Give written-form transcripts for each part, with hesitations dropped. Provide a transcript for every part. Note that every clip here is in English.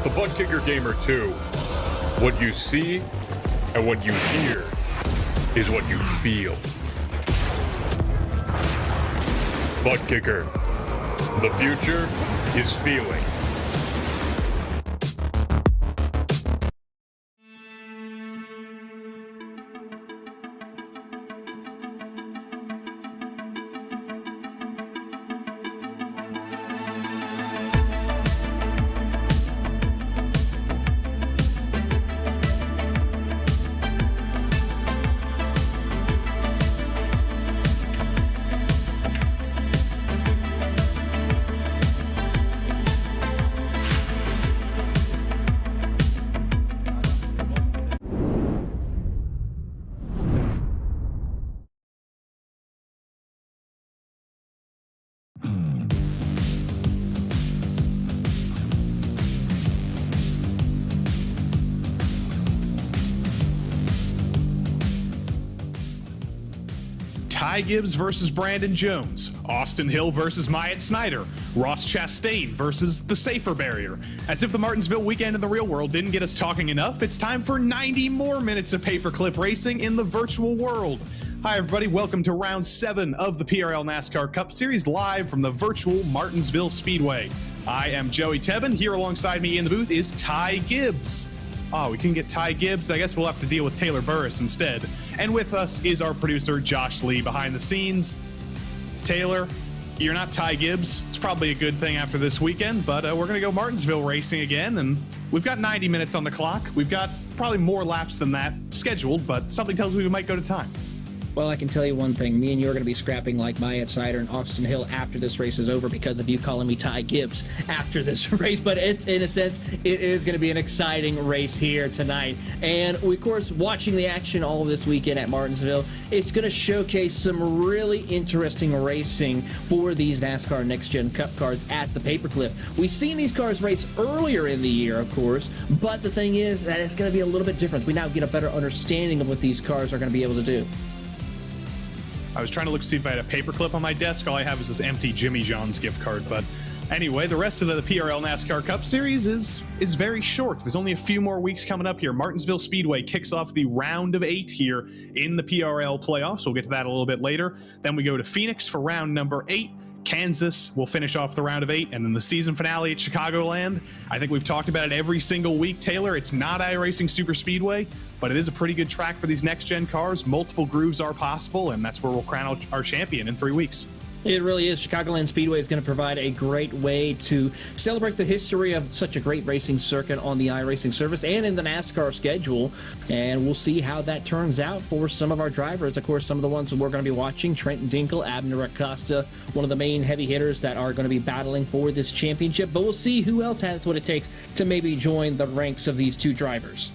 The Butt Kicker Gamer 2. What you see and what you hear is what you feel. Butt Kicker. The future is feeling. Ty Gibbs versus Brandon Jones, Austin Hill versus Myatt Snyder, Ross Chastain versus the Safer Barrier. As if the Martinsville weekend in the real world didn't get us talking enough, it's time for 90 more minutes of paperclip racing in the virtual world. Hi everybody, welcome to round 7 of the PRL NASCAR Cup Series live from the virtual Martinsville Speedway. I am Joey Tebbin. Here alongside me in the booth is Ty Gibbs. Oh, we couldn't get Ty Gibbs. I guess we'll have to deal with Taylor Burris instead. And with us is our producer, Josh Lee, behind the scenes. Taylor, you're not Ty Gibbs. It's probably a good thing after this weekend, but we're going to go Martinsville racing again, and we've got 90 minutes on the clock. We've got probably more laps than that scheduled, but something tells me we might go to time. Well, I can tell you one thing. Me and you are going to be scrapping like Myatt Snyder and Austin Hill after this race is over because of you calling me Ty Gibbs after this race. But in a sense, it is going to be an exciting race here tonight. And, we, of course, watching the action all this weekend at Martinsville, it's going to showcase some really interesting racing for these NASCAR Next Gen Cup cars at the paperclip. We've seen these cars race earlier in the year, of course, but the thing is that it's going to be a little bit different. We now get a better understanding of what these cars are going to be able to do. I was trying to look to see if I had a paperclip on my desk. All I have is this empty Jimmy John's gift card. But anyway, the rest of the PRL NASCAR Cup Series is very short. There's only a few more weeks coming up here. Martinsville Speedway kicks off the round of 8 here in the PRL playoffs. We'll get to that a little bit later. Then we go to Phoenix for round number 8. Kansas will finish off the round of 8, and then the season finale at Chicagoland. I think we've talked about it every single week, Taylor. It's not iRacing Super Speedway, but it is a pretty good track for these next-gen cars. Multiple grooves are possible, and that's where we'll crown our champion in 3 weeks. It really is. Chicagoland Speedway is going to provide a great way to celebrate the history of such a great racing circuit on the iRacing service and in the NASCAR schedule. And we'll see how that turns out for some of our drivers. Of course, some of the ones we're going to be watching, Trent Dinkle, Abner Acosta, one of the main heavy hitters that are going to be battling for this championship. But we'll see who else has what it takes to maybe join the ranks of these two drivers.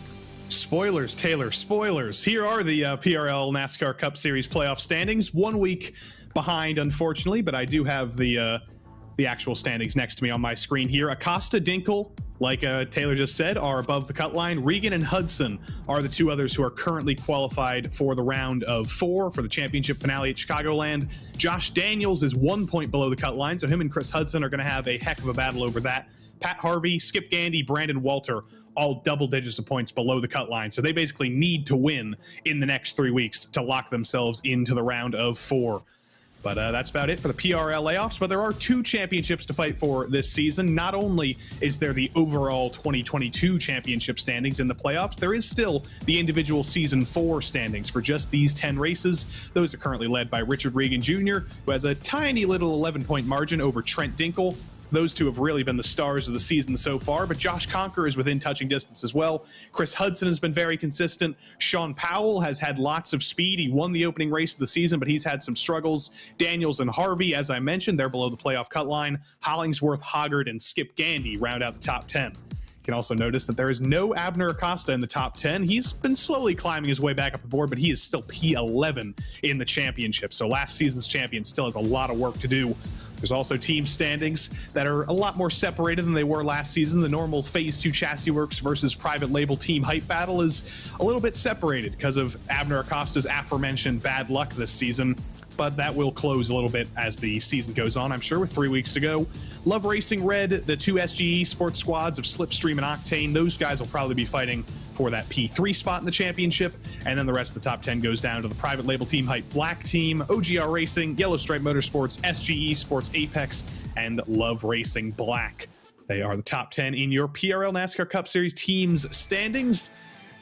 Spoilers, Taylor, spoilers. Here are the PRL NASCAR Cup Series playoff standings. 1 week behind, unfortunately, but I do have the actual standings next to me on my screen here. Acosta, Dinkle, like Taylor just said, are above the cut line. Regan and Hudson are the two others who are currently qualified for the round of 4 for the championship finale at Chicagoland. Josh Daniels is 1 point below the cut line, so him and Chris Hudson are going to have a heck of a battle over that. Pat Harvey, Skip Gandy, Brandon Walter, all double digits of points below the cut line. So they basically need to win in the next 3 weeks to lock themselves into the round of 4. But that's about it for the PRL layoffs. But there are 2 championships to fight for this season. Not only is there the overall 2022 championship standings in the playoffs, there is still the individual Season 4 standings for just these 10 races. Those are currently led by Richard Regan Jr., who has a tiny little 11-point margin over Trent Dinkle. Those two have really been the stars of the season so far, but Josh Conker is within touching distance as well. Chris Hudson has been very consistent. Sean Powell has had lots of speed. He won the opening race of the season, but he's had some struggles. Daniels and Harvey, as I mentioned, they're below the playoff cut line. Hollingsworth, Hoggard, and Skip Gandy round out the top 10. You can also notice that there is no Abner Acosta in the top 10. He's been slowly climbing his way back up the board, but he is still P11 in the championship. So last season's champion still has a lot of work to do. There's also team standings that are a lot more separated than they were last season. The normal Phase 2 Chassis Works versus private label team hype battle is a little bit separated because of Abner Acosta's aforementioned bad luck this season. but that will close a little bit as the season goes on, I'm sure, with 3 weeks to go. Love Racing Red, the two SGE sports squads of Slipstream and Octane, those guys will probably be fighting for that P3 spot in the championship, and then the rest of the top 10 goes down to the private label team Hype Black Team, OGR Racing, Yellow Stripe Motorsports, SGE Sports Apex, and Love Racing Black. They are the top 10 in your PRL NASCAR Cup Series teams standings.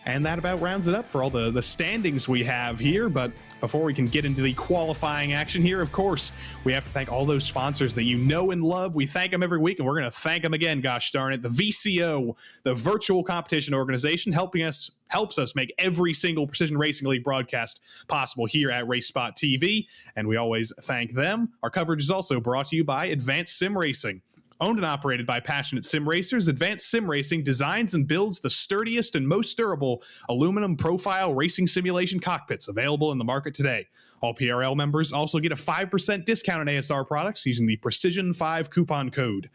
And that about rounds it up for all the standings we have here. But before we can get into the qualifying action here, of course, we have to thank all those sponsors that you know and love. We thank them every week, and we're going to thank them again, gosh darn it. The VCO, the virtual competition organization, helps us make every single Precision Racing League broadcast possible here at RaceSpotTV, and we always thank them. Our coverage is also brought to you by Advanced Sim Racing. Owned and operated by passionate sim racers, Advanced Sim Racing designs and builds the sturdiest and most durable aluminum profile racing simulation cockpits available in the market today. All PRL members also get a 5% discount on ASR products using the Precision 5 coupon code.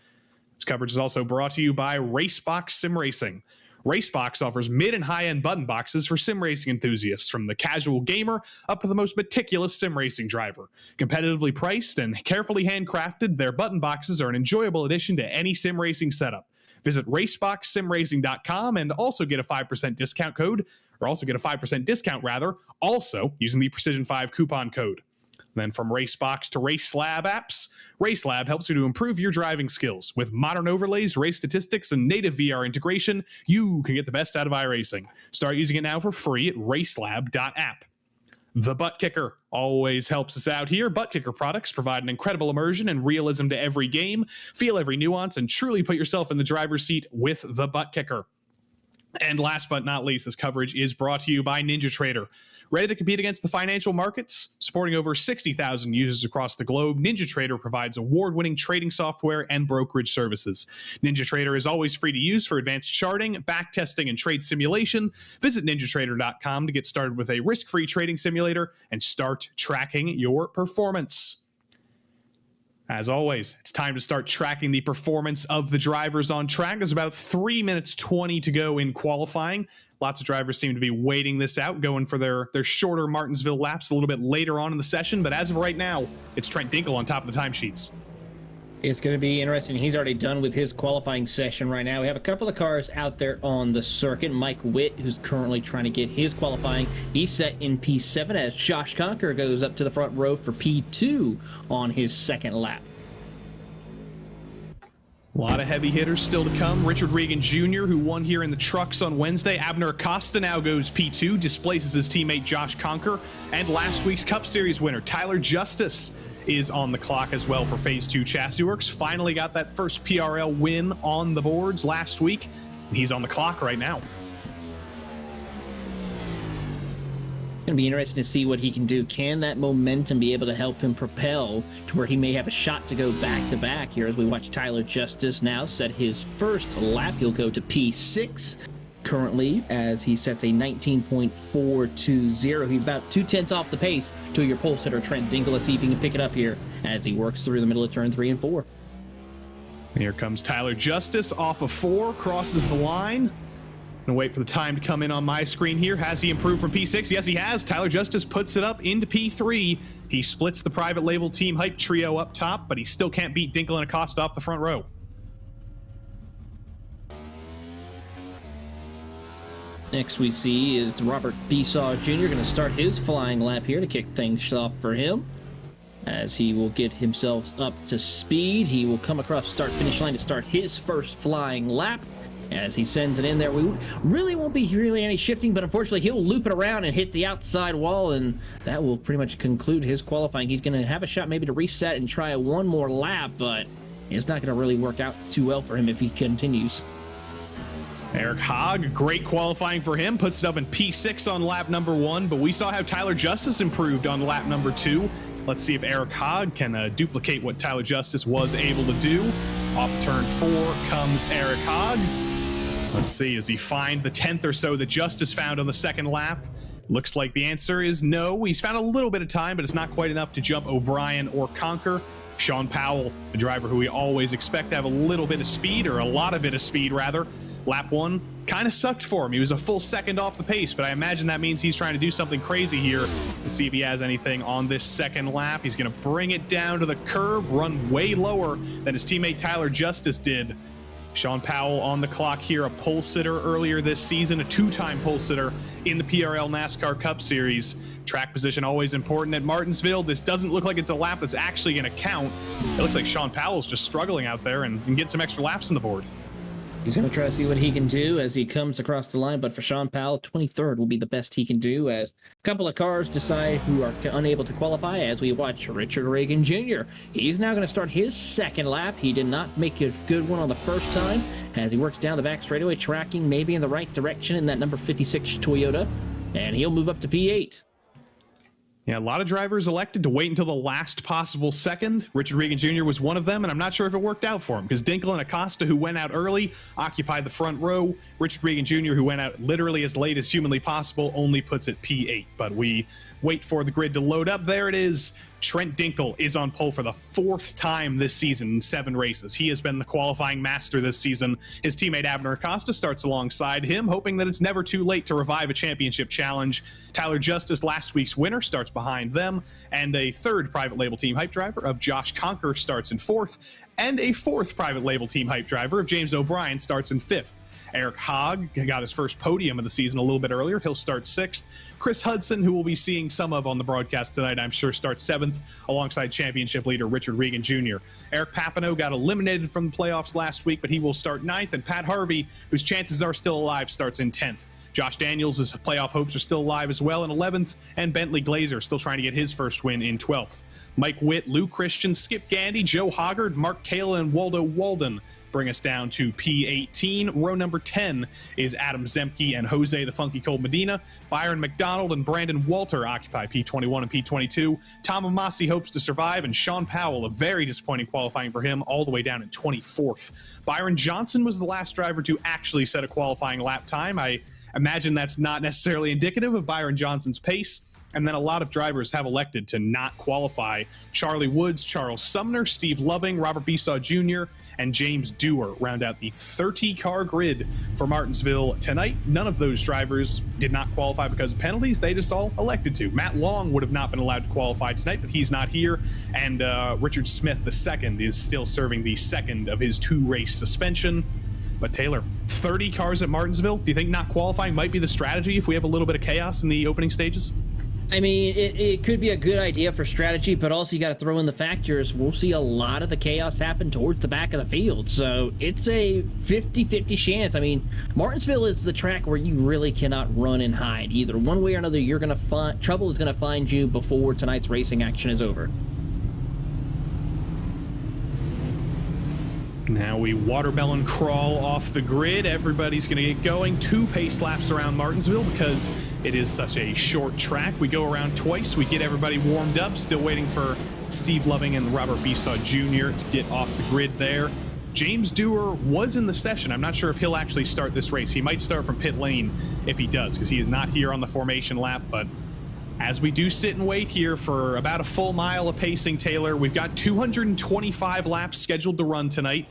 This coverage is also brought to you by Racebox Sim Racing. Racebox offers mid and high-end button boxes for sim racing enthusiasts, from the casual gamer up to the most meticulous sim racing driver. Competitively priced and carefully handcrafted, their button boxes are an enjoyable addition to any sim racing setup. Visit raceboxsimracing.com and also get a 5% discount code, or also get a 5% discount also using the Precision 5 coupon code. Then from Racebox to RaceLab apps, RaceLab helps you to improve your driving skills. With modern overlays, race statistics, and native VR integration, you can get the best out of iRacing. Start using it now for free at racelab.app. The Butt Kicker always helps us out here. Butt Kicker products provide an incredible immersion and realism to every game. Feel every nuance and truly put yourself in the driver's seat with the Butt Kicker. And last but not least, this coverage is brought to you by NinjaTrader. Ready to compete against the financial markets? Supporting over 60,000 users across the globe, NinjaTrader provides award-winning trading software and brokerage services. NinjaTrader is always free to use for advanced charting, backtesting, and trade simulation. Visit ninjatrader.com to get started with a risk-free trading simulator and start tracking your performance. As always, it's time to start tracking the performance of the drivers on track. There's about 3 minutes 20 to go in qualifying. Lots of drivers seem to be waiting this out, going for their shorter Martinsville laps a little bit later on in the session. But as of right now, it's Trent Dinkle on top of the timesheets. It's going to be interesting. He's already done with his qualifying session right now. We have a couple of cars out there on the circuit. Mike Witt, who's currently trying to get his qualifying, he's set in P7 as Josh Conker goes up to the front row for P2 on his second lap. A lot of heavy hitters still to come. Richard Regan Jr., who won here in the trucks on Wednesday. Abner Acosta now goes P2, displaces his teammate Josh Conker. And last week's Cup Series winner, Tyler Justice, is on the clock as well for Phase 2 Chassis Works. Finally got that first PRL win on the boards last week. He's on the clock right now. Going to be interesting to see what he can do. Can that momentum be able to help him propel to where he may have a shot to go back-to-back here as we watch Tyler Justice now set his first lap. He'll go to P6 currently as he sets a 19.420. He's about 2/10 off the pace to your pole sitter Trent Dinkle. Let's see if he can pick it up here as he works through the middle of turn 3 and 4. Here comes Tyler Justice off of 4, crosses the line. Gonna wait for the time to come in on my screen here. Has he improved from P6? Yes, he has. Tyler Justice puts it up into P3. He splits the private label team hype trio up top, but he still can't beat Dinkle and Acosta off the front row. Next we see is Robert Besaw Jr. going to start his flying lap here to kick things off for him. As he will get himself up to speed, he will come across the start-finish line to start his first flying lap. As he sends it in there, we really won't be really any shifting, but unfortunately he'll loop it around and hit the outside wall, and that will pretty much conclude his qualifying. He's going to have a shot maybe to reset and try one more lap, but it's not going to really work out too well for him if he continues. Eric Hogg, great qualifying for him, puts it up in P6 on lap number 1, but we saw how Tyler Justice improved on lap number 2. Let's see if Eric Hogg can duplicate what Tyler Justice was able to do. Off turn 4 comes Eric Hogg. Let's see, does he find the 10th or so that Justice found on the second lap? Looks like the answer is no. He's found a little bit of time, but it's not quite enough to jump O'Brien or Conker. Sean Powell, the driver who we always expect to have a little bit of speed, or a lot of bit of speed rather. Lap 1, kind of sucked for him. He was a full second off the pace, but I imagine that means he's trying to do something crazy here and see if he has anything on this second lap. He's going to bring it down to the curb, run way lower than his teammate Tyler Justice did. Sean Powell on the clock here, a pole sitter earlier this season, a two-time pole sitter in the PRL NASCAR Cup Series. Track position always important at Martinsville. This doesn't look like it's a lap that's actually going to count. It looks like Sean Powell's just struggling out there and get some extra laps on the board. He's going to try to see what he can do as he comes across the line, but for Sean Powell, 23rd will be the best he can do as a couple of cars decide who are unable to qualify as we watch Richard Reagan Jr. He's now going to start his second lap. He did not make a good one on the first time as he works down the back straightaway, tracking maybe in the right direction in that number 56 Toyota, and he'll move up to P8. Yeah, a lot of drivers elected to wait until the last possible second. Richard Reagan Jr. was one of them, and I'm not sure if it worked out for him because Dinkle and Acosta, who went out early, occupied the front row. Richard Reagan Jr., who went out literally as late as humanly possible, only puts it P8. But we wait for the grid to load up. There it is. Trent Dinkle is on pole for the fourth time this season in 7 races. He has been the qualifying master this season. His teammate Abner Acosta starts alongside him, hoping that it's never too late to revive a championship challenge. Tyler Justice, last week's winner, starts behind them, and a third private label team hype driver of Josh Conker starts in 4th, and a 4th private label team hype driver of James O'Brien starts in 5th. Eric Hogg got his first podium of the season a little bit earlier. He'll start 6th. Chris Hudson, who we'll be seeing some of on the broadcast tonight, I'm sure, starts 7th alongside championship leader Richard Reagan Jr. Eric Papineau got eliminated from the playoffs last week, but he will start 9th. And Pat Harvey, whose chances are still alive, starts in 10th. Josh Daniels' playoff hopes are still alive as well in 11th. And Bentley Glazer still trying to get his first win in 12th. Mike Witt, Lou Christian, Skip Gandy, Joe Hoggard, Mark Kayla, and Waldo Walden bring us down to P18. Row number 10 is Adam Zemke and Jose the Funky Cold Medina. Byron McDonald and Brandon Walter occupy P21 and P22. Tom Amasi hopes to survive, and Sean Powell, a very disappointing qualifying for him, all the way down in 24th. Byron Johnson was the last driver to actually set a qualifying lap time. I imagine that's not necessarily indicative of Byron Johnson's pace. And then a lot of drivers have elected to not qualify. Charlie Woods, Charles Sumner, Steve Loving, Robert Besaw Jr., and James Dewar round out the 30-car grid for Martinsville tonight. None of those drivers did not qualify because of penalties. They just all elected to. Matt Long would have not been allowed to qualify tonight, but he's not here. And Richard Smith II is still serving the second of his 2-race suspension. But Taylor, 30 cars at Martinsville, do you think not qualifying might be the strategy if we have a little bit of chaos in the opening stages? I mean, it could be a good idea for strategy, but also you got to throw in the factors. We'll see a lot of the chaos happen towards the back of the field. So it's a 50-50 chance. I mean, Martinsville is the track where you really cannot run and hide. Either one way or another, you're going to find trouble is going to find you before tonight's racing action is over. Now we watermelon crawl off the grid. Everybody's going to get going. 2 pace laps around Martinsville because it is such a short track. We go around twice. We get everybody warmed up. Still waiting for Steve Loving and Robert Besaw Jr. to get off the grid there. James Dewar was in the session. I'm not sure if he'll actually start this race. He might start from pit lane if he does because he is not here on the formation lap. But as we do sit and wait here for about a full mile of pacing, Taylor, we've got 225 laps scheduled to run tonight.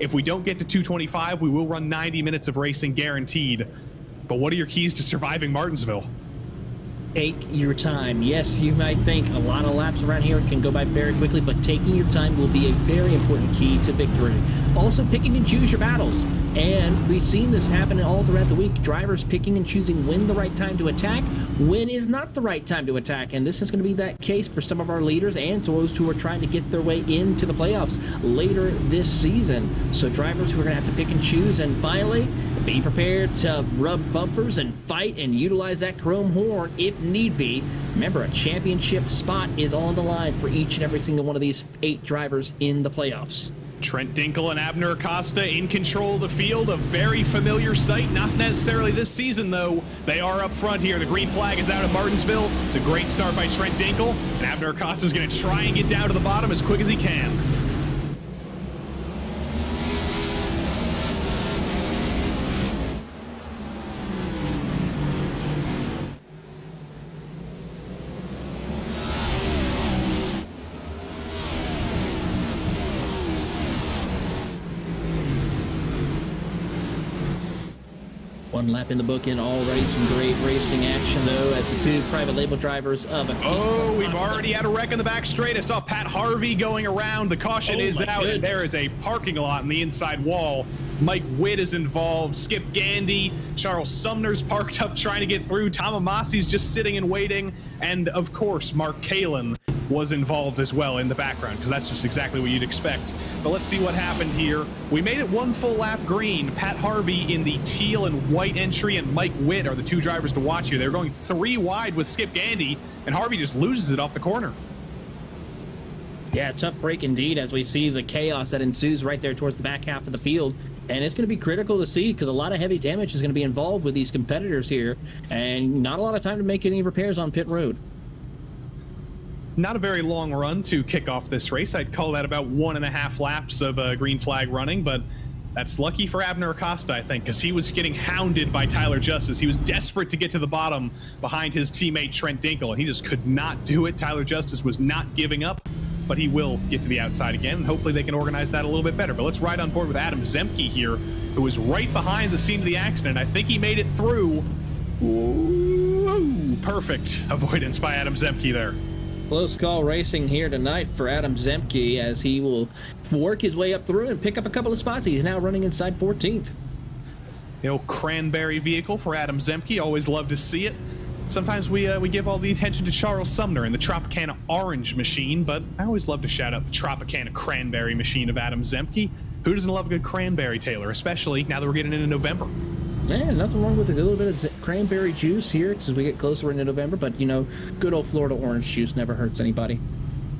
If we don't get to 225, we will run 90 minutes of racing guaranteed. But what are your keys to surviving Martinsville? Take your time. Yes, you might think a lot of laps around here can go by very quickly, but taking your time will be a very important key to victory. Also, picking and choose your battles. And we've seen this happen all throughout the week. Drivers picking and choosing when the right time to attack, when is not the right time to attack. And this is going to be that case for some of our leaders and those who are trying to get their way into the playoffs later this season. So drivers who are going to have to pick and choose. And finally, be prepared to rub bumpers and fight and utilize that chrome horn if need be. Remember, a championship spot is on the line for each and every single one of these 8 drivers in the playoffs. Trent Dinkle and Abner Acosta in control of the field, a very familiar sight, not necessarily this season though. They are up front here. The green flag is out of Martinsville. It's a great start by Trent Dinkle, and Abner Acosta is going to try and get down to the bottom as quick as he can. One lap in the book and already some great racing action, though, at the two private label drivers of a... Oh, we've already had a wreck in the back straight. I saw Pat Harvey going around. The caution is out, and there is a parking lot in the inside wall. Mike Witt is involved, Skip Gandy, Charles Sumner's parked up trying to get through, Tom Amasi's just sitting and waiting, and of course Mark Kalin was involved as well in the background, because that's just exactly what you'd expect. But let's see what happened here. We made it one full lap green. Pat Harvey in the teal and white entry, and Mike Witt are the two drivers to watch here. They're going 3 wide with Skip Gandy, and Harvey just loses it off the corner. Yeah, tough break indeed, as we see the chaos that ensues right there towards the back half of the field. And it's going to be critical to see, because a lot of heavy damage is going to be involved with these competitors here, and not a lot of time to make any repairs on pit road. Not a very long run to kick off this race. I'd call that about 1.5 laps of green flag running, but that's lucky for Abner Acosta, I think, because he was getting hounded by Tyler Justice. He was desperate to get to the bottom behind his teammate Trent Dinkle, and he just could not do it. Tyler Justice was not giving up, but he will get to the outside again, and hopefully they can organize that a little bit better. But let's ride on board with Adam Zemke here, who was right behind the scene of the accident. I think he made it through. Ooh, perfect avoidance by Adam Zemke there. Close call racing here tonight for Adam Zemke, as he will work his way up through and pick up a couple of spots. He's now running inside 14th. The old cranberry vehicle for Adam Zemke. Always love to see it. Sometimes we give all the attention to Charles Sumner and the Tropicana Orange machine, but I always love to shout out the Tropicana Cranberry machine of Adam Zemke. Who doesn't love a good cranberry, Taylor, especially now that we're getting into November? Yeah, nothing wrong with a little bit of cranberry juice here as we get closer into November, but, you know, good old Florida orange juice never hurts anybody.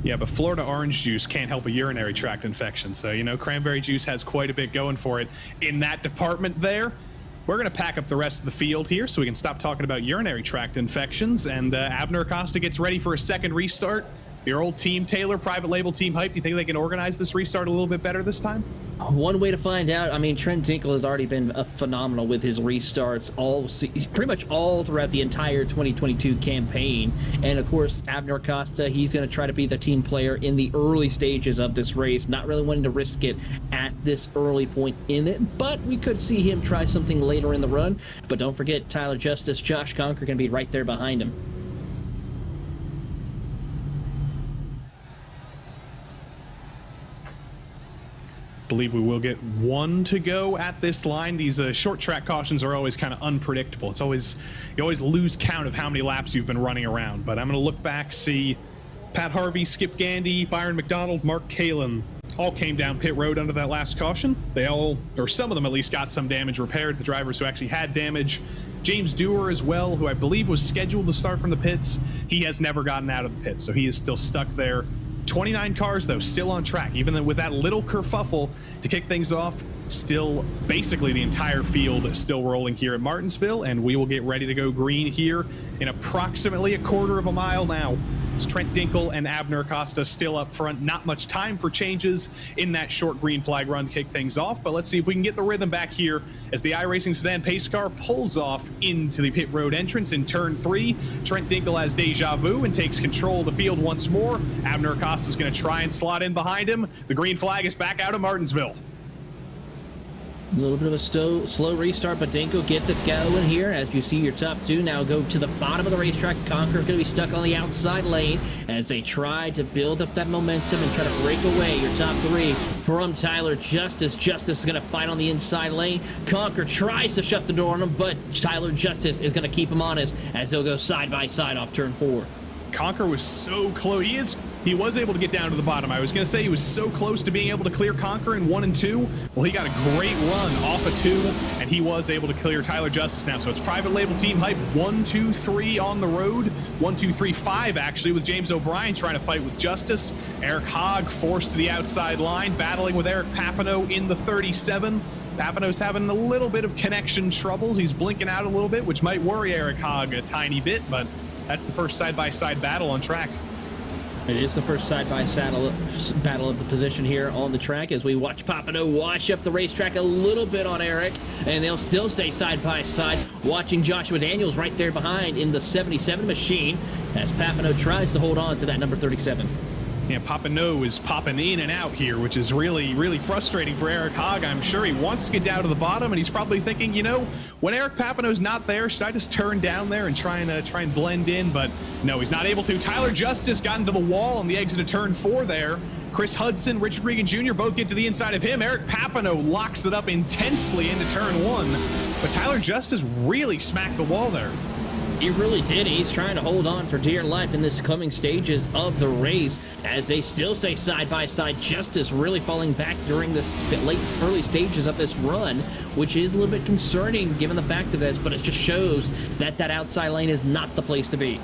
Yeah, but Florida orange juice can't help a urinary tract infection, so, you know, cranberry juice has quite a bit going for it in that department there. We're going to pack up the rest of the field here so we can stop talking about urinary tract infections, and Abner Acosta gets ready for a second restart. Your old team, Taylor, private label team Hype, you think they can organize this restart a little bit better this time? One way to find out, I mean, Trent Dinkle has already been phenomenal with his restarts pretty much all throughout the entire 2022 campaign. And of course, Abner Acosta, he's going to try to be the team player in the early stages of this race, not really wanting to risk it at this early point in it. But we could see him try something later in the run. But don't forget, Tyler Justice, Josh Conker can be right there behind him. Believe we will get 1 to go at this line. These short track cautions are always kind of unpredictable. It's always, you always lose count of how many laps you've been running around. But I'm going to look back, see Pat Harvey, Skip Gandy, Byron McDonald, Mark Kalin all came down pit road under that last caution. They all, or some of them at least, got some damage repaired. The drivers who actually had damage. James Dewar as well, who I believe was scheduled to start from the pits. He has never gotten out of the pits, so he is still stuck there. 29 cars, though, still on track. Even with that little kerfuffle to kick things off, still basically the entire field is still rolling here at Martinsville, and we will get ready to go green here in approximately a quarter of a mile now. It's Trent Dinkle and Abner Acosta still up front. Not much time for changes in that short green flag run to kick things off, but let's see if we can get the rhythm back here as the iRacing sedan pace car pulls off into the pit road entrance in turn 3. Trent Dinkle has deja vu and takes control of the field once more. Abner Acosta is going to try and slot in behind him. The green flag is back out of Martinsville. A little bit of a slow restart, but Dinkle gets it going here. As you see, your top two now go to the bottom of the racetrack. Conker's going to be stuck on the outside lane as they try to build up that momentum and try to break away your top 3 from Tyler Justice. Justice is going to fight on the inside lane. Conker tries to shut the door on him, but Tyler Justice is going to keep him honest as they'll go side by side off turn 4. Conker was so close. He was able to get down to the bottom. I was going to say he was so close to being able to clear Conker in 1 and 2. Well, he got a great run off of 2, and he was able to clear Tyler Justice now. So it's private label team Hype 1, 2, 3 on the road. 1, 2, 3, 5 actually, with James O'Brien trying to fight with Justice. Eric Hogg forced to the outside line, battling with Eric Papineau in the 37. Papineau's having a little bit of connection troubles. He's blinking out a little bit, which might worry Eric Hogg a tiny bit, but that's the first side-by-side battle on track. It is the first side-by-side battle of the position here on the track as we watch Papineau wash up the racetrack a little bit on Eric, and they'll still stay side-by-side, watching Joshua Daniels right there behind in the 77 machine as Papineau tries to hold on to that number 37. Yeah, Papineau is popping in and out here, which is really, really frustrating for Eric Hogg. I'm sure he wants to get down to the bottom, and he's probably thinking, you know, when Eric Papineau's not there, should I just turn down there and try and blend in? But no, he's not able to. Tyler Justice got into the wall on the exit of turn 4 there. Chris Hudson, Richard Regan Jr. both get to the inside of him. Eric Papineau locks it up intensely into turn 1, but Tyler Justice really smacked the wall there. He really did. He's trying to hold on for dear life in this coming stages of the race, as they still say side by side. Justice really falling back during this early stages of this run, which is a little bit concerning given the fact of this, but it just shows that that outside lane is not the place to be.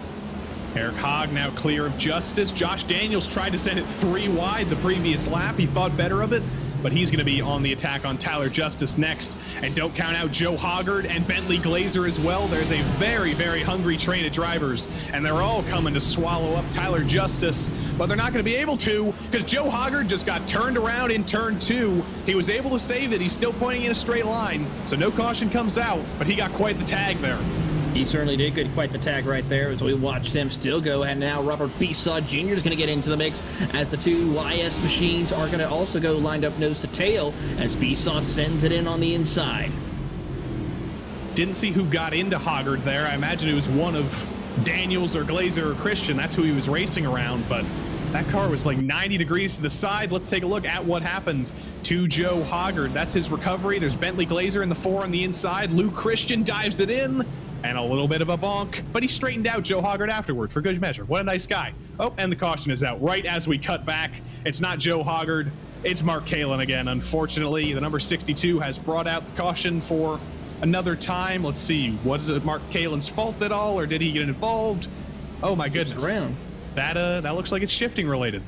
Eric Hogg now clear of Justice. Josh Daniels tried to send it 3 wide the previous lap. He thought better of it, but he's going to be on the attack on Tyler Justice next. And don't count out Joe Hoggard and Bentley Glazer as well. There's a very, very hungry train of drivers, and they're all coming to swallow up Tyler Justice, but they're not going to be able to because Joe Hoggard just got turned around in turn 2. He was able to save it. He's still pointing in a straight line, so no caution comes out, but he got quite the tag there. He certainly did get quite the tag right there as we watch them still go. And now Robert Besaw Jr. is going to get into the mix as the two YS machines are going to also go lined up nose to tail as Besaw sends it in on the inside. Didn't see who got into Hoggard there. I imagine it was one of Daniels or Glazer or Christian. That's who he was racing around, but that car was like 90 degrees to the side. Let's take a look at what happened to Joe Hoggard. That's his recovery. There's Bentley Glazer in the 4 on the inside. Lou Christian dives it in. And a little bit of a bonk, but he straightened out Joe Hoggard afterward for good measure. What a nice guy. Oh, and the caution is out right as we cut back. It's not Joe Hoggard, it's Mark Kalin again. Unfortunately, the number 62 has brought out the caution for another time. Let's see, was it Mark Kalin's fault at all, or did he get involved? Oh my goodness. Around. That looks like it's shifting related.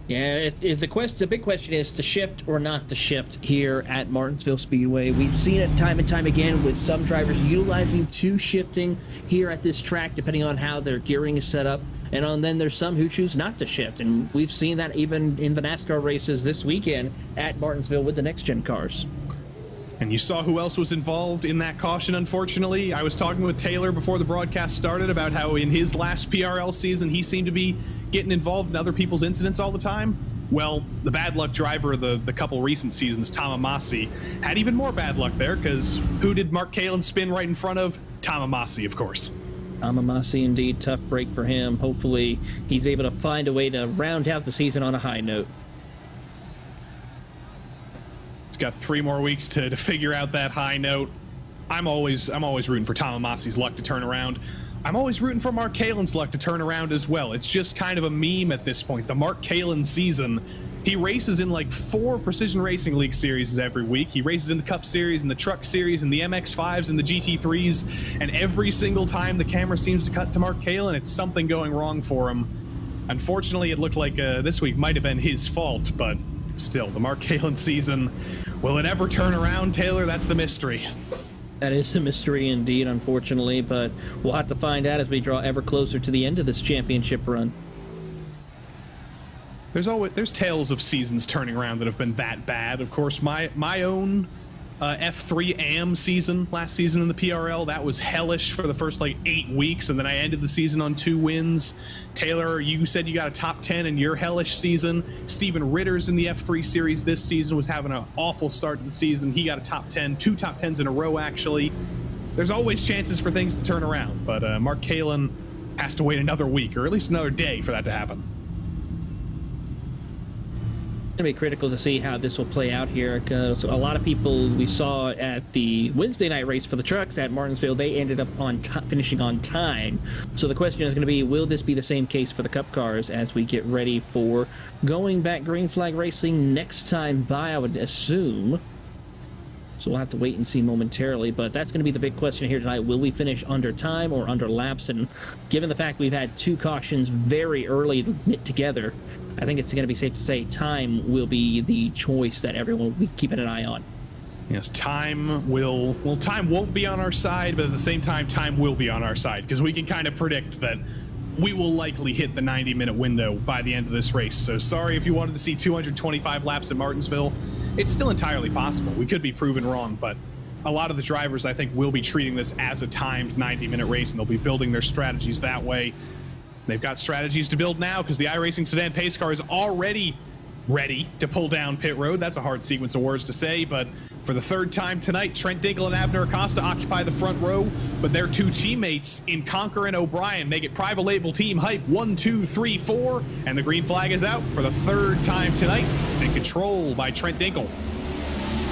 Yeah, the big question is to shift or not to shift here at Martinsville Speedway. We've seen it time and time again with some drivers utilizing two shifting here at this track, depending on how their gearing is set up. And then there's some who choose not to shift. And we've seen that even in the NASCAR races this weekend at Martinsville with the next-gen cars. And you saw who else was involved in that caution, unfortunately. I was talking with Taylor before the broadcast started about how in his last PRL season, he seemed to be getting involved in other people's incidents all the time. Well, the bad luck driver of the couple recent seasons, Tom Amasi, had even more bad luck there, because who did Mark Kalin spin right in front of? Tom Amasi, of course. Tom Amasi, indeed, tough break for him. Hopefully, he's able to find a way to round out the season on a high note. He's got 3 more weeks to figure out that high note. I'm always rooting for Tom Amasi's luck to turn around. I'm always rooting for Mark Kalin's luck to turn around as well. It's just kind of a meme at this point. The Mark Kalin season. He races in like 4 Precision Racing League series every week. He races in the Cup Series, in the Truck Series, in the MX-5s, and the GT3s. And every single time the camera seems to cut to Mark Kalin, it's something going wrong for him. Unfortunately, it looked like this week might have been his fault, but still, the Mark Kalin season. Will it ever turn around, Taylor? That's the mystery. That is a mystery indeed, unfortunately, but we'll have to find out as we draw ever closer to the end of this championship run. There's tales of seasons turning around that have been that bad. Of course, my own F3 AM season last season in the PRL, that was hellish for the first like 8 weeks, and then I ended the season on 2 wins. Taylor, you said you got a top 10 in your hellish season. Steven Ritter's in the F3 series this season was having an awful start to the season. He got a top 10, 2 top 10s in a row actually. There's always chances for things to turn around, but Mark Kalin has to wait another week or at least another day for that to happen. Going to be critical to see how this will play out here, because a lot of people we saw at the Wednesday night race for the trucks at Martinsville, they ended up finishing on time. So the question is going to be, will this be the same case for the Cup cars as we get ready for going back green flag racing next time by, I would assume. So we'll have to wait and see momentarily, but that's going to be the big question here tonight. Will we finish under time or under laps? And given the fact we've had 2 cautions very early knit together, I think it's going to be safe to say time will be the choice that everyone will be keeping an eye on. Yes, time won't be on our side, but at the same time, time will be on our side, because we can kind of predict that we will likely hit the 90-minute window by the end of this race. So sorry if you wanted to see 225 laps at Martinsville. It's still entirely possible. We could be proven wrong, but a lot of the drivers, I think, will be treating this as a timed 90-minute race, and they'll be building their strategies that way. They've got strategies to build now because the iRacing sedan pace car is already ready to pull down pit road. That's a hard sequence of words to say, but for the third time tonight, Trent Dingle and Abner Acosta occupy the front row, but their two teammates in Conker and O'Brien make it private label team hype 1, 2, 3, 4, and the green flag is out for the third time tonight. It's in control by Trent Dingle.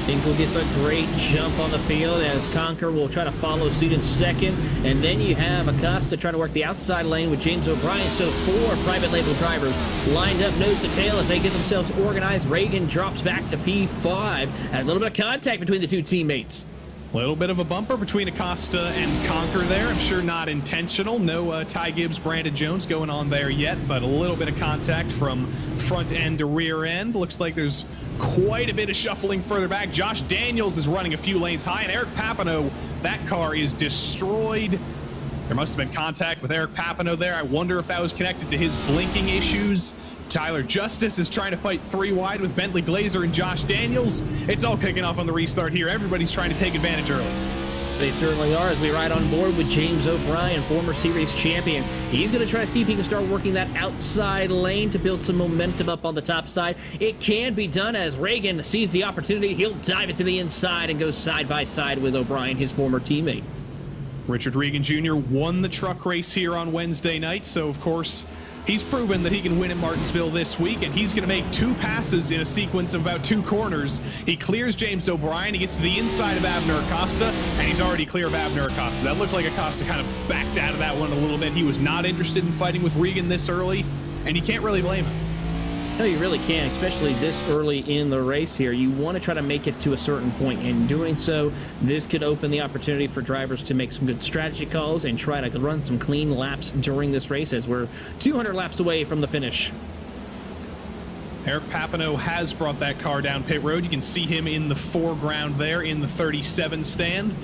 Dingle gets a great jump on the field as Conker will try to follow suit in second. And then you have Acosta trying to work the outside lane with James O'Brien. So 4 private label drivers lined up nose to tail as they get themselves organized. Reagan drops back to P5. Had a little bit of contact between the two teammates. A little bit of a bumper between Acosta and Conker there. I'm sure not intentional. No Ty Gibbs, Brandon Jones going on there yet, but a little bit of contact from front end to rear end. Looks like there's quite a bit of shuffling further back. Josh Daniels is running a few lanes high, and Eric Papineau, that car is destroyed. There must have been contact with Eric Papineau there. I wonder if that was connected to his blinking issues. Tyler Justice is trying to fight 3 wide with Bentley Glazer and Josh Daniels. It's all kicking off on the restart here. Everybody's trying to take advantage early. They certainly are as we ride on board with James O'Brien, former series champion. He's going to try to see if he can start working that outside lane to build some momentum up on the top side. It can be done as Reagan sees the opportunity. He'll dive it to the inside and go side by side with O'Brien, his former teammate. Richard Regan Jr. won the truck race here on Wednesday night, so of course he's proven that he can win at Martinsville this week, and he's going to make 2 passes in a sequence of about 2 corners. He clears James O'Brien, he gets to the inside of Abner Acosta, and he's already clear of Abner Acosta. That looked like Acosta kind of backed out of that one a little bit. He was not interested in fighting with Regan this early, and you can't really blame him. No, you really can't, especially this early in the race here. You want to try to make it to a certain point. In doing so, this could open the opportunity for drivers to make some good strategy calls and try to run some clean laps during this race as we're 200 laps away from the finish. Eric Papineau has brought that car down pit road. You can see him in the foreground there in the 37 stand.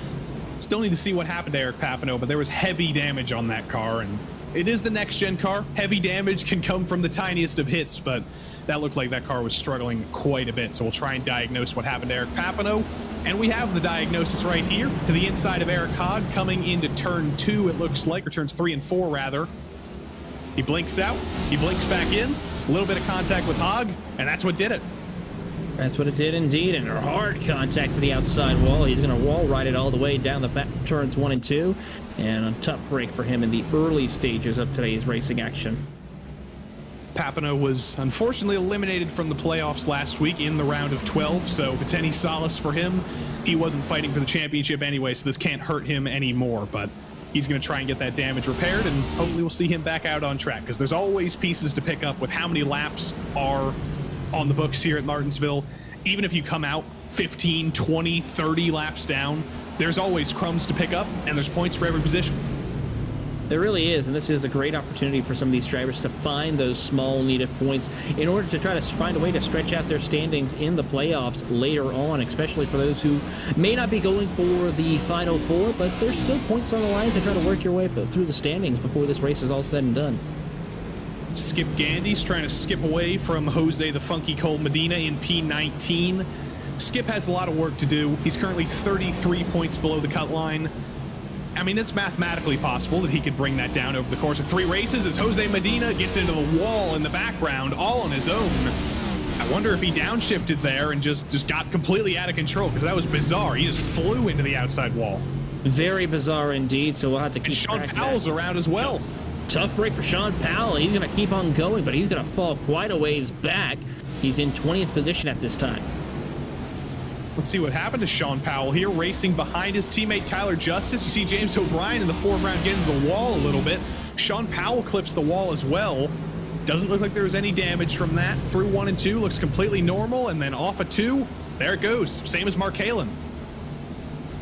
Still need to see what happened to Eric Papineau, but there was heavy damage on that car, and it is the next-gen car. Heavy damage can come from the tiniest of hits, but that looked like that car was struggling quite a bit, so we'll try and diagnose what happened to Eric Papineau. And we have the diagnosis right here to the inside of Eric Hogg coming into turn 2, it looks like, or turns 3 and 4, rather. He blinks out, he blinks back in, a little bit of contact with Hogg, and that's what did it. That's what it did indeed, and a hard contact to the outside wall. He's going to wall ride it all the way down the back turns 1 and 2, and a tough break for him in the early stages of today's racing action. Papineau was unfortunately eliminated from the playoffs last week in the round of 12, so if it's any solace for him, he wasn't fighting for the championship anyway, so this can't hurt him anymore, but he's going to try and get that damage repaired, and hopefully we'll see him back out on track, because there's always pieces to pick up with how many laps are on the books here at Martinsville. Even if you come out 15, 20, 30 laps down, there's always crumbs to pick up, and there's points for every position. There really is, and this is a great opportunity for some of these drivers to find those small needed points in order to try to find a way to stretch out their standings in the playoffs later on, especially for those who may not be going for the Final Four, but there's still points on the line to try to work your way through the standings before this race is all said and done. Skip Gandy's trying to skip away from Jose the Funky Cole Medina in P19. Skip has a lot of work to do. He's currently 33 points below the cut line. I mean, it's mathematically possible that he could bring that down over the course of 3 races as Jose Medina gets into the wall in the background all on his own. I wonder if he downshifted there and just got completely out of control, because that was bizarre. He just flew into the outside wall. Very bizarre indeed, so we'll have to keep track of that. And Sean Powell's around as well. Tough break for Sean Powell. He's going to keep on going, but he's going to fall quite a ways back. He's in 20th position at this time. Let's see what happened to Sean Powell here, racing behind his teammate Tyler Justice. You see James O'Brien in the foreground getting to the wall a little bit. Sean Powell clips the wall as well. Doesn't look like there was any damage from that. Through 1 and 2, looks completely normal, and then off of 2, there it goes. Same as Mark Kalin.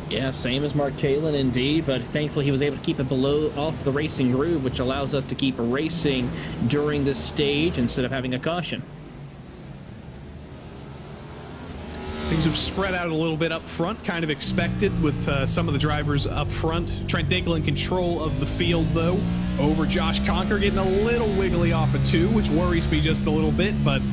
Yeah, same as Mark Kalin indeed, but thankfully he was able to keep it below off the racing groove, which allows us to keep racing during this stage instead of having a caution. Things have spread out a little bit up front, kind of expected with some of the drivers up front. Trent Dingle in control of the field, though, over Josh Conker, getting a little wiggly off of 2, which worries me just a little bit, but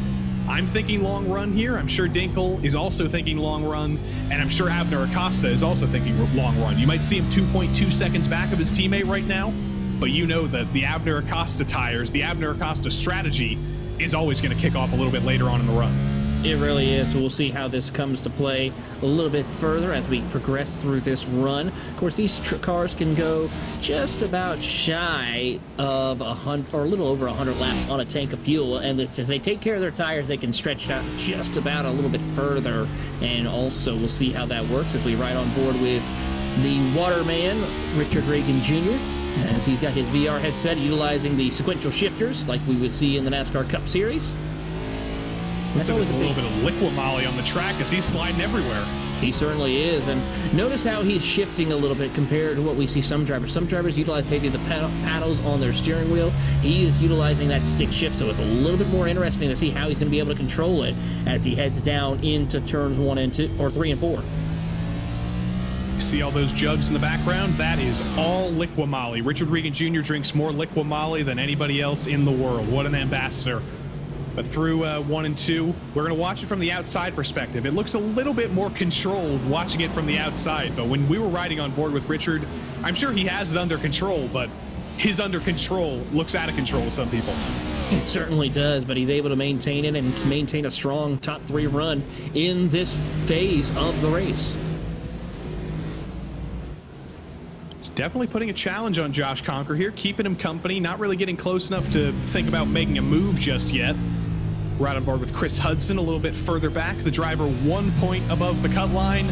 I'm thinking long run here. I'm sure Dingle is also thinking long run, and I'm sure Abner Acosta is also thinking long run. You might see him 2.2 seconds back of his teammate right now. but you know that the Abner Acosta tires, the Abner Acosta strategy is always going to kick off a little bit later on in the run. It really is. So we'll see how this comes to play a little bit further as we progress through this run. Of course, these cars can go just about shy of 100 or a little over 100 laps on a tank of fuel, and as they take care of their tires, they can stretch out just about a little bit further. And also, we'll see how that works as we ride on board with the Waterman, Richard Reagan Jr., as he's got his VR headset utilizing the sequential shifters like we would see in the NASCAR Cup Series. That's always a little bit of liquid molly on the track as he's sliding everywhere. He certainly is, and notice how he's shifting a little bit compared to what we see some drivers. Some drivers utilize maybe the paddles on their steering wheel. He is utilizing that stick shift, so it's a little bit more interesting to see how he's going to be able to control it as he heads down into turns 1 and 2, or 3 and 4. See all those jugs in the background? That is all Liqui Moly. Richard Regan Jr. drinks more Liqui Moly than anybody else in the world. What an ambassador. But through 1 and 2, we're going to watch it from the outside perspective. It looks a little bit more controlled watching it from the outside, but when we were riding on board with Richard, I'm sure he has it under control, but his under control looks out of control to some people. It certainly does, but he's able to maintain it and to maintain a strong top 3 run in this phase of the race. It's definitely putting a challenge on Josh Conker here, keeping him company, not really getting close enough to think about making a move just yet. We're out on board with Chris Hudson a little bit further back, the driver 1 point above the cut line.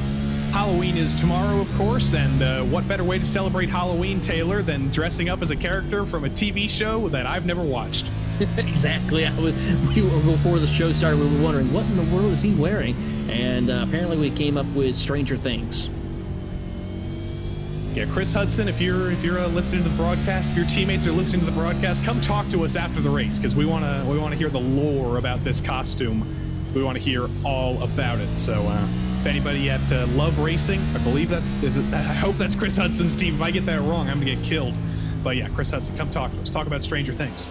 Halloween is tomorrow, of course, and what better way to celebrate Halloween, Taylor, than dressing up as a character from a TV show that I've never watched. Exactly. Before the show started, we were wondering, what in the world is he wearing? And apparently we came up with Stranger Things. Yeah, Chris Hudson, if you're listening to the broadcast, if your teammates are listening to the broadcast, come talk to us after the race, because we want to hear the lore about this costume. We want to hear all about it. So if anybody at Love Racing, I hope that's Chris Hudson's team. If I get that wrong, I'm gonna get killed. But yeah, Chris Hudson, come talk to us. Talk about Stranger Things.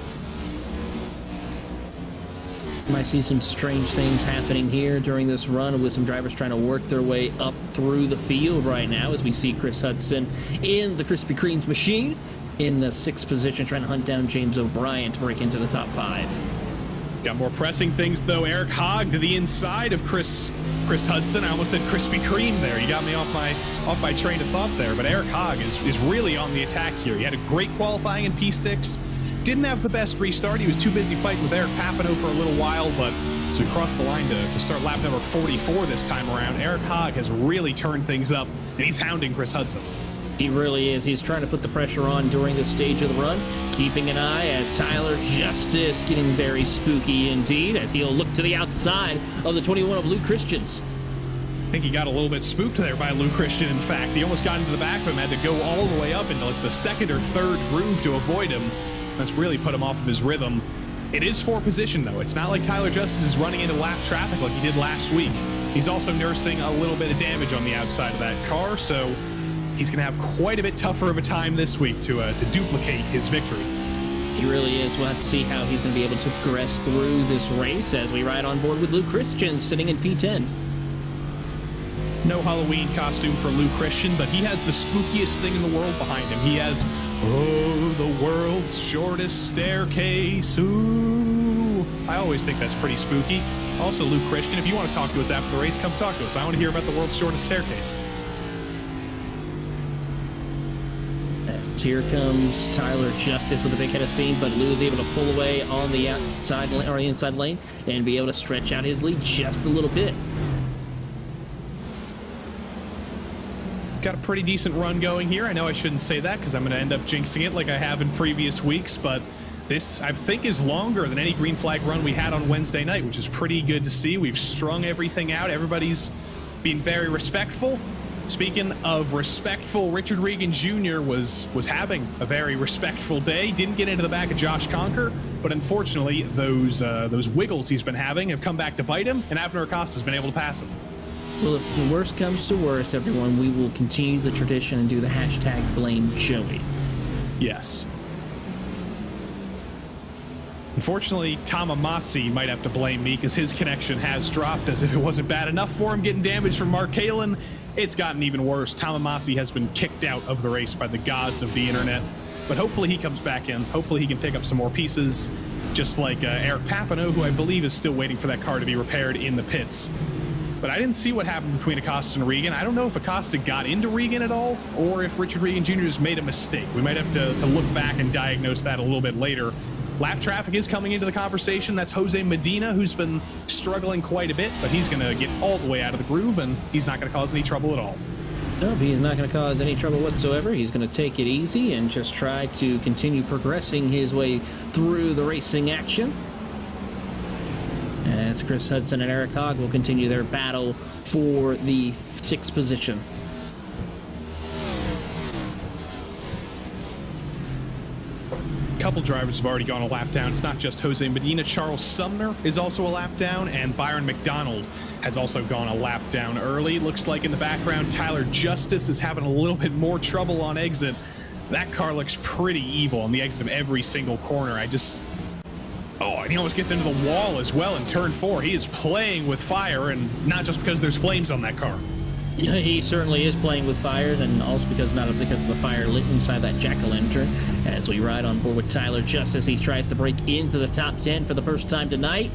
Might see some strange things happening here during this run with some drivers trying to work their way up through the field right now as we see Chris Hudson in the Krispy Kreme's machine in the 6th position trying to hunt down James O'Brien to break into the top 5. Got more pressing things though. Eric Hogg to the inside of Chris Hudson. I almost said Krispy Kreme there. You got me off my train of thought there. But Eric Hogg is really on the attack here. He had a great qualifying in P6. Didn't have the best restart. He was too busy fighting with Eric Papineau for a little while, but as we crossed the line to start lap number 44 this time around, Eric Hogg has really turned things up, and he's hounding Chris Hudson. He really is. He's trying to put the pressure on during this stage of the run, keeping an eye as Tyler Justice getting very spooky indeed as he'll look to the outside of the 21 of Luke Christians. I think he got a little bit spooked there by Luke Christian, in fact. He almost got into the back of him, had to go all the way up into like the 2nd or 3rd groove to avoid him. That's really put him off of his rhythm. It is 4 position, though. It's not like Tyler Justice is running into lap traffic like he did last week. He's also nursing a little bit of damage on the outside of that car, so he's going to have quite a bit tougher of a time this week to duplicate his victory. He really is. We'll have to see how he's going to be able to progress through this race as we ride on board with Luke Christian sitting in P10. No Halloween costume for Luke Christian, but he has the spookiest thing in the world behind him. He has, the world's shortest staircase. Ooh. I always think that's pretty spooky. Also, Luke Christian, if you want to talk to us after the race, come talk to us. I want to hear about the world's shortest staircase. As here comes Tyler Justice with a big head of steam, but Lou is able to pull away on the outside or the inside lane and be able to stretch out his lead just a little bit. Got a pretty decent run going here. I know I shouldn't say that because I'm going to end up jinxing it like I have in previous weeks, but this, I think, is longer than any green flag run we had on Wednesday night, which is pretty good to see. We've strung everything out. Everybody's being very respectful. Speaking of respectful, Richard Regan Jr. was having a very respectful day. Didn't get into the back of Josh Conker, but unfortunately, those wiggles he's been having have come back to bite him, and Abner Acosta's been able to pass him. Well, if the worst comes to worst, everyone, we will continue the tradition and do the hashtag blame Joey. Yes. Unfortunately, Tamamasi might have to blame me because his connection has dropped, as if it wasn't bad enough for him getting damage from Mark Kalin. It's gotten even worse. Tamamasi has been kicked out of the race by the gods of the internet. but hopefully he comes back in. Hopefully he can pick up some more pieces, just like Eric Papineau, who I believe is still waiting for that car to be repaired in the pits. But I didn't see what happened between Acosta and Regan. I don't know if Acosta got into Regan at all, or if Richard Regan Jr. just made a mistake. We might have to look back and diagnose that a little bit later. Lap traffic is coming into the conversation. That's Jose Medina, who's been struggling quite a bit, but he's going to get all the way out of the groove, and he's not going to cause any trouble at all. No, he's not going to cause any trouble whatsoever. He's going to take it easy and just try to continue progressing his way through the racing action. As Chris Hudson and Eric Hogg will continue their battle for the 6th position. A couple drivers have already gone a lap down. It's not just Jose Medina. Charles Sumner is also a lap down, and Byron McDonald has also gone a lap down early. Looks like in the background, Tyler Justice is having a little bit more trouble on exit. That car looks pretty evil on the exit of every single corner. Oh, and he almost gets into the wall as well in turn 4. He is playing with fire, and not just because there's flames on that car. Yeah, he certainly is playing with fires, and also because of the fire lit inside that jack-o'-lantern. As we ride on board with Tyler Justice, he tries to break into the top 10 for the first time tonight.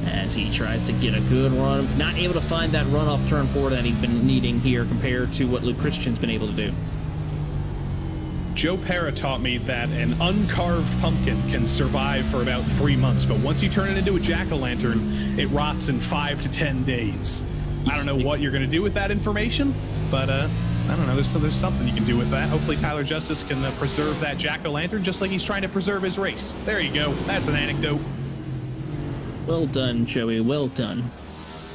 As he tries to get a good run, not able to find that run off turn 4 that he's been needing here compared to what Luke Christian's been able to do. Joe Pera taught me that an uncarved pumpkin can survive for about 3 months, but once you turn it into a jack-o'-lantern, it rots in 5 to 10 days. I don't know what you're going to do with that information, but I don't know. There's something you can do with that. Hopefully Tyler Justice can preserve that jack-o'-lantern just like he's trying to preserve his race. There you go. That's an anecdote. Well done, Joey. Well done.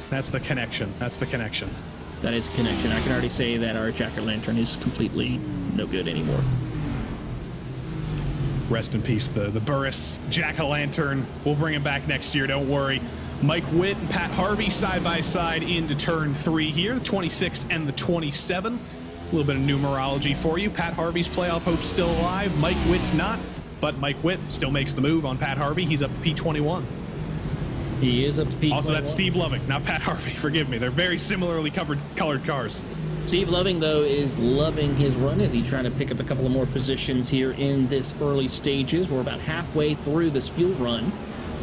That's the connection. That's the connection. That is connection. I can already say that our jack-o'-lantern is completely no good anymore. Rest in peace, the Burris jack-o'-lantern. We'll bring him back next year, don't worry. Mike Witt and Pat Harvey side by side into turn 3 here, the 26 and the 27. A little bit of numerology for you. Pat Harvey's playoff hope's still alive. Mike Witt's not, but Mike Witt still makes the move on Pat Harvey. He's up to P21. He is up to P21. Also, that's Steve Loving, not Pat Harvey. Forgive me. They're very similarly colored cars. Steve Loving, though, is loving his run as he's trying to pick up a couple of more positions here in this early stages. We're about halfway through this fuel run,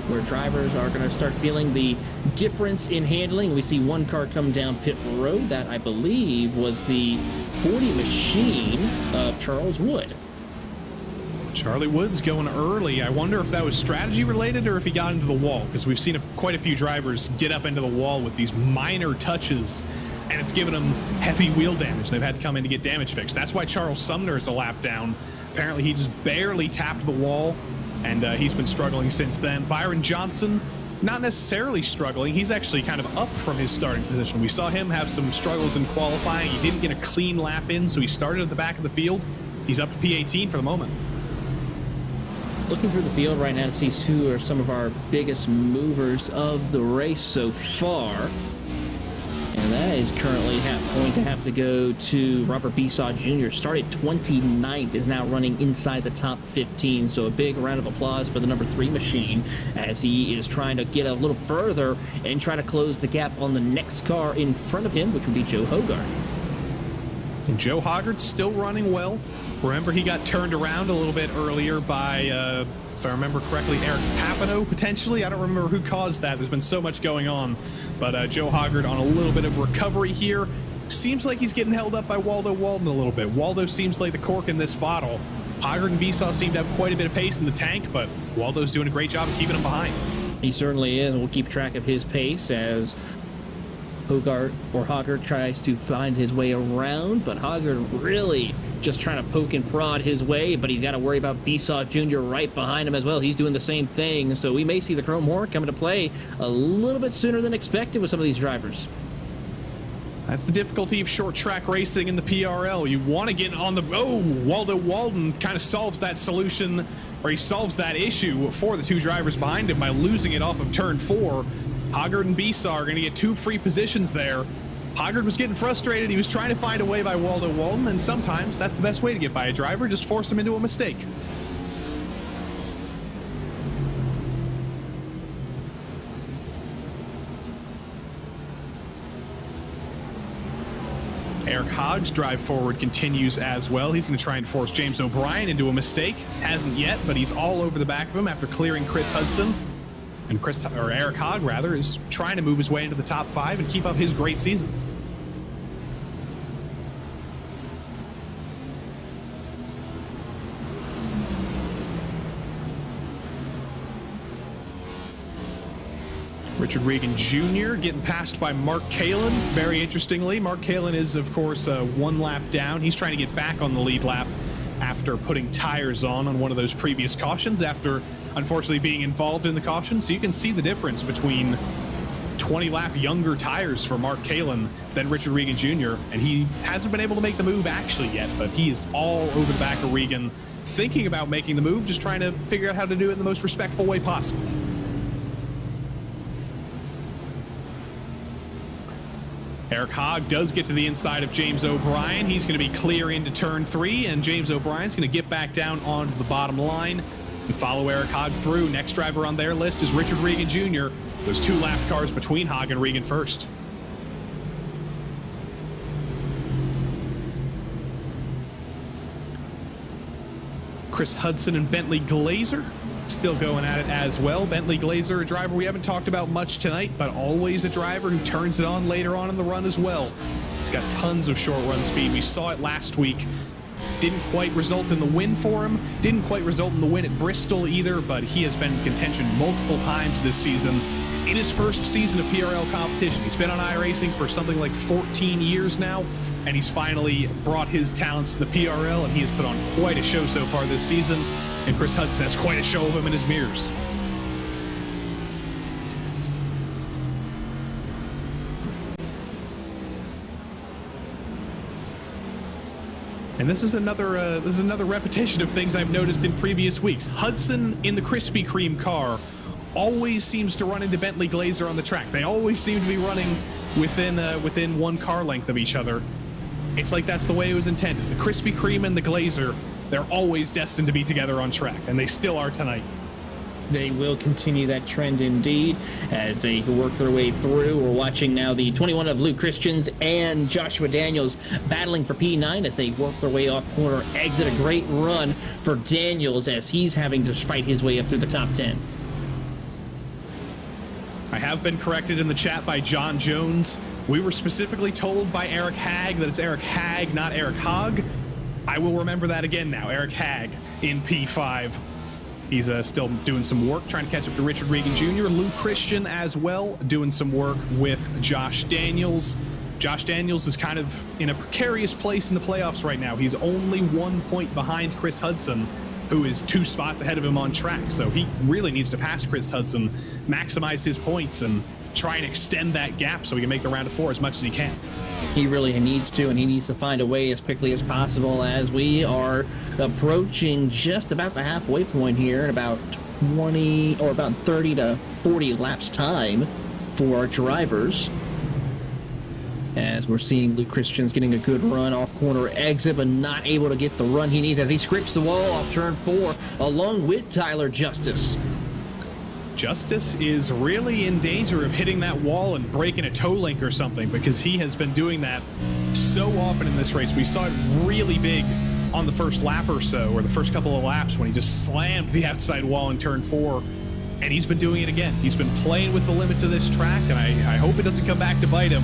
where drivers are going to start feeling the difference in handling. We see one car come down pit road. That, I believe, was the 40 machine of Charles Wood. Charlie Wood's going early. I wonder if that was strategy related or if he got into the wall, because we've seen quite a few drivers get up into the wall with these minor touches, and it's given them heavy wheel damage. They've had to come in to get damage fixed. That's why Charles Sumner is a lap down. Apparently he just barely tapped the wall, and he's been struggling since then. Byron Johnson, not necessarily struggling. He's actually kind of up from his starting position. We saw him have some struggles in qualifying. He didn't get a clean lap in, so he started at the back of the field. He's up to P18 for the moment. Looking through the field right now to see who are some of our biggest movers of the race so far. And that is currently going to have to go to Robert Besaw Jr. Started 29th, is now running inside the top 15. So a big round of applause for the number 3 machine as he is trying to get a little further and try to close the gap on the next car in front of him, which would be Joe Hogarth. And Joe Hoggard's still running well. Remember, he got turned around a little bit earlier by, if I remember correctly, Eric Papineau, potentially. I don't remember who caused that. There's been so much going on. But Joe Hoggard on a little bit of recovery here. Seems like he's getting held up by Waldo Walden a little bit. Waldo seems like the cork in this bottle. Hoggard and Besaw seem to have quite a bit of pace in the tank, but Waldo's doing a great job of keeping him behind. He certainly is, and we'll keep track of his pace as Hoggard tries to find his way around, but Hoggard really just trying to poke and prod his way, but he's got to worry about Besaw Jr. right behind him as well. He's doing the same thing, so we may see the Chrome Hornet come into play a little bit sooner than expected with some of these drivers. That's the difficulty of short track racing in the PRL. You want to get on the... Oh, Waldo Walden kind of solves that solution, or he solves that issue for the 2 drivers behind him by losing it off of turn 4. Hoggard and Besaw are going to get 2 free positions there. Hoggard was getting frustrated. He was trying to find a way by Waldo Walden, and sometimes that's the best way to get by a driver, just force him into a mistake. Eric Haag's drive forward continues as well. He's going to try and force James O'Brien into a mistake. Hasn't yet, but he's all over the back of him after clearing Chris Hudson. And Eric Haag, rather, is trying to move his way into the top 5 and keep up his great season. Richard Regan Jr. getting passed by Mark Kalin. Very interestingly, Mark Kalin is, of course, 1 lap down. He's trying to get back on the lead lap after putting tires on one of those previous cautions, after unfortunately being involved in the caution. So you can see the difference between 20-lap younger tires for Mark Kalin than Richard Regan Jr. And he hasn't been able to make the move actually yet, but he is all over the back of Regan, thinking about making the move, just trying to figure out how to do it in the most respectful way possible. Eric Haag does get to the inside of James O'Brien. He's going to be clear into turn 3, and James O'Brien's going to get back down onto the bottom line and follow Eric Haag through. Next driver on their list is Richard Regan Jr. Those 2 lap cars between Haag and Regan first. Chris Hudson and Bentley Glazer still going at it as well. Bentley Glazer, a driver we haven't talked about much tonight, but always a driver who turns it on later on in the run as well. He's got tons of short run speed. We saw it last week. Didn't quite result in the win for him. Didn't quite result in the win at Bristol either, but he has been in contention multiple times this season. In his first season of PRL competition, he's been on iRacing for something like 14 years now, and he's finally brought his talents to the PRL, and he has put on quite a show so far this season. And Chris Hudson has quite a show of him in his mirrors. And this is another repetition of things I've noticed in previous weeks. Hudson in the Krispy Kreme car always seems to run into Bentley Glazer on the track. They always seem to be running within 1 car length of each other. It's like that's the way it was intended. The Krispy Kreme and the Glazer, they're always destined to be together on track, and they still are tonight. They will continue that trend indeed as they work their way through. We're watching now the 21 of Luke Christians and Joshua Daniels battling for P9 as they work their way off corner exit. A great run for Daniels as he's having to fight his way up through the top 10. I have been corrected in the chat by John Jones. We were specifically told by Eric Haag that it's Eric Haag, not Eric Haag. I will remember that again now. Eric Haag in P5. He's still doing some work, trying to catch up to Richard Regan Jr. Luke Christian as well, doing some work with Josh Daniels. Josh Daniels is kind of in a precarious place in the playoffs right now. He's only 1 point behind Chris Hudson, who is 2 spots ahead of him on track. So he really needs to pass Chris Hudson, maximize his points, and try and extend that gap so he can make the round of 4 as much as he can. He really needs to, and he needs to find a way as quickly as possible as we are approaching just about the halfway point here in about 20 or about 30 to 40 laps time for our drivers. As we're seeing Luke Christian's getting a good run off corner exit, but not able to get the run he needs as he scripts the wall off turn 4 along with Tyler Justice. Justice is really in danger of hitting that wall and breaking a toe link or something, because he has been doing that so often in this race. We saw it really big on the first lap or so, or the first couple of laps, when he just slammed the outside wall in turn 4, and he's been doing it again. He's been playing with the limits of this track, and I hope it doesn't come back to bite him.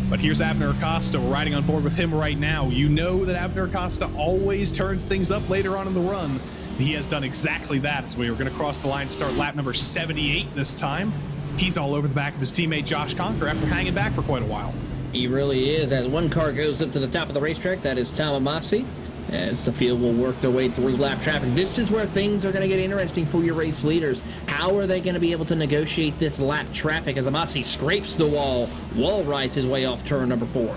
But here's Abner Acosta. We're riding on board with him right now. You know that Abner Acosta always turns things up later on in the run. He has done exactly that as we were going to cross the line to start lap number 78 this time. He's all over the back of his teammate Josh Conker after hanging back for quite a while. He really is. As one car goes up to the top of the racetrack, that is Tom Amasi. As the field will work their way through lap traffic. This is where things are going to get interesting for your race leaders. How are they going to be able to negotiate this lap traffic as Amasi scrapes the wall rides his way off turn number 4?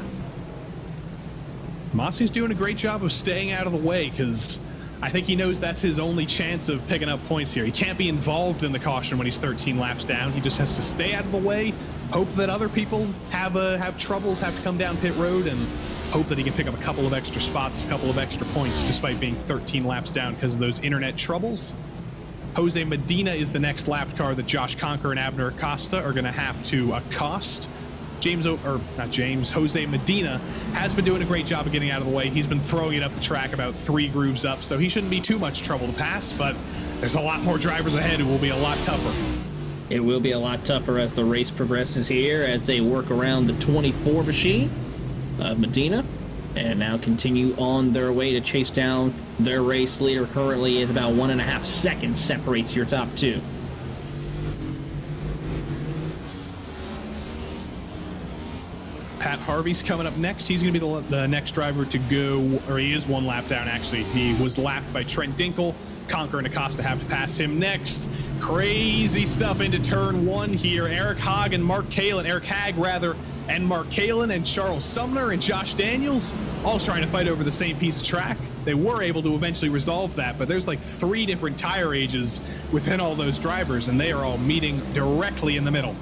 Amasi's doing a great job of staying out of the way, because I think he knows that's his only chance of picking up points here. He can't be involved in the caution when he's 13 laps down. He just has to stay out of the way, hope that other people have troubles, have to come down pit road, and hope that he can pick up a couple of extra spots, a couple of extra points, despite being 13 laps down because of those internet troubles. Jose Medina is the next lap car that Josh Conker and Abner Acosta are going to have to accost. Jose Medina has been doing a great job of getting out of the way. He's been throwing it up the track about 3 grooves up, so he shouldn't be too much trouble to pass, but there's a lot more drivers ahead who will be a lot tougher. It will be a lot tougher as the race progresses here, as they work around the 24 machine of Medina, and now continue on their way to chase down their race leader. Currently at about 1.5 seconds separates your top 2. Pat Harvey's coming up next. He's going to be the next driver to go, or he is 1 lap down, actually. He was lapped by Trent Dinkle. Conker and Acosta have to pass him next. Crazy stuff into turn 1 here. Eric Haag and Mark Kalin, and Mark Kalin and Charles Sumner and Josh Daniels all trying to fight over the same piece of track. They were able to eventually resolve that, but there's like 3 different tire ages within all those drivers, and they are all meeting directly in the middle.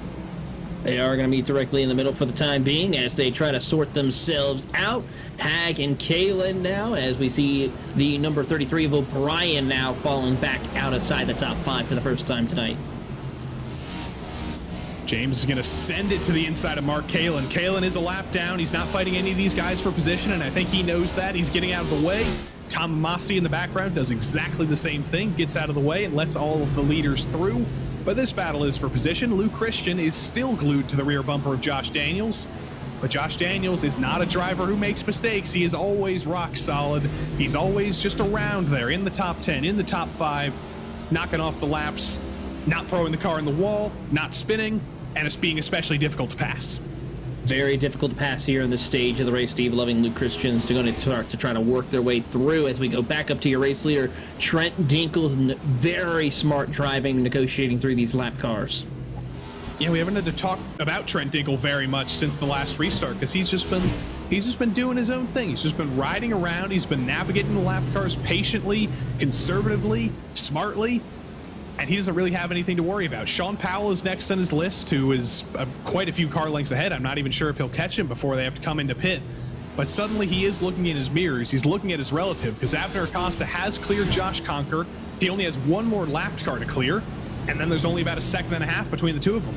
They are going to meet directly in the middle for the time being as they try to sort themselves out. Haag and Kalin now, as we see the number 33 of O'Brien now falling back outside the top 5 for the first time tonight. James is going to send it to the inside of Mark Kalin. Kalin is a lap down. He's not fighting any of these guys for position, and I think he knows that. He's getting out of the way. Tom Massey in the background does exactly the same thing, gets out of the way and lets all of the leaders through. But this battle is for position. Lou Christian is still glued to the rear bumper of Josh Daniels. But Josh Daniels is not a driver who makes mistakes. He is always rock solid. He's always just around there in the top 10, in the top 5, knocking off the laps, not throwing the car in the wall, not spinning, and it's being especially difficult to pass. Very difficult to pass here in this stage of the race. Steve Loving, Luke Christian's going to start to try to work their way through as we go back up to your race leader, Trent Dinkle. Very smart driving, negotiating through these lap cars. Yeah, we haven't had to talk about Trent Dinkle very much since the last restart because he's just been doing his own thing. He's just been riding around. He's been navigating the lap cars patiently, conservatively, smartly. And he doesn't really have anything to worry about. Sean Powell is next on his list, who is quite a few car lengths ahead. I'm not even sure if he'll catch him before they have to come into pit. But suddenly he is looking in his mirrors. He's looking at his relative, because Abner Acosta has cleared Josh Conker. He only has 1 more lapped car to clear, and then there's only about 1.5 seconds between the 2 of them.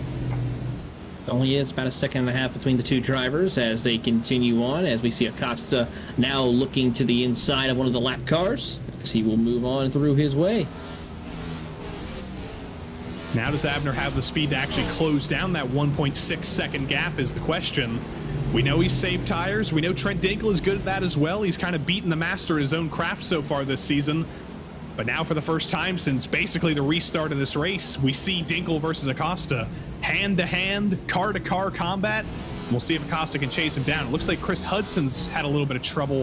Only is about 1.5 seconds between the 2 drivers as they continue on, as we see Acosta now looking to the inside of one of the lap cars as he will move on through his way. Now does Abner have the speed to actually close down that 1.6 second gap is the question. We know he's saved tires. We know Trent Dinkle is good at that as well. He's kind of beaten the master at his own craft so far this season. But now for the first time since basically the restart of this race, we see Dinkle versus Acosta. Hand-to-hand, car-to-car combat. We'll see if Acosta can chase him down. It looks like Chris Hudson's had a little bit of trouble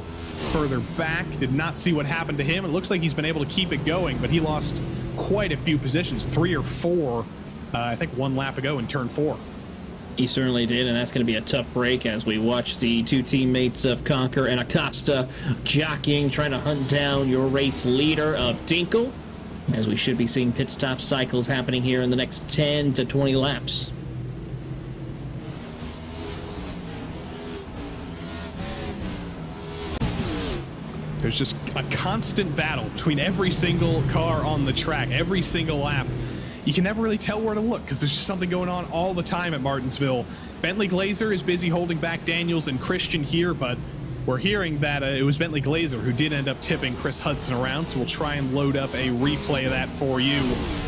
further back. Did not see what happened to him. It looks like he's been able to keep it going, but he lost quite a few positions, 3 or 4, I think 1 lap ago in turn 4. He certainly did, and that's going to be a tough break as we watch the 2 teammates of Conker and Acosta jockeying, trying to hunt down your race leader of Dinkle, as we should be seeing pit stop cycles happening here in the next 10 to 20 laps. There's just a constant battle between every single car on the track, every single lap. You can never really tell where to look because there's just something going on all the time at Martinsville. Bentley Glazer is busy holding back Daniels and Christian here, but we're hearing that it was Bentley Glazer who did end up tipping Chris Hudson around, so we'll try and load up a replay of that for you.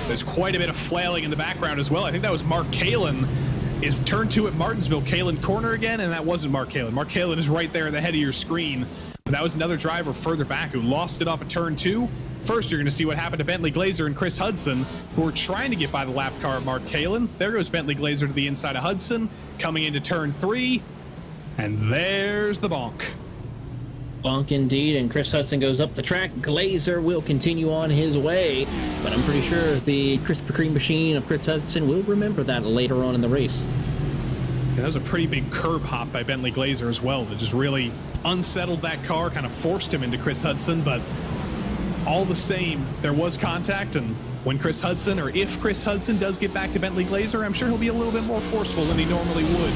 There's quite a bit of flailing in the background as well. I think that was Mark Kalin. Is turn 2 at Martinsville. Kalin corner again, and that wasn't Mark Kalin. Mark Kalin is right there at the head of your screen. But that was another driver further back who lost it off of turn 2. First, you're going to see what happened to Bentley Glazer and Chris Hudson, who were trying to get by the lap car of Mark Kalin. There goes Bentley Glazer to the inside of Hudson, coming into turn 3. And there's the bonk. Bonk indeed, and Chris Hudson goes up the track. Glazer will continue on his way, but I'm pretty sure the Krispy Kreme machine of Chris Hudson will remember that later on in the race. Yeah, that was a pretty big curb hop by Bentley Glazer as well that just really unsettled that car, kind of forced him into Chris Hudson, but all the same, there was contact, and when Chris Hudson, or if Chris Hudson does get back to Bentley Glazer, I'm sure he'll be a little bit more forceful than he normally would.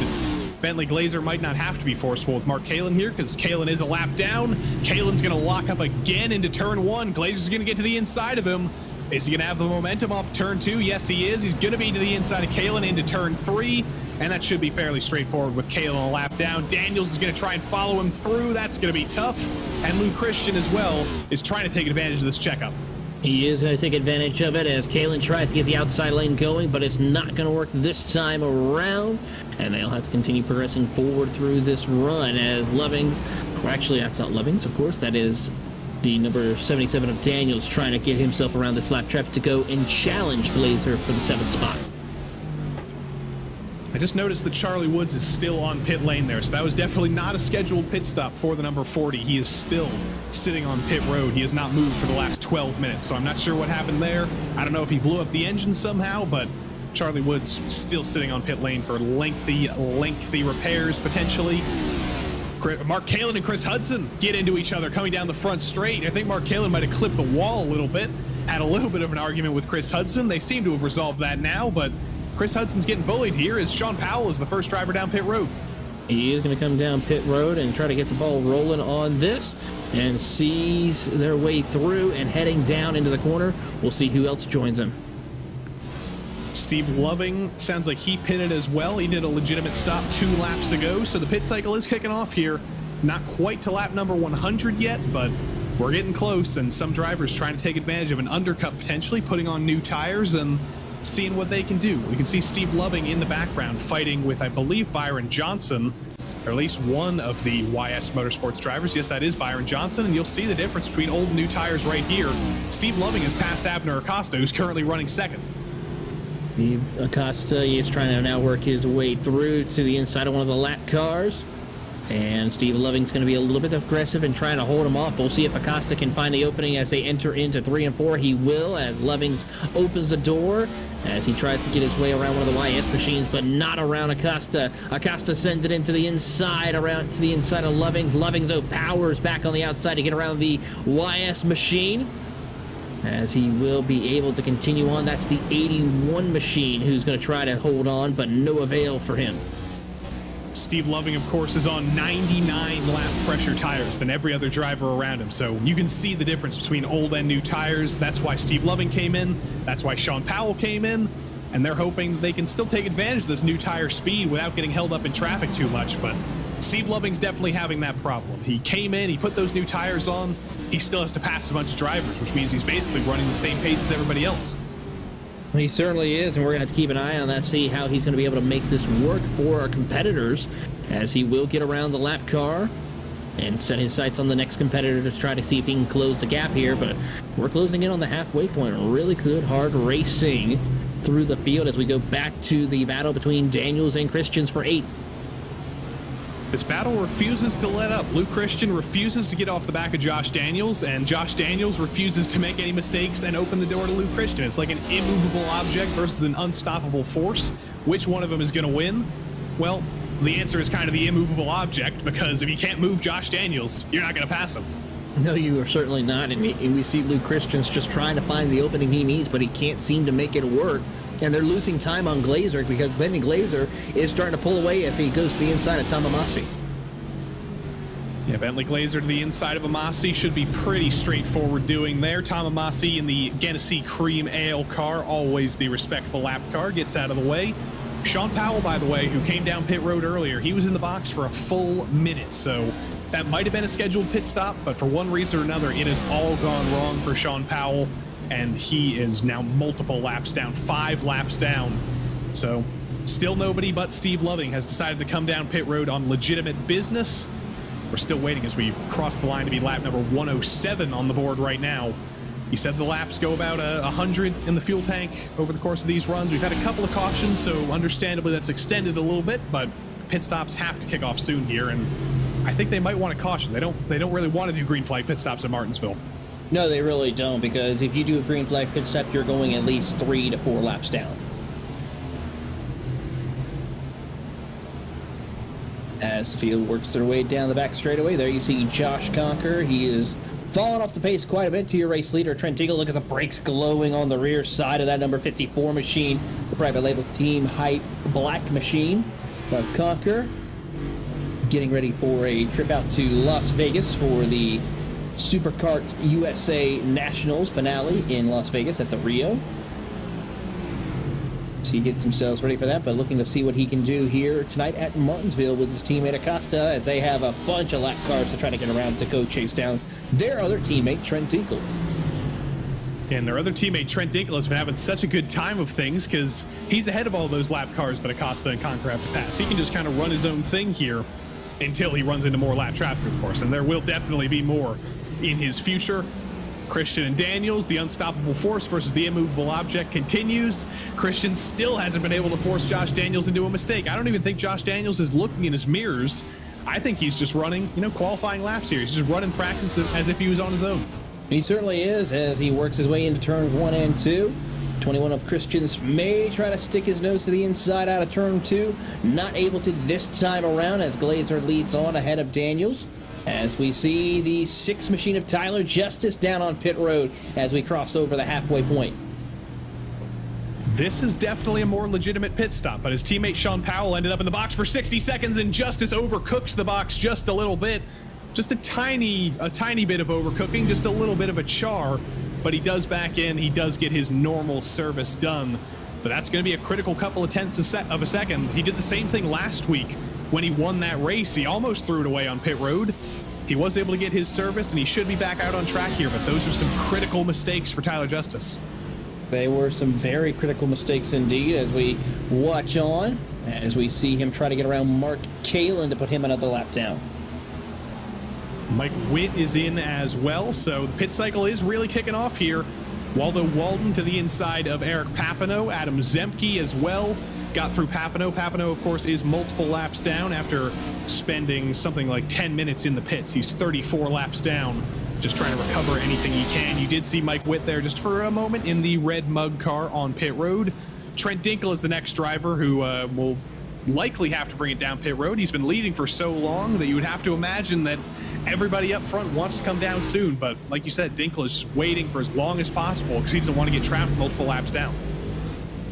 Bentley Glazer might not have to be forceful with Mark Kalin here because Kalin is a lap down. Kalin's going to lock up again into turn 1. Glazer's going to get to the inside of him. Is he going to have the momentum off turn 2? Yes, he is. He's going to be to the inside of Kalen into turn 3, and that should be fairly straightforward with Kalen a lap down. Daniels is going to try and follow him through. That's going to be tough. And Lou Christian as well is trying to take advantage of this checkup. He is going to take advantage of it as Kalen tries to get the outside lane going, but it's not going to work this time around. And they'll have to continue progressing forward through this run as Lovings, or actually that's not Lovings, of course, that is the number 77 of Daniels trying to get himself around this lap traffic to go and challenge Glazer for the 7th spot. I just noticed that Charlie Woods is still on pit lane there, so that was definitely not a scheduled pit stop for the number 40. He is still sitting on pit road. He has not moved for the last 12 minutes, so I'm not sure what happened there. I don't know if he blew up the engine somehow, but Charlie Woods still sitting on pit lane for lengthy repairs, potentially. Mark Kalen and Chris Hudson get into each other coming down the front straight. I think Mark Kalen might have clipped the wall a little bit, had a little bit of an argument with Chris Hudson. They seem to have resolved that now, but Chris Hudson's getting bullied here as Sean Powell is the first driver down pit road. He is going to come down pit road and try to get the ball rolling on this and sees their way through and heading down into the corner. We'll see who else joins him. Steve Loving sounds like he pitted as well. He did a legitimate stop 2 laps ago, so the pit cycle is kicking off here. Not quite to lap number 100 yet, but we're getting close, and some drivers trying to take advantage of an undercut potentially, putting on new tires and seeing what they can do. We can see Steve Loving in the background fighting with, I believe, Byron Johnson, or at least one of the YS Motorsports drivers. Yes, that is Byron Johnson, and you'll see the difference between old and new tires right here. Steve Loving has passed Abner Acosta, who's currently running second. Acosta is trying to now work his way through to the inside of one of the lap cars. And Steve Loving's going to be a little bit aggressive and trying to hold him off. We'll see if Acosta can find the opening as they enter into 3 and 4. He will, as Lovings opens the door as he tries to get his way around one of the YS machines, but not around Acosta. Acosta sends it into the inside, around to the inside of Lovings. Lovings, though, powers back on the outside to get around the YS machine, as he will be able to continue on. That's the 81 machine who's going to try to hold on, but no avail for him. Steve Loving, of course, is on 99 lap fresher tires than every other driver around him, so you can see the difference between old and new tires. That's why Steve Loving came in, that's why Sean Powell came in, and they're hoping they can still take advantage of this new tire speed without getting held up in traffic too much. But Steve Loving's definitely having that problem. He came in, he put those new tires on, he still has to pass a bunch of drivers, which means he's basically running the same pace as everybody else. He certainly is, and we're going to have to keep an eye on that, see how he's going to be able to make this work for our competitors, as he will get around the lap car and set his sights on the next competitor to try to see if he can close the gap here. But we're closing in on the halfway point. Really good, hard racing through the field as we go back to the battle between Daniels and Christians for 8th. This battle refuses to let up. Luke Christian refuses to get off the back of Josh Daniels, and Josh Daniels refuses to make any mistakes and open the door to Luke Christian. It's like an immovable object versus an unstoppable force. Which one of them is going to win? Well, the answer is kind of the immovable object, because if you can't move Josh Daniels, you're not going to pass him. No, you are certainly not, and we see Luke Christian's just trying to find the opening he needs, but he can't seem to make it work. And they're losing time on Glazer because Benny Glazer is starting to pull away if he goes to the inside of Tom Amasi. Yeah, Bentley Glazer to the inside of Amasi should be pretty straightforward doing there. Tom Amasi in the Genesee Cream Ale car, always the respectful lap car, gets out of the way. Sean Powell, by the way, who came down pit road earlier, he was in the box for a full minute, so that might have been a scheduled pit stop, but for one reason or another, it has all gone wrong for Sean Powell, and he is now multiple laps down, 5 laps down. So still nobody but Steve Loving has decided to come down pit road on legitimate business. We're still waiting as we cross the line to be lap number 107 on the board right now. He said the laps go about 100 in the fuel tank over the course of these runs. We've had a couple of cautions, so understandably that's extended a little bit, but pit stops have to kick off soon here, and I think they might want to caution. They don't really want to do green flag pit stops at Martinsville. No, they really don't, because if you do a green flag pit stop, you're going at least 3 to 4 laps down. As the field works their way down the back straightaway, there you see Josh Conker. He is falling off the pace quite a bit to your race leader, Trent Eagle. Look at the brakes glowing on the rear side of that number 54 machine, the private label team hype black machine of Conker. Getting ready for a trip out to Las Vegas for the Superkart USA Nationals finale in Las Vegas at the Rio. So he gets themselves ready for that, but looking to see what he can do here tonight at Martinsville with his teammate Acosta, as they have a bunch of lap cars to try to get around to go chase down their other teammate, Trent Dinkle. And their other teammate, Trent Dinkle, has been having such a good time of things because he's ahead of all those lap cars that Acosta and Conquer have to pass. He can just kind of run his own thing here until he runs into more lap traffic, of course, and there will definitely be more in his future. Christian and Daniels, the unstoppable force versus the immovable object continues. Christian still hasn't been able to force Josh Daniels into a mistake. I don't even think Josh Daniels is looking in his mirrors. I think he's just running, qualifying laps here. He's just running practice as if he was on his own. He certainly is, as he works his way into turns 1 and 2. 21 of Christians may try to stick his nose to the inside out of turn 2. Not able to this time around, as Glazer leads on ahead of Daniels. As we see the 6 machine of Tyler Justice down on pit road as we cross over the halfway point. This is definitely a more legitimate pit stop, but his teammate Sean Powell ended up in the box for 60 seconds, and Justice overcooks the box just a little bit. Just a tiny bit of overcooking, just a little bit of a char, but he does back in. He does get his normal service done, but that's going to be a critical couple of tenths of a second. He did the same thing last week when he won that race. He almost threw it away on pit road. He was able to get his service, and he should be back out on track here, but those are some critical mistakes for Tyler Justice. They were some very critical mistakes indeed, as we watch on, as we see him try to get around Mark Kalin to put him another lap down. Mike Witt is in as well, so the pit cycle is really kicking off here. Waldo Walden to the inside of Eric Papineau. Adam Zemke as well got through Papineau. Papineau, of course, is multiple laps down after spending something like 10 minutes in the pits. He's 34 laps down, just trying to recover anything he can. You did see Mike Witt there just for a moment in the red mug car on pit road. Trent Dinkle is the next driver who will likely have to bring it down pit road. He's been leading for so long that you would have to imagine that everybody up front wants to come down soon, but like you said, Dinkle is just waiting for as long as possible because he doesn't want to get trapped multiple laps down.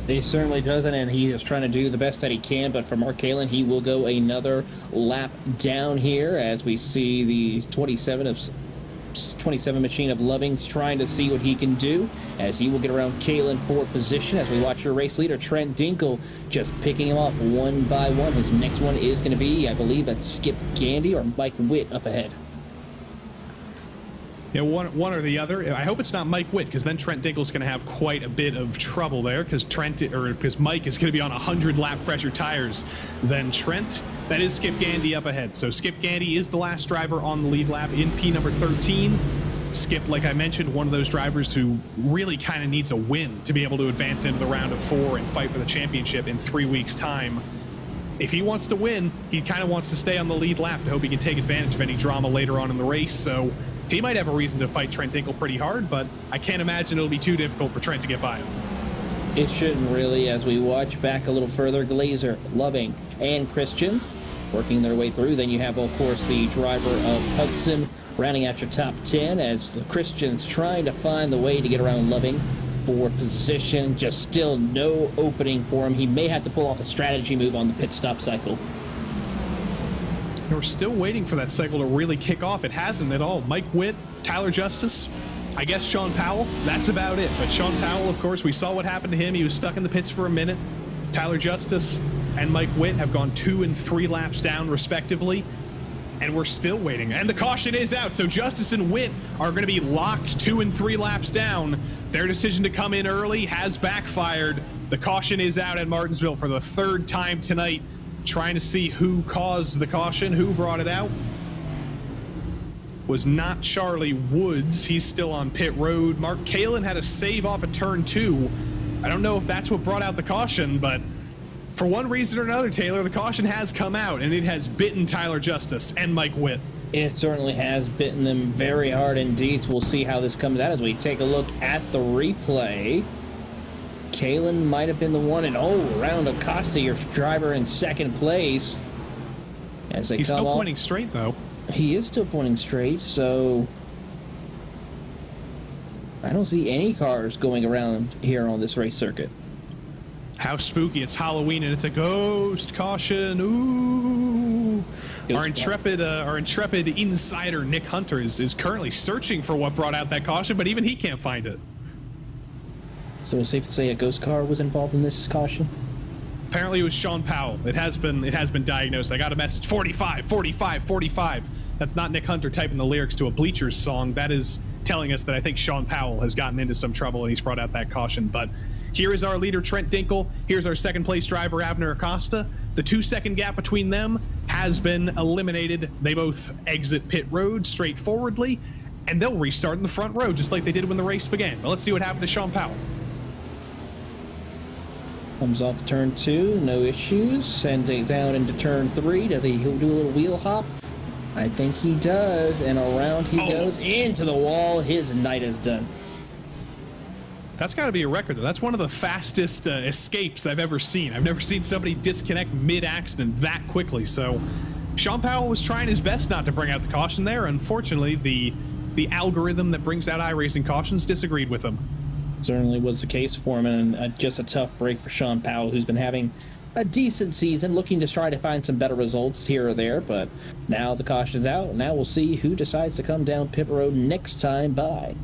He certainly doesn't, and he is trying to do the best that he can, but for Mark Kalin, he will go another lap down here as we see the 27 machine of Lovings trying to see what he can do, as he will get around Kalin for position as we watch your race leader, Trent Dinkle, just picking him off one by one. His next one is going to be, I believe, that's Skip Gandy or Mike Witt up ahead. Yeah, one or the other. I hope it's not Mike Witt, because then Trent Dinkle's going to have quite a bit of trouble there, because Mike is going to be on 100 lap fresher tires than Trent. That is Skip Gandy up ahead. So Skip Gandy is the last driver on the lead lap in P number 13. Skip, like I mentioned, one of those drivers who really kind of needs a win to be able to advance into the round of 4 and fight for the championship in 3 weeks' time. If he wants to win, he kind of wants to stay on the lead lap to hope he can take advantage of any drama later on in the race. So he might have a reason to fight Trent Dinkle pretty hard, but I can't imagine it'll be too difficult for Trent to get by him. It shouldn't really, as we watch back a little further. Glazer, Loving, and Christian working their way through. Then you have, of course, the driver of Hudson rounding out your top 10, as the Christians trying to find the way to get around Loving for position. Just still no opening for him. He may have to pull off a strategy move on the pit stop cycle. We're still waiting for that cycle to really kick off. It hasn't at all. Mike Witt, Tyler Justice, I guess Sean Powell, that's about it. But Sean Powell, of course, we saw what happened to him. He was stuck in the pits for a minute. Tyler Justice and Mike Witt have gone 2 and 3 laps down, respectively. And we're still waiting. And the caution is out. So Justice and Witt are going to be locked 2 and 3 laps down. Their decision to come in early has backfired. The caution is out at Martinsville for the 3rd time tonight. Trying to see who caused the caution, who brought it out. Was not Charlie Woods. He's still on pit road. Mark Kalin had a save off of turn 2. I don't know if that's what brought out the caution, but for one reason or another, Taylor, the caution has come out, and it has bitten Tyler Justice and Mike Witt. It certainly has bitten them very hard indeed. So we'll see how this comes out as we take a look at the replay. Kalin might have been the one, and around Acosta, your driver in 2nd place. As they He's come still off. pointing straight, though. He is still pointing straight, so I don't see any cars going around here on this race circuit. How spooky. It's Halloween, and it's a ghost caution. Ooh. Our intrepid insider Nick Hunter is currently searching for what brought out that caution, but even he can't find it. So it's safe to say a ghost car was involved in this caution? Apparently it was Sean Powell. It has been diagnosed. I got a message, 45, 45, 45. That's not Nick Hunter typing the lyrics to a Bleachers song. That is telling us that I think Sean Powell has gotten into some trouble and he's brought out that caution. But here is our leader, Trent Dinkle. Here's our second place driver, Abner Acosta. The 2-second gap between them has been eliminated. They both exit pit road straightforwardly, and they'll restart in the front row just like they did when the race began. But let's see what happened to Sean Powell. Comes off turn 2, no issues. Sending down into turn 3. Does he do a little wheel hop? I think he does, and around he goes into the wall. His night is done. That's got to be a record, though. That's one of the fastest escapes I've ever seen. I've never seen somebody disconnect mid-accident that quickly. So Sean Powell was trying his best not to bring out the caution there. Unfortunately, the algorithm that brings out iRacing cautions disagreed with him. Certainly was the case for him, and just a tough break for Sean Powell, who's been having a decent season, looking to try to find some better results here or there, but now the caution's out. Now we'll see who decides to come down pit road next time by.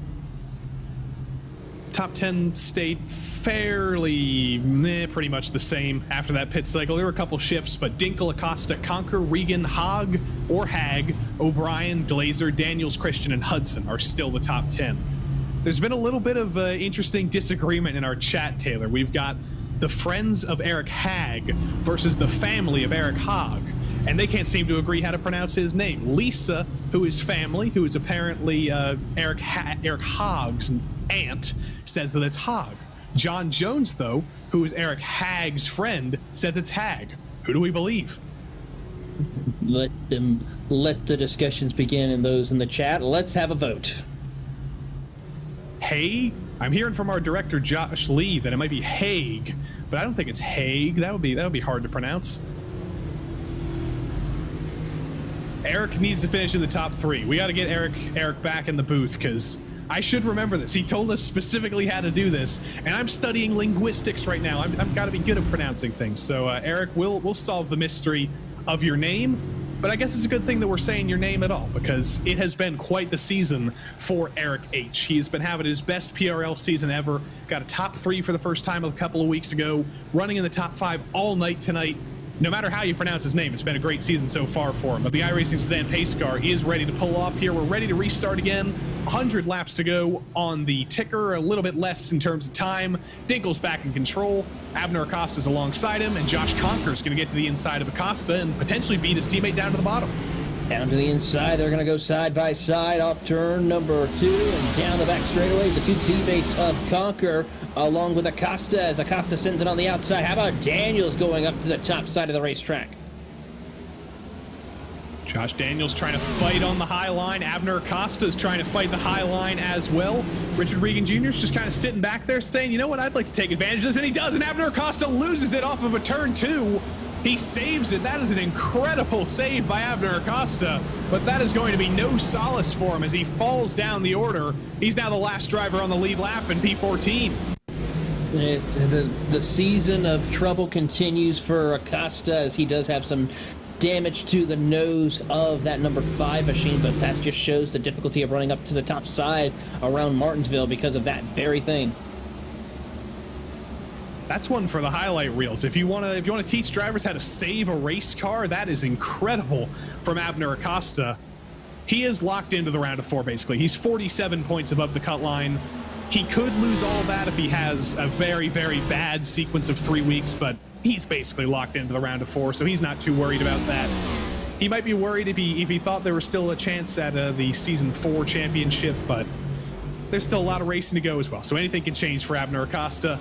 Top 10 stayed fairly pretty much the same after that pit cycle. There were a couple shifts, but Dinkle, Acosta, Conker, Regan, Hogg, or Hag, O'Brien, Glazer, Daniels, Christian, and Hudson are still the top 10. There's been a little bit of interesting disagreement in our chat, Taylor. We've got the friends of Eric Hag versus the family of Eric Hogg, and they can't seem to agree how to pronounce his name. Lisa, who is family, who is apparently Eric Hogg's aunt, says that it's Hogg. John Jones, though, who is Eric Hag's friend, says it's Hag. Who do we believe? Let the discussions begin in those in the chat. Let's have a vote. Hey, I'm hearing from our director Josh Lee that it might be Haig, but I don't think it's Haig. That would be hard to pronounce. Eric needs to finish in the top 3. We got to get Eric back in the booth, because I should remember this. He told us specifically how to do this, and I'm studying linguistics right now. I've got to be good at pronouncing things. So Eric, we'll solve the mystery of your name. But I guess it's a good thing that we're saying your name at all, because it has been quite the season for Eric H. He has been having his best PRL season ever. Got a top 3 for the first time a couple of weeks ago, running in the top 5 all night tonight. No matter how you pronounce his name, it's been a great season so far for him. But the iRacing Sedan pace car is ready to pull off here. We're ready to restart again. 100 laps to go on the ticker, a little bit less in terms of time. Dinkle's back in control. Abner Acosta's alongside him, and Josh Conker's going to get to the inside of Acosta and potentially beat his teammate down to the bottom. Down to the inside, they're going to go side by side off turn number 2 and down the back straightaway. The two teammates of Conker along with Acosta as Acosta sends it on the outside. How about Daniels going up to the top side of the racetrack? Josh Daniels trying to fight on the high line. Abner Acosta is trying to fight the high line as well. Richard Regan Jr. is just kind of sitting back there saying, you know what, I'd like to take advantage of this, and he does, and Abner Acosta loses it off of a turn 2. He saves it. That is an incredible save by Abner Acosta, but that is going to be no solace for him as he falls down the order. He's now the last driver on the lead lap in P14. The season of trouble continues for Acosta as he does have some damage to the nose of that number 5 machine, but that just shows the difficulty of running up to the top side around Martinsville because of that very thing. That's one for the highlight reels. If you want to teach drivers how to save a race car, that is incredible from Abner Acosta. He is locked into the round of 4 basically. He's 47 points above the cut line. He could lose all that if he has a very, very bad sequence of 3 weeks, but he's basically locked into the round of 4, so he's not too worried about that. He might be worried if he thought there was still a chance at the Season 4 championship, but there's still a lot of racing to go as well, so anything can change for Abner Acosta.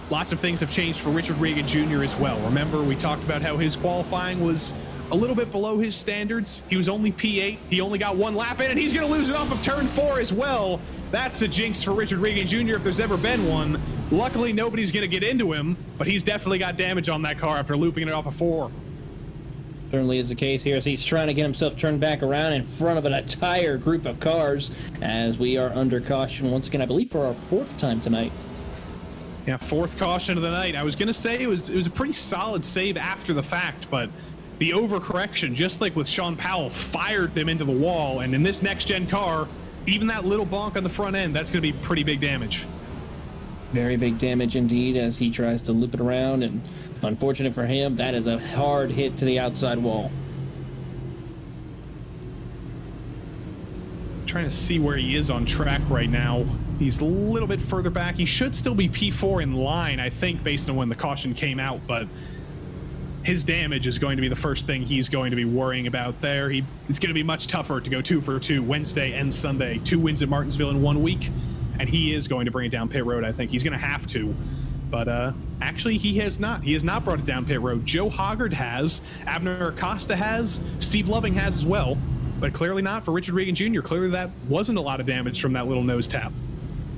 Lots of things have changed for Richard Regan Jr. as well. Remember, we talked about how his qualifying was a little bit below his standards. He was only P8. He only got 1 lap in, and he's going to lose it off of turn 4 as well. That's a jinx for Richard Regan Jr. if there's ever been one. Luckily, nobody's going to get into him, but he's definitely got damage on that car after looping it off of 4. Certainly is the case here as he's trying to get himself turned back around in front of an entire group of cars as we are under caution once again, I believe, for our 4th time tonight. Yeah, 4th caution of the night. I was going to say it was a pretty solid save after the fact, but the overcorrection, just like with Sean Powell, fired him into the wall. And in this next-gen car, even that little bonk on the front end, that's going to be pretty big damage. Very big damage indeed as he tries to loop it around, and unfortunate for him, that is a hard hit to the outside wall. Trying to see where he is on track right now. He's a little bit further back. He should still be P4 in line, I think, based on when the caution came out, but his damage is going to be the first thing he's going to be worrying about there. It's going to be much tougher to go 2 for 2 Wednesday and Sunday. 2 wins at Martinsville in 1 week, and he is going to bring it down pit road. I think he's going to have to. But actually, he has not. He has not brought it down pit road. Joe Hoggard has. Abner Acosta has. Steve Loving has as well. But clearly not for Richard Regan Jr. Clearly that wasn't a lot of damage from that little nose tap.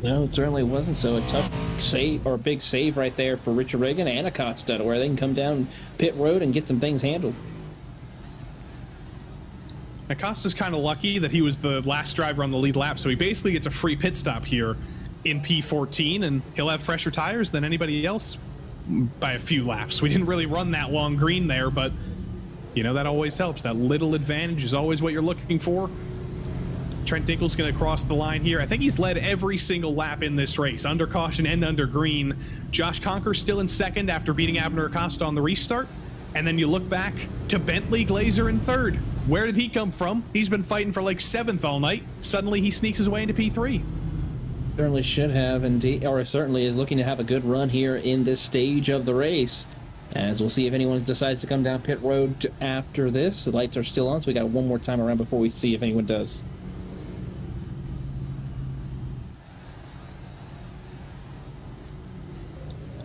No, it certainly wasn't. So a tough save, or a big save right there for Richard Regan and Acosta, to where they can come down pit road and get some things handled. Acosta's kind of lucky that he was the last driver on the lead lap, so he basically gets a free pit stop here in P14, and he'll have fresher tires than anybody else by a few laps. We didn't really run that long green there, but you know, that always helps. That little advantage is always what you're looking for. Trent Dinkel's going to cross the line here. I think he's led every single lap in this race, under caution and under green. Josh Conker still in second after beating Abner Acosta on the restart. And then you look back to Bentley Glazer in third. Where did he come from? He's been fighting for like 7th all night. Suddenly he sneaks his way into P3. Certainly should have, indeed, or certainly is looking to have a good run here in this stage of the race. As we'll see if anyone decides to come down pit road after this. The lights are still on, so we got one more time around before we see if anyone does.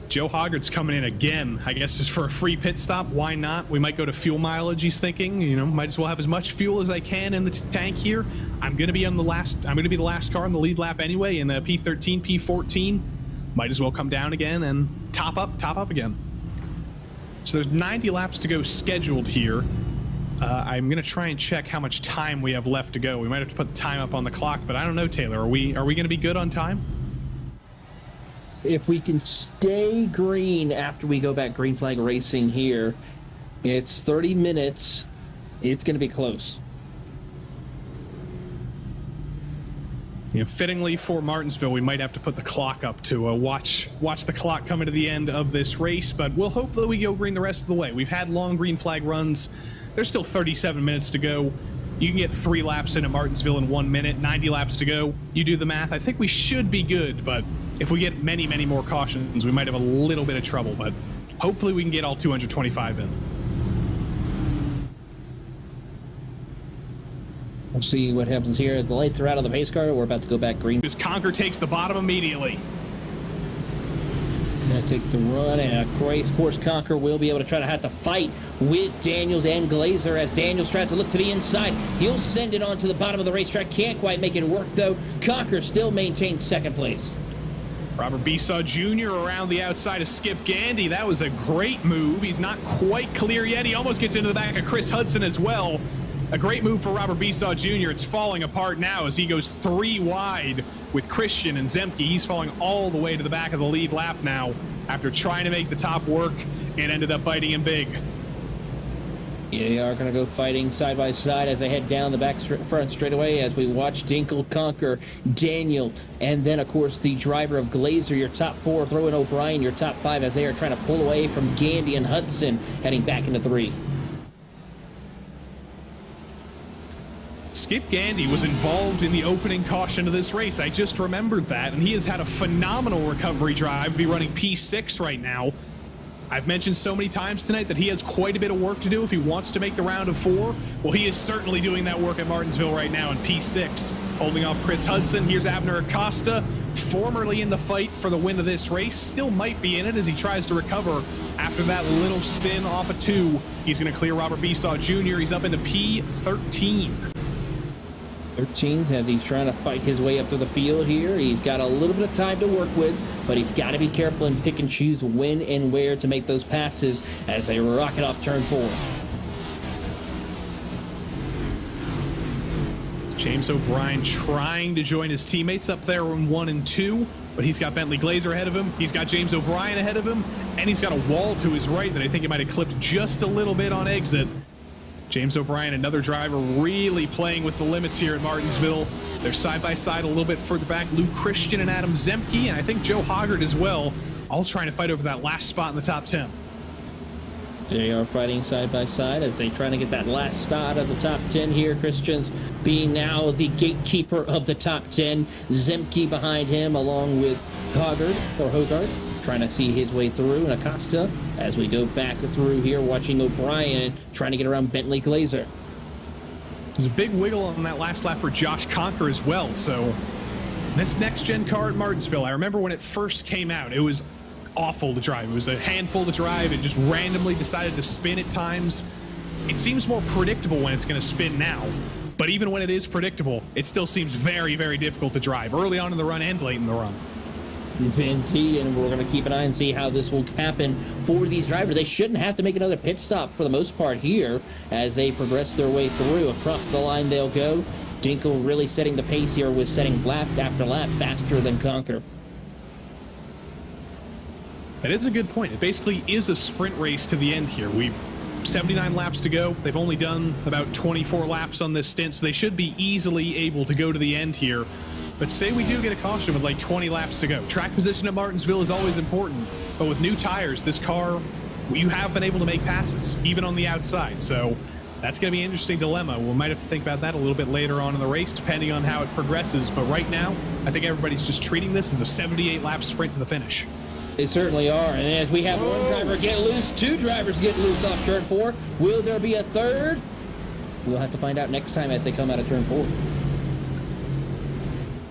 Joe Hoggard's coming in again, I guess just for a free pit stop. Why not? We might go to fuel mileage, he's thinking. You know, might as well have as much fuel as I can in the tank here. I'm going to be the last car on the lead lap anyway in P13, P14. Might as well come down again and top up again. So there's 90 laps to go scheduled here. I'm going to try and check how much time we have left to go. We might have to put the time up on the clock, but I don't know, Taylor. Are we going to be good on time? If we can stay green after we go back green flag racing here, it's 30 minutes. It's going to be close. You know, fittingly for Martinsville, we might have to put the clock up to watch the clock coming to the end of this race, but we'll hope that we go green the rest of the way. We've had long green flag runs. There's still 37 minutes to go. You can get 3 laps in at Martinsville in 1 minute, 90 laps to go. You do the math. I think we should be good, but if we get many, many more cautions, we might have a little bit of trouble, but hopefully we can get all 225 in. We'll see what happens here. The lights are out on the pace car. We're about to go back green. Because Conker takes the bottom immediately. Gonna take the run, and of course Conker will be able to have to fight with Daniels and Glazer as Daniels tries to look to the inside. He'll send it onto the bottom of the racetrack. Can't quite make it work though. Conker still maintains second place. Robert Besaw Jr. around the outside of Skip Gandy. That was a great move. He's not quite clear yet. He almost gets into the back of Chris Hudson as well. A great move for Robert Besaw Jr. It's falling apart now as he goes 3 wide with Christian and Zemke. He's falling all the way to the back of the lead lap now after trying to make the top work and ended up biting him big. Yeah, they are going to go fighting side by side as they head down the front straightaway as we watch Dinkel, Conker, Daniel, and then, of course, the driver of Glazer, your top 4, throw in O'Brien, your top 5, as they are trying to pull away from Gandy and Hudson, heading back into 3. Skip Gandy was involved in the opening caution of this race. I just remembered that, and he has had a phenomenal recovery drive to be running P6 right now. I've mentioned so many times tonight that he has quite a bit of work to do if he wants to make the round of 4. Well, he is certainly doing that work at Martinsville right now in P6. Holding off Chris Hudson. Here's Abner Acosta, formerly in the fight for the win of this race. Still might be in it as he tries to recover after that little spin off a 2. He's going to clear Robert Besaw Jr. He's up into P13. 13 as he's trying to fight his way up to the field here. He's got a little bit of time to work with, but he's got to be careful and pick and choose when and where to make those passes as they rocket off turn 4. James O'Brien trying to join his teammates up there in 1 and 2, but he's got Bentley Glazer ahead of him. He's got James O'Brien ahead of him, and he's got a wall to his right that I think he might have clipped just a little bit on exit. James O'Brien, another driver, really playing with the limits here at Martinsville. They're side by side a little bit further back. Lou Christian and Adam Zemke, and I think Joe Hoggard as well, all trying to fight over that last spot in the top 10. They are fighting side by side as they try to get that last start of the top 10 here. Christian's being now the gatekeeper of the top 10. Zemke behind him along with Hoggard, trying to see his way through. And Acosta, as we go back through here, watching O'Brien trying to get around Bentley Glazer. There's a big wiggle on that last lap for Josh Conker as well. So this next-gen car at Martinsville, I remember when it first came out, it was awful to drive. It was a handful to drive. It just randomly decided to spin at times. It seems more predictable when it's going to spin now, but even when it is predictable, it still seems very, very difficult to drive early on in the run and late in the run. Indeed, and we're going to keep an eye and see how this will happen for these drivers. They shouldn't have to make another pit stop for the most part here as they progress their way through. Across the line they'll go. Dinkle really setting the pace here with setting lap after lap faster than Conker. That is a good point. It basically is a sprint race to the end here. 79 laps to go. They've only done about 24 laps on this stint, so they should be easily able to go to the end here. But say we do get a caution with like 20 laps to go. Track position at Martinsville is always important, but with new tires, this car, you have been able to make passes, even on the outside. So that's going to be an interesting dilemma. We might have to think about that a little bit later on in the race, depending on how it progresses. But right now, I think everybody's just treating this as a 78-lap sprint to the finish. They certainly are. And as we have one driver get loose, two drivers get loose off turn 4. Will there be a third? We'll have to find out next time as they come out of turn 4.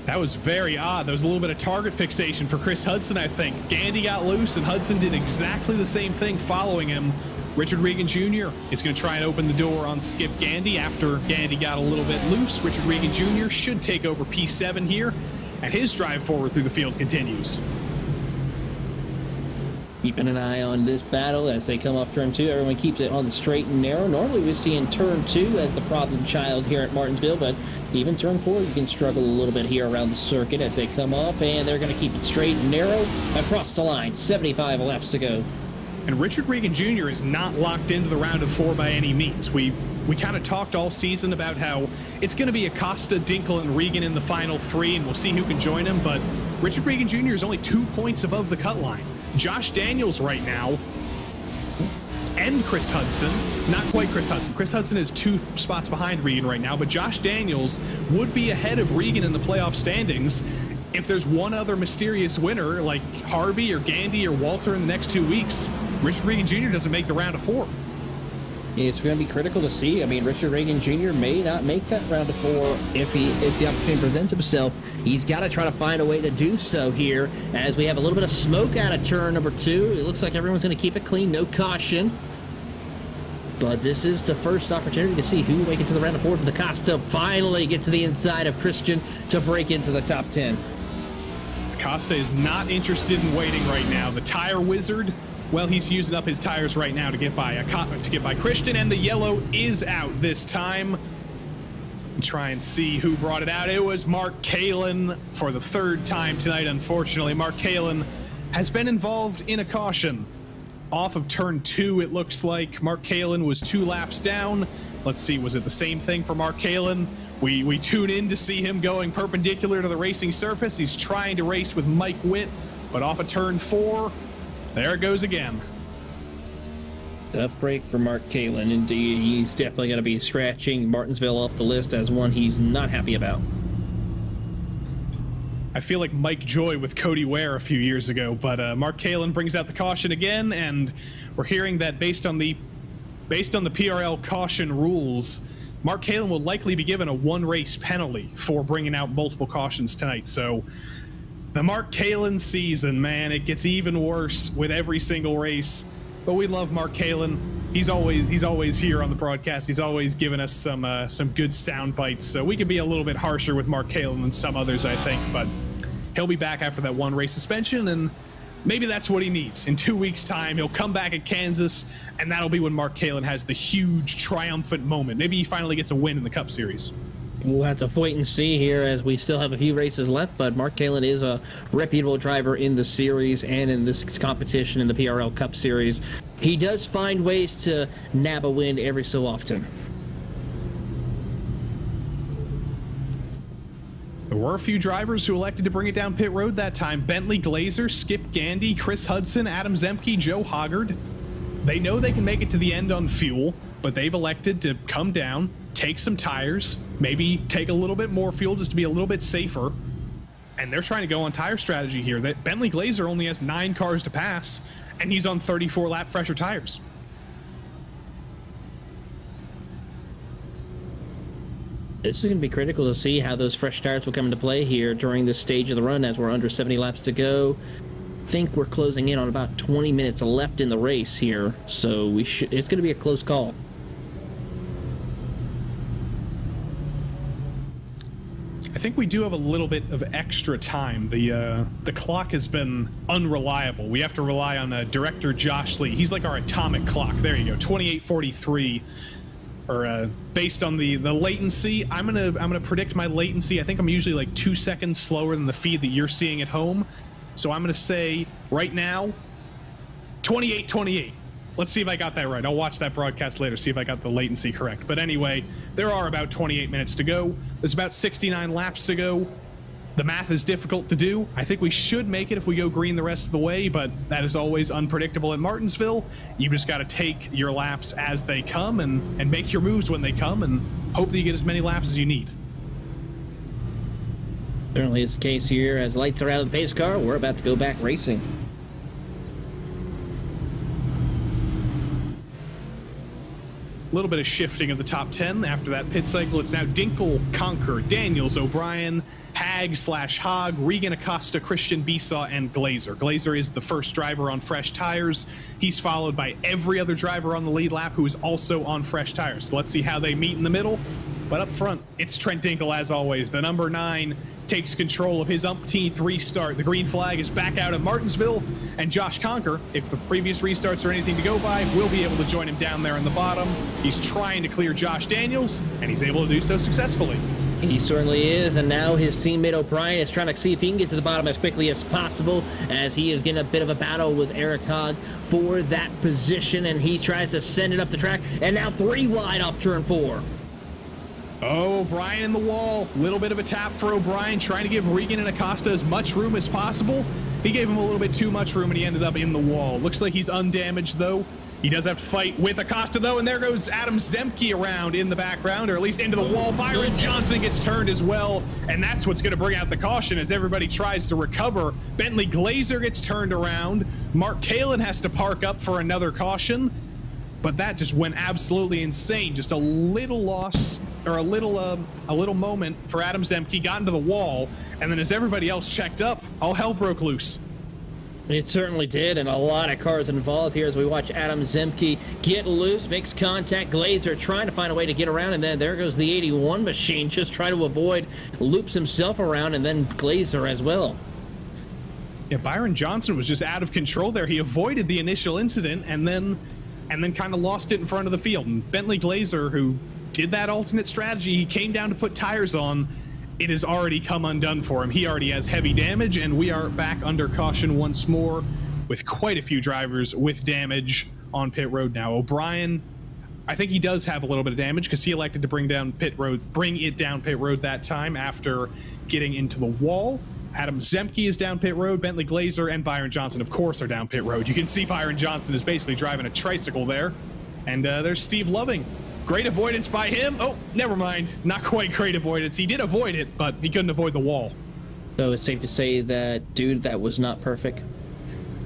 That was very odd. There was a little bit of target fixation for Chris Hudson, I think. Gandy got loose, and Hudson did exactly the same thing following him. Richard Regan Jr. is going to try and open the door on Skip Gandy after Gandy got a little bit loose. Richard Regan Jr. should take over P7 here, and his drive forward through the field continues. Keeping an eye on this battle as they come off turn 2. Everyone keeps it on the straight and narrow. Normally we see in turn 2 as the problem child here at Martinsville, but even turn 4 you can struggle a little bit here around the circuit as they come off, and they're going to keep it straight and narrow across the line. 75 laps to go. And Richard Regan Jr. is not locked into the round of 4 by any means. We kind of talked all season about how it's going to be Acosta, Dinkle, and Regan in the final 3, and we'll see who can join him, but Richard Regan Jr. is only 2 points above the cut line. Josh Daniels right now, and Chris Hudson, not quite Chris Hudson. Chris Hudson is 2 spots behind Regan right now, but Josh Daniels would be ahead of Regan in the playoff standings if there's one other mysterious winner like Harvey or Gandy or Walter in the next 2 weeks. Richard Regan Jr. doesn't make the round of 4. It's going to be critical to see. I mean, Richard Regan Jr. may not make that round of 4 if the opportunity presents himself. He's got to try to find a way to do so here as we have a little bit of smoke out of turn number 2. It looks like everyone's going to keep it clean, no caution. But this is the first opportunity to see who will make it to the round of 4. Does Acosta finally get to the inside of Christian to break into the top 10? Acosta is not interested in waiting right now. The tire wizard, well, he's using up his tires right now to get by Christian, and the yellow is out this time. Try and see who brought it out. It was Mark Kalin for the 3rd time tonight, unfortunately. Mark Kalin has been involved in a caution. Off of turn 2, it looks like Mark Kalin was 2 laps down. Let's see, was it the same thing for Mark Kalin? We tune in to see him going perpendicular to the racing surface. He's trying to race with Mike Witt, but off of turn 4, there it goes again. Tough break for Mark Kalin. Indeed, he's definitely going to be scratching Martinsville off the list as one he's not happy about. I feel like Mike Joy with Cody Ware a few years ago, but Mark Kalin brings out the caution again, and we're hearing that based on the PRL caution rules, Mark Kalin will likely be given a 1-race penalty for bringing out multiple cautions tonight. So the Mark Kalin season, man, it gets even worse with every single race. But we love Mark Kalin. He's always here on the broadcast. He's always given us some good sound bites. So we could be a little bit harsher with Mark Kalin than some others, I think. But he'll be back after that 1-race suspension, and maybe that's what he needs. In 2 weeks' time, he'll come back at Kansas, and that'll be when Mark Kalin has the huge triumphant moment. Maybe he finally gets a win in the Cup Series. We'll have to wait and see here as we still have a few races left, but Mark Kalin is a reputable driver in the series and in this competition in the PRL Cup Series. He does find ways to nab a win every so often. There were a few drivers who elected to bring it down pit road that time. Bentley Glazer, Skip Gandy, Chris Hudson, Adam Zemke, Joe Hoggard. They know they can make it to the end on fuel, but they've elected to come down, take some tires, maybe take a little bit more fuel just to be a little bit safer. And they're trying to go on tire strategy here. That Bentley Glazer only has 9 cars to pass, and he's on 34 lap fresher tires. This is going to be critical to see how those fresh tires will come into play here during this stage of the run as we're under 70 laps to go. I think we're closing in on about 20 minutes left in the race here, so it's going to be a close call. I think we do have a little bit of extra time. The clock has been unreliable. We have to rely on director Josh Lee. He's like our atomic clock. There you go, 28:43. Or based on the latency, I'm gonna predict my latency. I think I'm usually like 2 seconds slower than the feed that you're seeing at home. So I'm gonna say right now, 28:28. Let's see if I got that right. I'll watch that broadcast later, see if I got the latency correct. But anyway, there are about 28 minutes to go. There's about 69 laps to go. The math is difficult to do. I think we should make it if we go green the rest of the way, but that is always unpredictable at Martinsville. You've just got to take your laps as they come and make your moves when they come and hope that you get as many laps as you need. Certainly is the case here. As lights are out of the pace car, we're about to go back racing. A little bit of shifting of the top 10 after that pit cycle. It's now Dinkel, Conker, Daniels, O'Brien, Hag/Hogg, Regan Acosta, Christian Besaw, and Glazer. Glazer is the first driver on fresh tires. He's followed by every other driver on the lead lap who is also on fresh tires. So let's see how they meet in the middle. But up front, it's Trent Dinkel as always. The number 9 takes control of his umpteenth restart. The green flag is back out at Martinsville, and Josh Conker, if the previous restarts are anything to go by, will be able to join him down there in the bottom. He's trying to clear Josh Daniels, and he's able to do so successfully. He certainly is, and now his teammate O'Brien is trying to see if he can get to the bottom as quickly as possible, as he is getting a bit of a battle with Eric Hogg for that position, and he tries to send it up the track, and now 3 wide off turn 4. Oh, O'Brien in the wall. Little bit of a tap for O'Brien, trying to give Regan and Acosta as much room as possible. He gave him a little bit too much room, and he ended up in the wall. Looks like he's undamaged, though. He does have to fight with Acosta, though, and there goes Adam Zemke around in the background, or at least into the wall. Byron Johnson gets turned as well, and that's what's going to bring out the caution as everybody tries to recover. Bentley Glazer gets turned around. Mark Kalin has to park up for another caution, but that just went absolutely insane. Just a little loss, or a little moment for Adam Zemke, got into the wall, and then as everybody else checked up, all hell broke loose. It certainly did, and a lot of cars involved here as we watch Adam Zemke get loose, makes contact. Glazer trying to find a way to get around, and then there goes the 81 machine, just trying to avoid, loops himself around, and then Glazer as well. Yeah, Byron Johnson was just out of control there. He avoided the initial incident and then kind of lost it in front of the field. And Bentley Glazer, who did that alternate strategy, he came down to put tires on. It has already come undone for him. He already has heavy damage, and we are back under caution once more with quite a few drivers with damage on pit road now. O'Brien, I think he does have a little bit of damage because he elected to bring it down pit road that time after getting into the wall. Adam Zemke is down pit road. Bentley Glazer and Byron Johnson, of course, are down pit road. You can see Byron Johnson is basically driving a tricycle there. And there's Steve Loving. Great avoidance by him. Oh, never mind. Not quite great avoidance. He did avoid it, but he couldn't avoid the wall. So it's safe to say that, dude, that was not perfect.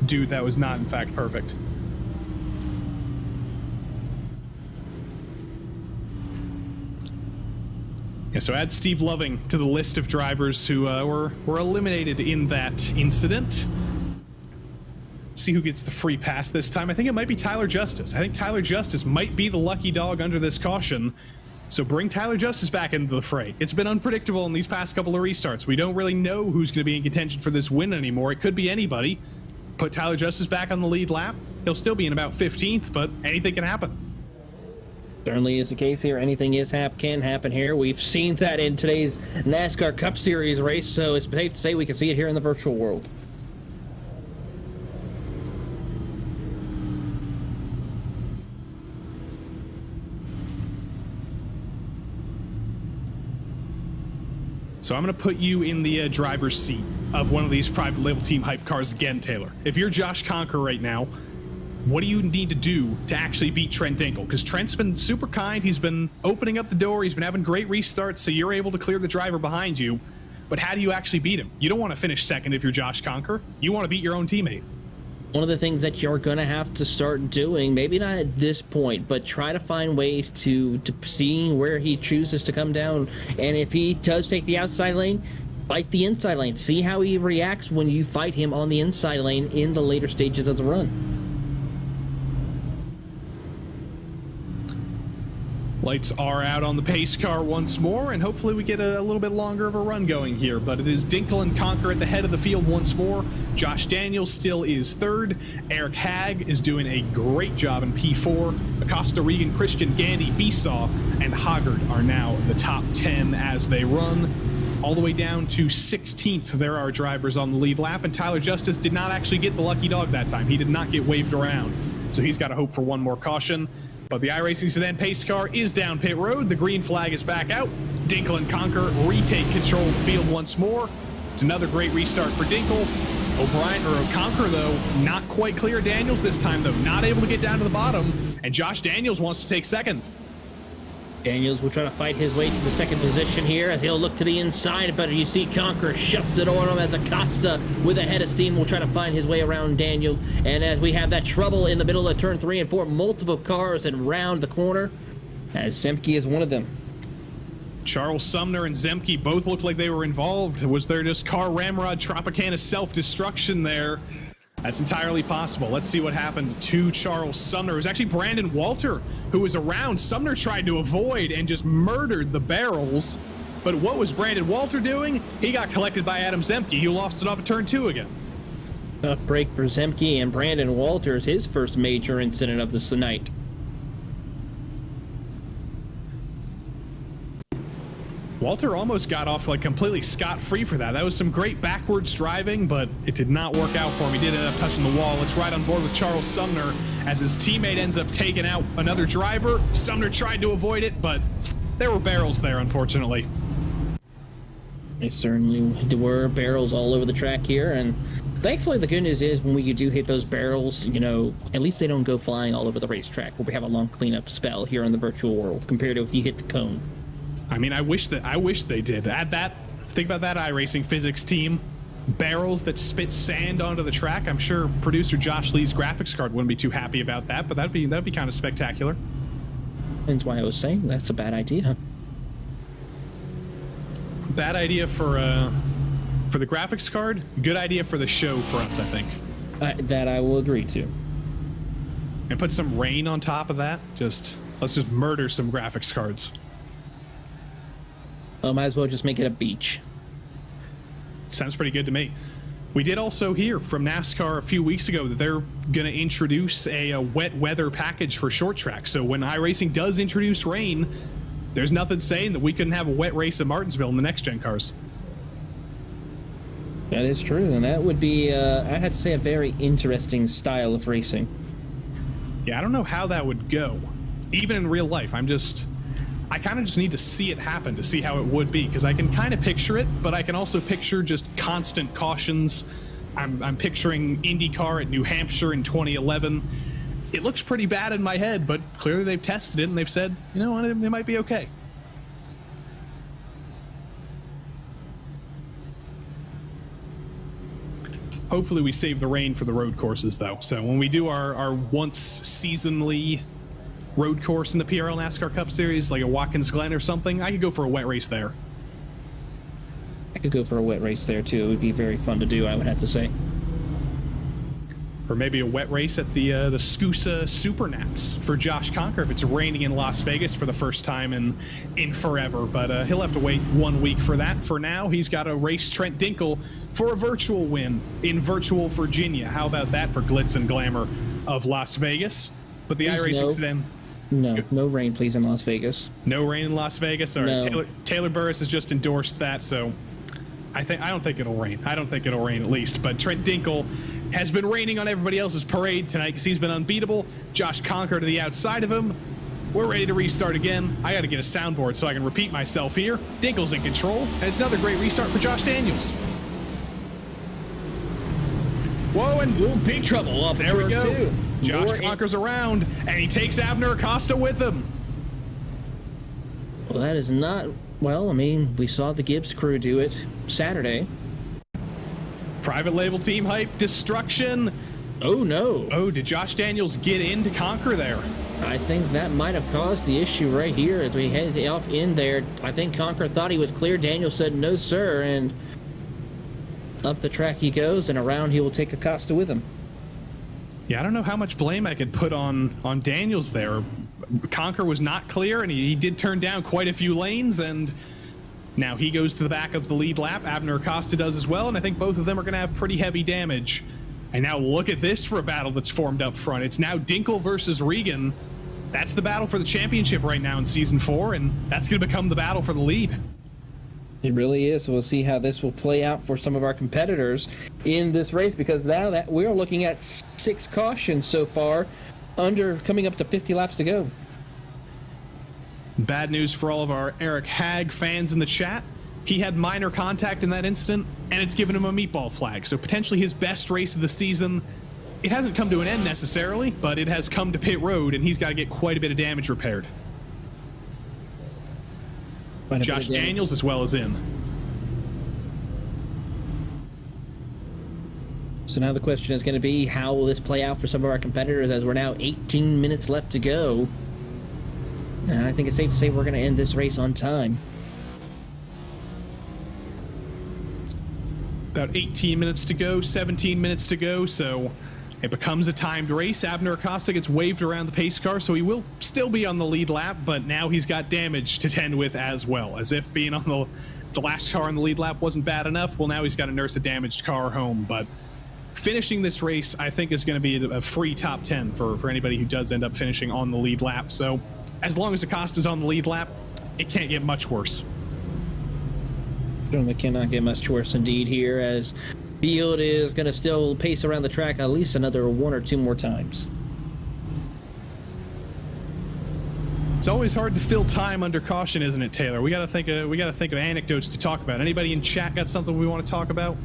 Dude, that was not, in fact, perfect. Yeah, so add Steve Loving to the list of drivers who were eliminated in that incident. See who gets the free pass this time. I think it might be Tyler Justice. I think Tyler Justice might be the lucky dog under this caution. So bring Tyler Justice back into the fray. It's been unpredictable in these past couple of restarts. We don't really know who's going to be in contention for this win anymore. It could be anybody. Put Tyler Justice back on the lead lap. He'll still be in about 15th, but anything can happen. Certainly is the case here. Anything can happen here. We've seen that in today's NASCAR Cup Series race, so it's safe to say we can see it here in the virtual world. So I'm going to put you in the driver's seat of one of these private label team hype cars again, Taylor. If you're Josh Conker right now, what do you need to do to actually beat Trent Dinkle? Because Trent's been super kind. He's been opening up the door. He's been having great restarts, so you're able to clear the driver behind you. But how do you actually beat him? You don't want to finish second if you're Josh Conker. You want to beat your own teammate. One of the things that you're going to have to start doing, maybe not at this point, but try to find ways to see where he chooses to come down. And if he does take the outside lane, fight the inside lane. See how he reacts when you fight him on the inside lane in the later stages of the run. Lights are out on the pace car once more, and hopefully we get a little bit longer of a run going here. But it is Dinkle and Conker at the head of the field once more. Josh Daniels still is third. Eric Hagg is doing a great job in P4. Acosta, Regan, Christian, Gandy, Besaw, and Hoggard are now the top 10 as they run. All the way down to 16th, there are drivers on the lead lap, and Tyler Justice did not actually get the lucky dog that time. He did not get waved around, so he's got to hope for one more caution. But the iRacing Sedan pace car is down pit road. The green flag is back out. Dinkle and Conker retake control of the field once more. It's another great restart for Dinkle. Conker, though, not quite clear Daniels this time, though. Not able to get down to the bottom. And Josh Daniels wants to take second. Daniels will try to fight his way to the second position here as he'll look to the inside, but you see Conker shuts it on him as Acosta with a head of steam will try to find his way around Daniels. And as we have that trouble in the middle of turn 3 and 4, multiple cars and round the corner, as Zemke is one of them. Charles Sumner and Zemke both looked like they were involved. Was there just car ramrod Tropicana self-destruction there? That's entirely possible. Let's see what happened to Charles Sumner. It was actually Brandon Walter who was around. Sumner tried to avoid and just murdered the barrels. But what was Brandon Walter doing? He got collected by Adam Zemke, who lost it off at turn 2 again. Tough break for Zemke, and Brandon Walters, his first major incident of the night. Walter almost got off like completely scot-free for that. That was some great backwards driving, but it did not work out for him. He did end up touching the wall. Let's ride on board with Charles Sumner as his teammate ends up taking out another driver. Sumner tried to avoid it, but there were barrels there, unfortunately. They certainly were barrels all over the track here, and thankfully the good news is when we do hit those barrels, you know, at least they don't go flying all over the racetrack where we have a long cleanup spell here in the virtual world compared to if you hit the cone. I mean, I wish they did. Add that. Think about that iRacing physics team. Barrels that spit sand onto the track. I'm sure producer Josh Lee's graphics card wouldn't be too happy about that, but that'd be kind of spectacular. That's why I was saying that's a bad idea. Bad idea for the graphics card. Good idea for the show for us, I think. That I will agree to. And put some rain on top of that. Let's just murder some graphics cards. Might as well just make it a beach. Sounds pretty good to me. We did also hear from NASCAR a few weeks ago that they're going to introduce a wet weather package for short track. So when iRacing does introduce rain, there's nothing saying that we couldn't have a wet race at Martinsville in the next gen cars. That is true, and that would be, I had to say, a very interesting style of racing. Yeah, I don't know how that would go. Even in real life, I kind of just need to see it happen to see how it would be, because I can kind of picture it, but I can also picture just constant cautions. I'm picturing IndyCar at New Hampshire in 2011. It looks pretty bad in my head, but clearly they've tested it and they've said, you know what, it might be okay. Hopefully we save the rain for the road courses, though. So when we do our once seasonally road course in the PRL NASCAR Cup Series, like a Watkins Glen or something, I could go for a wet race there. I could go for a wet race there, too. It would be very fun to do, I would have to say. Or maybe a wet race at the Scusa Supernats for Josh Conker if it's raining in Las Vegas for the first time in forever. But he'll have to wait 1 week for that. For now, he's got to race Trent Dinkle for a virtual win in virtual Virginia. How about that for glitz and glamour of Las Vegas? But the iRacing Sedan... No rain, please, in Las Vegas. No rain in Las Vegas. All right, No. Taylor Burris has just endorsed that, so I don't think it'll rain. I don't think it'll rain at least. But Trent Dinkle has been raining on everybody else's parade tonight because he's been unbeatable. Josh Conker to the outside of him. We're ready to restart again. I got to get a soundboard so I can repeat myself here. Dinkle's in control, and it's another great restart for Josh Daniels. Whoa, and Big trouble off there we turn go. two. Josh More Conker's around, and he takes Abner Acosta with him. Well, that is not... Well, I mean, we saw the Gibbs crew do it Saturday. Private label team hype, destruction. Oh, no. Oh, did Josh Daniels get into Conker there? I think that might have caused the issue right here as we head off in there. I think Conker thought he was clear. Daniel said, no, sir, and up the track he goes, and around he will take Acosta with him. Yeah, I don't know how much blame I could put on Daniels there. Conker was not clear, and he did turn down quite a few lanes, and now he goes to the back of the lead lap. Abner Acosta does as well, and I think both of them are going to have pretty heavy damage. And now look at this for a battle that's formed up front. It's now Dinkle versus Regan. That's the battle for the championship right now in Season 4, and that's going to become the battle for the lead. It really is. We'll see how this will play out for some of our competitors in this race, because now that we're looking at 6 cautions so far, coming up to 50 laps to go. Bad news for all of our Eric Hag fans in the chat. He had minor contact in that incident, and it's given him a meatball flag. So potentially his best race of the season. It hasn't come to an end necessarily, but it has come to pit road, and he's got to get quite a bit of damage repaired. Josh Daniels as well as in. So now the question is going to be, how will this play out for some of our competitors as we're now 18 minutes left to go? And I think it's safe to say we're going to end this race on time. About 18 minutes to go, 17 minutes to go, so it becomes a timed race. Abner Acosta gets waved around the pace car, so he will still be on the lead lap, but now he's got damage to tend with as well. As if being on the last car on the lead lap wasn't bad enough, well, now he's got to nurse a damaged car home. But finishing this race, I think, is going to be a free top 10 for anybody who does end up finishing on the lead lap. So as long as Acosta's on the lead lap, it can't get much worse. Certainly cannot get much worse indeed here, as field is going to still pace around the track at least another 1 or 2 more times. It's always hard to fill time under caution, isn't it, Taylor? We got to think of anecdotes to talk about. Anybody in chat got something we want to talk about?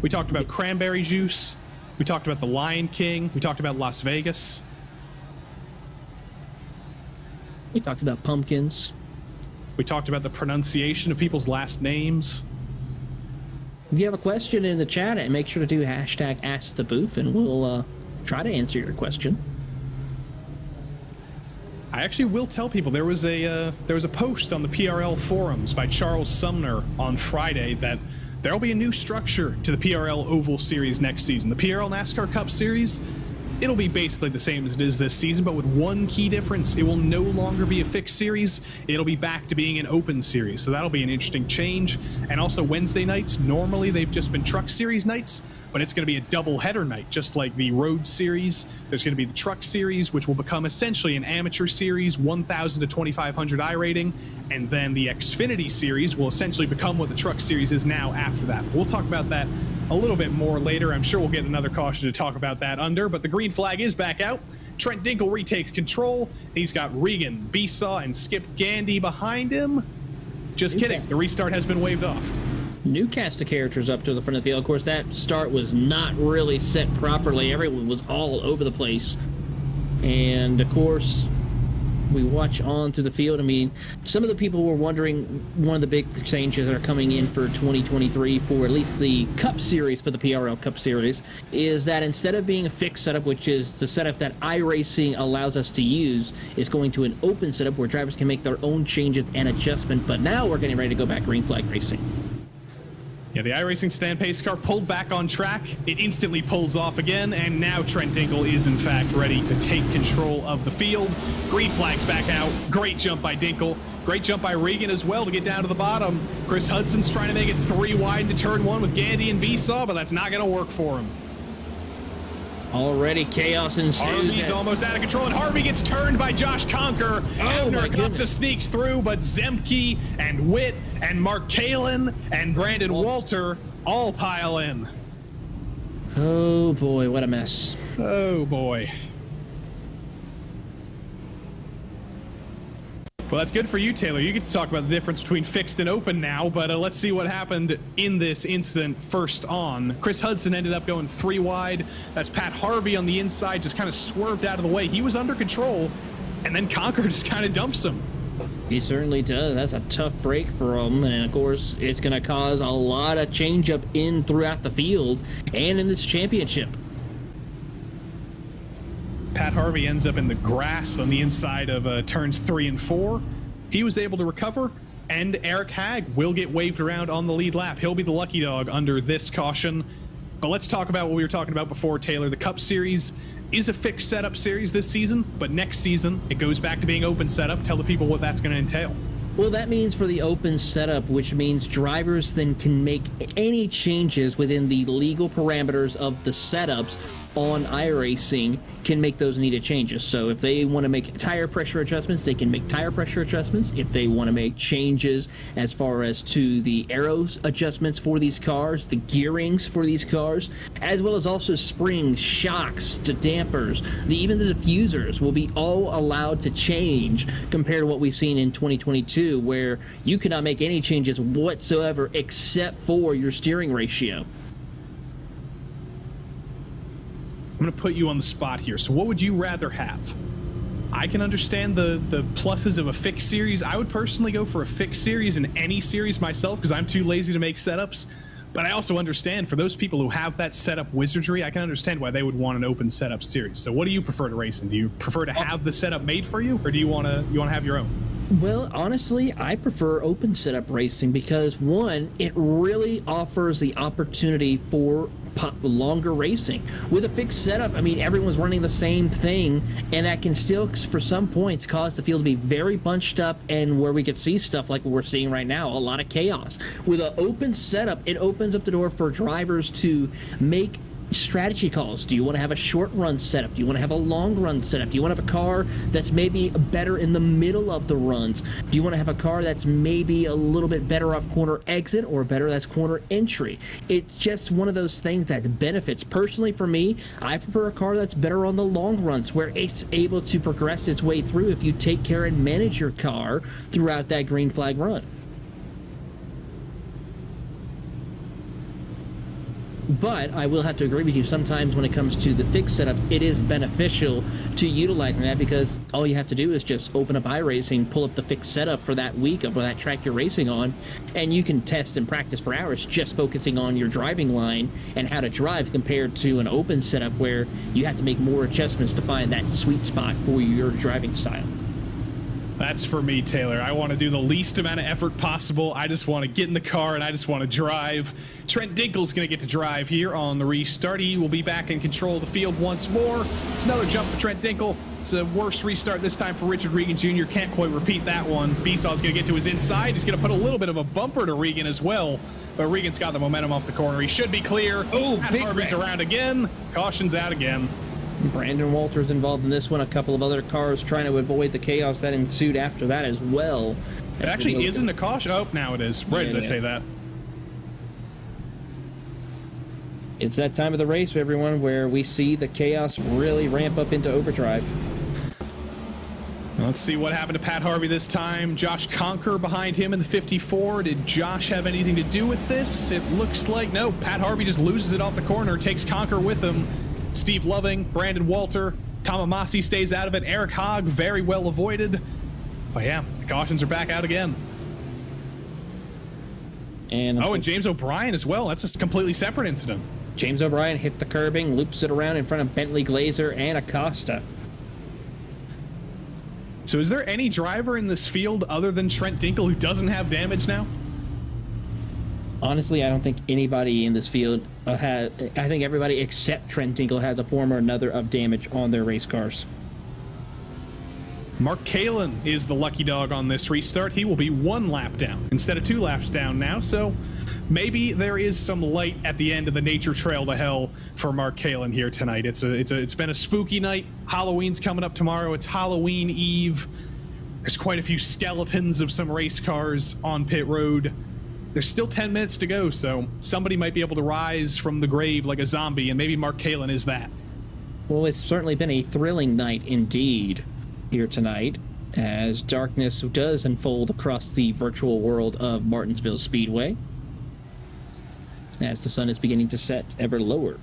We talked about cranberry juice. We talked about the Lion King. We talked about Las Vegas. We talked about pumpkins. We talked about the pronunciation of people's last names. If you have a question in the chat, make sure to do hashtag #AskTheBooth, and we'll try to answer your question. I actually will tell people there was a post on the PRL forums by Charles Sumner on Friday that there'll be a new structure to the PRL Oval Series next season. The PRL NASCAR Cup Series, it'll be basically the same as it is this season, but with one key difference. It will no longer be a fixed series. It'll be back to being an open series, so that'll be an interesting change. And also Wednesday nights, normally they've just been truck series nights, but it's going to be a double header night, just like the road series. There's going to be the truck series, which will become essentially an amateur series, 1,000 to 2,500 iRating, and then the Xfinity series will essentially become what the truck series is now after that. We'll talk about that a little bit more later. I'm sure we'll get another caution to talk about that under, but the green flag is back out. Trent Dinkle retakes control. He's got Regan, Besaw, and Skip Gandy behind him. Just kidding. The restart has been waved off. New cast of characters up to the front of the field. Of course, that start was not really set properly. Everyone was all over the place. And, of course, we watch on through the field. I mean, some of the people were wondering, one of the big changes that are coming in for 2023 for at least the Cup Series, for the PRL Cup Series, is that instead of being a fixed setup, which is the setup that iRacing allows us to use, is going to an open setup where drivers can make their own changes and adjustment. But now we're getting ready to go back green flag racing. Yeah, the iRacing stand pace car pulled back on track. It instantly pulls off again, and now Trent Dinkle is in fact ready to take control of the field. Green flag's back out. Great jump by Dinkle. Great jump by Regan as well to get down to the bottom. Chris Hudson's trying to make it 3 wide into turn 1 with Gandy and Besaw, but that's not going to work for him. Already chaos ensues. Harvey's almost out of control, and Harvey gets turned by Josh Conker. Abner Acosta sneaks through, but Zemke and Witt and Mark Kalin and Brandon Walter all pile in. Oh boy, what a mess. Oh boy. Well, that's good for you, Taylor. You get to talk about the difference between fixed and open now, but let's see what happened in this incident first on. Chris Hudson ended up going 3 wide. That's Pat Harvey on the inside, just kind of swerved out of the way. He was under control, and then Conker just kind of dumps him. He certainly does. That's a tough break for him, and of course, it's going to cause a lot of change-up in throughout the field and in this championship. Pat Harvey ends up in the grass on the inside of turns 3 and 4. He was able to recover, and Eric Hagg will get waved around on the lead lap. He'll be the lucky dog under this caution. But let's talk about what we were talking about before, Taylor. The Cup Series is a fixed setup series this season, but next season it goes back to being open setup. Tell the people what that's going to entail. Well, that means for the open setup, which means drivers then can make any changes within the legal parameters of the setups on iRacing, can make those needed changes. So if they want to make tire pressure adjustments, they can make tire pressure adjustments. If they want to make changes as far as to the arrows adjustments for these cars, the gearings for these cars, as well as also springs, shocks, to dampers, even the diffusers will be all allowed to change compared to what we've seen in 2022, where you cannot make any changes whatsoever except for your steering ratio. I'm going to put you on the spot here. So what would you rather have? I can understand the pluses of a fixed series. I would personally go for a fixed series in any series myself because I'm too lazy to make setups. But I also understand for those people who have that setup wizardry, I can understand why they would want an open setup series. So what do you prefer to race in? Do you prefer to have the setup made for you, or do you want to have your own? Well, honestly, I prefer open setup racing because, one, it really offers the opportunity for longer racing. With a fixed setup, I mean, everyone's running the same thing, and that can still, for some points, cause the field to be very bunched up, and where we could see stuff like what we're seeing right now, a lot of chaos. With an open setup, it opens up the door for drivers to make strategy calls. Do you want to have a short run setup? Do you want to have a long run setup? Do you want to have a car that's maybe better in the middle of the runs? Do you want to have a car that's maybe a little bit better off corner exit or better that's corner entry? It's just one of those things that benefits. Personally, for me, I prefer a car that's better on the long runs, where it's able to progress its way through if you take care and manage your car throughout that green flag run. But I will have to agree with you, sometimes when it comes to the fixed setups, it is beneficial to utilizing that, because all you have to do is just open up iRacing, pull up the fixed setup for that week of that track you're racing on, and you can test and practice for hours just focusing on your driving line and how to drive, compared to an open setup where you have to make more adjustments to find that sweet spot for your driving style. That's for me, Taylor. I want to do the least amount of effort possible. I just want to get in the car and I just want to drive. Trent Dinkel's going to get to drive here on the restart. He will be back in control of the field once more. It's another jump for Trent Dinkel. It's a worse restart this time for Richard Regan Jr. Can't quite repeat that one. Besaw's going to get to his inside. He's going to put a little bit of a bumper to Regan as well. But Regan's got the momentum off the corner. He should be clear. Oh, Pat Harvey's around again. Caution's out again. Brandon Walters involved in this one. A couple of other cars trying to avoid the chaos that ensued after that as well. It actually isn't a caution. Oh, now it is. Right as I say that. It's that time of the race, everyone, where we see the chaos really ramp up into overdrive. Let's see what happened to Pat Harvey this time. Josh Conker behind him in the 54. Did Josh have anything to do with this? It looks like no. Pat Harvey just loses it off the corner, takes Conker with him. Steve Loving, Brandon Walter, Tom Amasi stays out of it. Eric Hogg, very well avoided. But yeah, the cautions are back out again. And James O'Brien as well. That's a completely separate incident. James O'Brien hit the curbing, loops it around in front of Bentley Glazer and Acosta. So is there any driver in this field other than Trent Dinkel who doesn't have damage now? Honestly, I don't think anybody in this field I think everybody except Trent Dinkel has a form or another of damage on their race cars. Mark Kalin is the lucky dog on this restart. He will be 1 lap down instead of 2 laps down now. So maybe there is some light at the end of the nature trail to hell for Mark Kalin here tonight. It's been a spooky night. Halloween's coming up tomorrow. It's Halloween Eve. There's quite a few skeletons of some race cars on pit road. There's still 10 minutes to go, so somebody might be able to rise from the grave like a zombie, and maybe Mark Kalin is that. Well, it's certainly been a thrilling night indeed here tonight, as darkness does unfold across the virtual world of Martinsville Speedway, as the sun is beginning to set ever lower.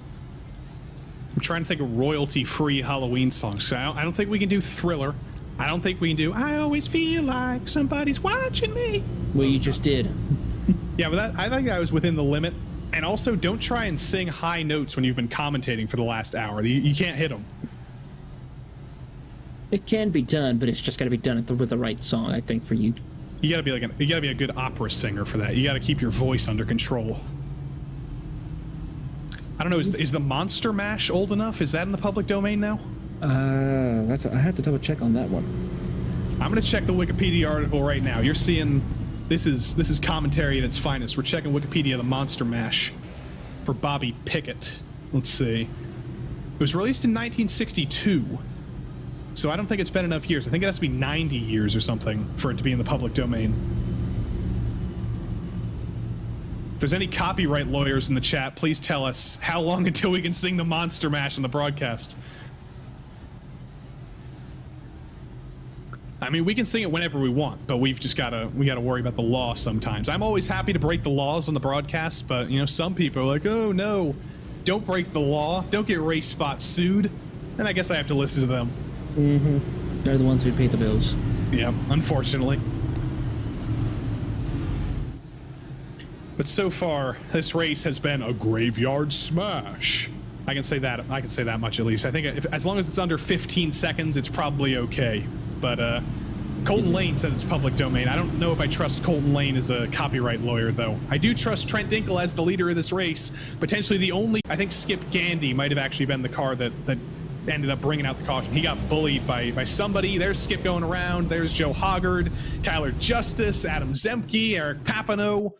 I'm trying to think of royalty-free Halloween songs. So I don't think we can do Thriller. I don't think we can do I Always Feel Like Somebody's Watching Me. Well, you just did. Yeah, but I think I was within the limit. And also, don't try and sing high notes when you've been commentating for the last hour. You can't hit them. It can be done, but it's just got to be done with the right song, I think, for you. You gotta be a good opera singer for that. You gotta keep your voice under control. I don't know, is the Monster Mash old enough? Is that in the public domain now? I have to double check on that one. I'm gonna check the Wikipedia article right now. You're seeing this is commentary at its finest. We're checking Wikipedia, the Monster Mash for Bobby Pickett. Let's see. It was released in 1962. So I don't think it's been enough years. I think it has to be 90 years or something for it to be in the public domain. If there's any copyright lawyers in the chat, please tell us how long until we can sing the Monster Mash on the broadcast. I mean, we can sing it whenever we want, but we gotta worry about the law sometimes. I'm always happy to break the laws on the broadcast, but you know, some people are like, oh no, don't break the law, don't get RaceSpot sued, and I guess I have to listen to them. Mm-hmm. They're the ones who pay the bills. Yeah, unfortunately. But so far, this race has been a graveyard smash. I can say that much at least. I think as long as it's under 15 seconds, it's probably okay. But Colton Lane said it's public domain. I don't know if I trust Colton Lane as a copyright lawyer, though. I do trust Trent Dinkle as the leader of this race. Potentially the only... I think Skip Gandy might have actually been the car that ended up bringing out the caution. He got bullied by somebody. There's Skip going around. There's Joe Hoggard, Tyler Justice, Adam Zemke, Eric Papineau.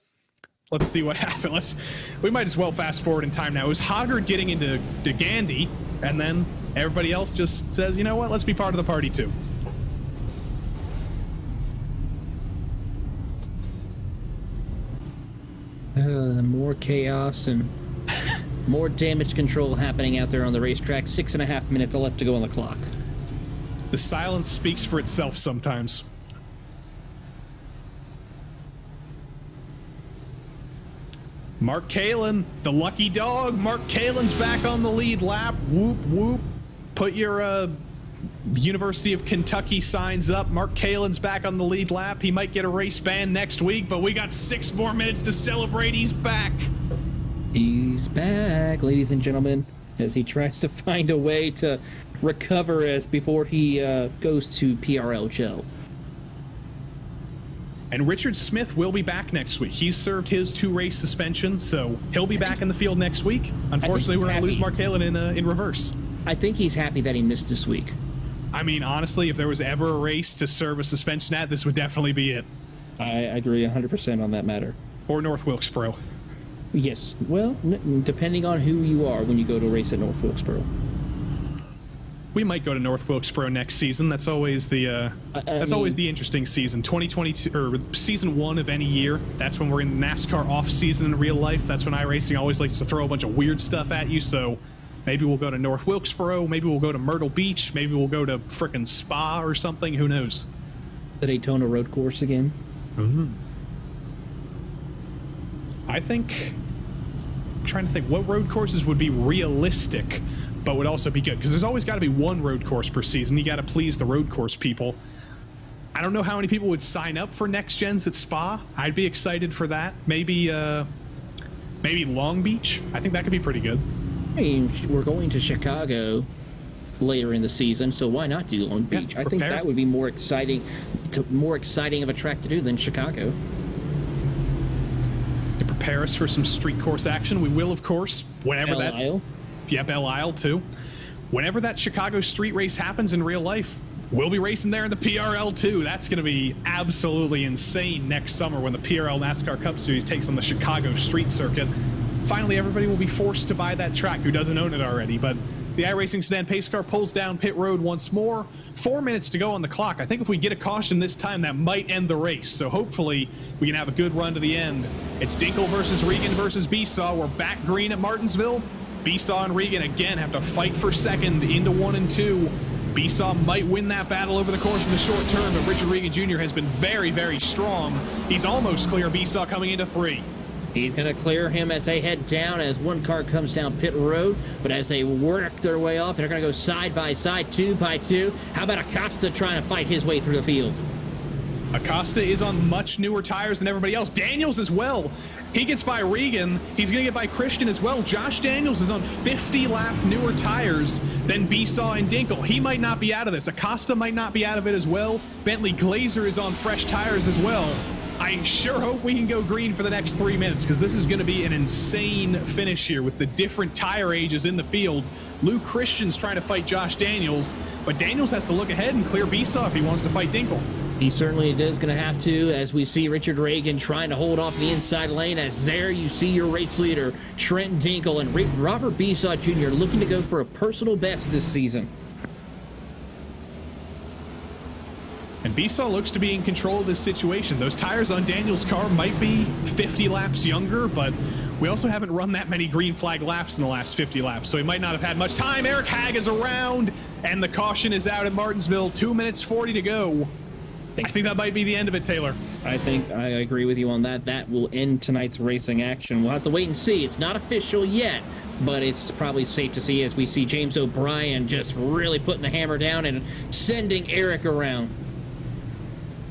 Let's see what happened. We might as well fast forward in time now. It was Hoggard getting into Gandy, and then everybody else just says, you know what, let's be part of the party too. More chaos and more damage control happening out there on the racetrack. 6.5 minutes left to go on the clock. The silence speaks for itself sometimes. Mark Kalin, the lucky dog. Mark Kalin's back on the lead lap. Whoop, whoop. Put your University of Kentucky signs up. Mark Kalin's back on the lead lap. He might get a race ban next week, but we got 6 more minutes to celebrate. He's back. He's back, ladies and gentlemen, as he tries to find a way to recover before he goes to PRL jail. And Richard Smith will be back next week. He's served his 2-race suspension, so he'll be back in the field next week. Unfortunately, we're going to lose Mark Kalin in reverse. I think he's happy that he missed this week. I mean, honestly, if there was ever a race to serve a suspension at, this would definitely be it. I agree 100% on that matter. Or North Wilkesboro. Yes. Well, depending on who you are when you go to a race at North Wilkesboro. We might go to North Wilkesboro next season. That's always the always the interesting season. 2022 or season 1 of any year. That's when we're in NASCAR off season in real life. That's when iRacing always likes to throw a bunch of weird stuff at you. So maybe we'll go to North Wilkesboro. Maybe we'll go to Myrtle Beach. Maybe we'll go to frickin' Spa or something. Who knows? The Daytona road course again. Mm-hmm. I think. I'm trying to think what road courses would be realistic, but would also be good, because there's always got to be one road course per season. You got to please the road course people. I don't know how many people would sign up for Next Gens at Spa. I'd be excited for that. Maybe Long Beach. I think that could be pretty good. I mean, we're going to Chicago later in the season, so why not do Long Beach? Yeah, I think that would be more exciting of a track to do than Chicago. To prepare us for some street course action, we will, of course, whenever Belle Isle. Yeah, Belle Isle too. Whenever that Chicago street race happens in real life, We'll be racing there in the PRL too. That's going to be absolutely insane next summer when the PRL NASCAR Cup Series takes on the Chicago street circuit. Finally, everybody will be forced to buy that track who doesn't own it already. But the iRacing sedan pace car pulls down pit road once more. 4 minutes to go on the clock. I think if we get a caution this time, that might end the race. So hopefully we can have a good run to the end. It's Dinkle versus Regan versus Besaw. We're back green at Martinsville. Besaw and Regan again have to fight for second into 1 and 2. Besaw might win that battle over the course of the short term, but Richard Regan Jr. has been very, very strong. He's almost clear Besaw coming into 3. He's going to clear him as they head down, as one car comes down pit road. But as they work their way off, they're going to go side by side, 2 by 2. How about Acosta trying to fight his way through the field? Acosta is on much newer tires than everybody else. Daniels as well. He gets by Regan. He's going to get by Christian as well. Josh Daniels is on 50-lap newer tires than Besaw and Dinkle. He might not be out of this. Acosta might not be out of it as well. Bentley Glazer is on fresh tires as well. I sure hope we can go green for the next 3 minutes, because this is going to be an insane finish here with the different tire ages in the field. Luke Christian's trying to fight Josh Daniels, but Daniels has to look ahead and clear Besaw if he wants to fight Dinkle. He certainly is going to have to, as we see Richard Regan trying to hold off the inside lane, as there you see your race leader, Trent Dinkle, and Robert Besaw Jr. looking to go for a personal best this season. And Besaw looks to be in control of this situation. Those tires on Daniel's car might be 50 laps younger, but we also haven't run that many green flag laps in the last 50 laps, so he might not have had much time. Eric Hagg is around, and the caution is out at Martinsville. 2 minutes 40 to go. I think that might be the end of it, Taylor. I think I agree with you on that. That will end tonight's racing action. We'll have to wait and see. It's not official yet, but it's probably safe to see as we see James O'Brien just really putting the hammer down and sending Eric around.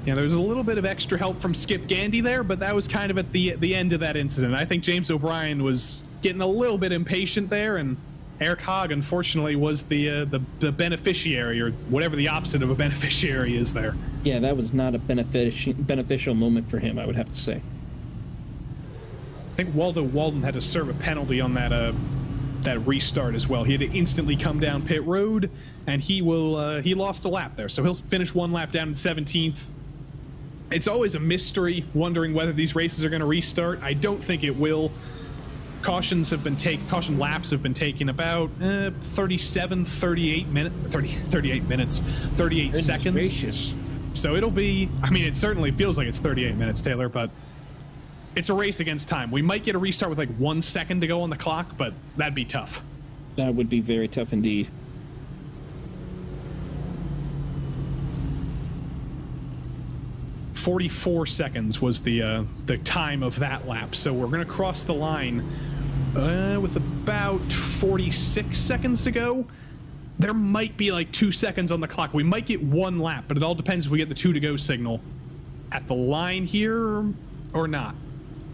Yeah, there was a little bit of extra help from Skip Gandy there, but that was kind of at the end of that incident. I think James O'Brien was getting a little bit impatient there, and Eric Hogg, unfortunately, was the beneficiary, or whatever the opposite of a beneficiary is there. Yeah, that was not a beneficial moment for him, I would have to say. I think Waldo Walden had to serve a penalty on that restart as well. He had to instantly come down pit road, and he lost a lap there, so he'll finish 1 lap down in 17th. It's always a mystery, wondering whether these races are going to restart. I don't think it will. Caution laps have been taken about 38 seconds. Gracious. So it'll be, I mean, it certainly feels like it's 38 minutes, Taylor, but it's a race against time. We might get a restart with like 1 second to go on the clock, but that'd be tough. That would be very tough indeed. 44 seconds was the time of that lap, so we're going to cross the line with about 46 seconds to go. There might be like 2 seconds on the clock. We might get 1 lap, but it all depends if we get the 2 to go signal at the line here or not.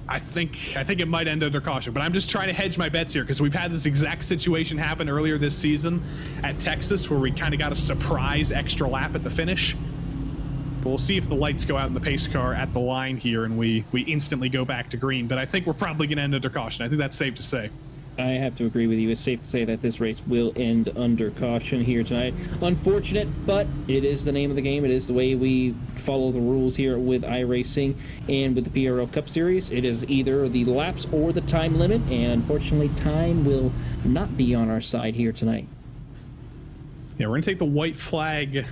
I think it might end under caution, but I'm just trying to hedge my bets here because we've had this exact situation happen earlier this season at Texas where we kind of got a surprise extra lap at the finish. But we'll see if the lights go out in the pace car at the line here and we instantly go back to green. But I think we're probably going to end under caution. I think that's safe to say. I have to agree with you. It's safe to say that this race will end under caution here tonight. Unfortunate, but it is the name of the game. It is the way we follow the rules here with iRacing and with the PRL Cup Series. It is either the laps or the time limit, and unfortunately, time will not be on our side here tonight. Yeah, we're going to take the white flag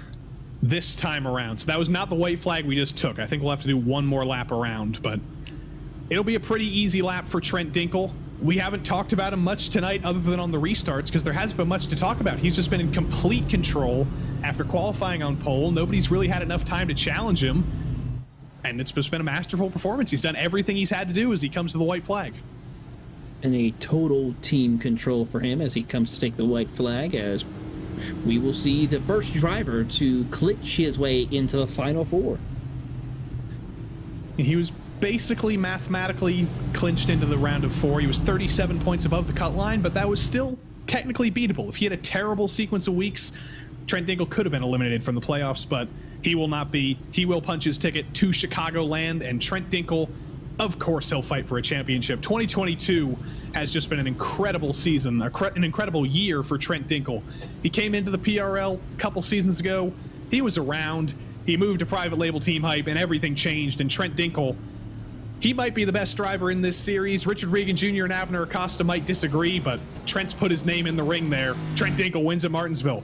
this time around. So that was not the white flag we just took. I think we'll have to do 1 more lap around, but it'll be a pretty easy lap for Trent Dinkle. We haven't talked about him much tonight other than on the restarts because there hasn't been much to talk about. He's just been in complete control after qualifying on pole. Nobody's really had enough time to challenge him, and it's just been a masterful performance. He's done everything he's had to do as he comes to the white flag. And a total team control for him as he comes to take the white flag, as we will see the first driver to clinch his way into the Final Four. He was basically mathematically clinched into the round of 4. He was 37 points above the cut line, but that was still technically beatable. If he had a terrible sequence of weeks, Trent Dinkle could have been eliminated from the playoffs, but he will not be. He will punch his ticket to Chicagoland, and Trent Dinkle, of course, he'll fight for a championship. 2022 has just been an incredible season, an incredible year for Trent Dinkle. He came into the PRL a couple seasons ago, he was around. He moved to private label team hype, and everything changed. And Trent Dinkle, he might be the best driver in this series. Richard Regan Jr. and Abner Acosta might disagree, but Trent's put his name in the ring there. Trent Dinkle wins at Martinsville.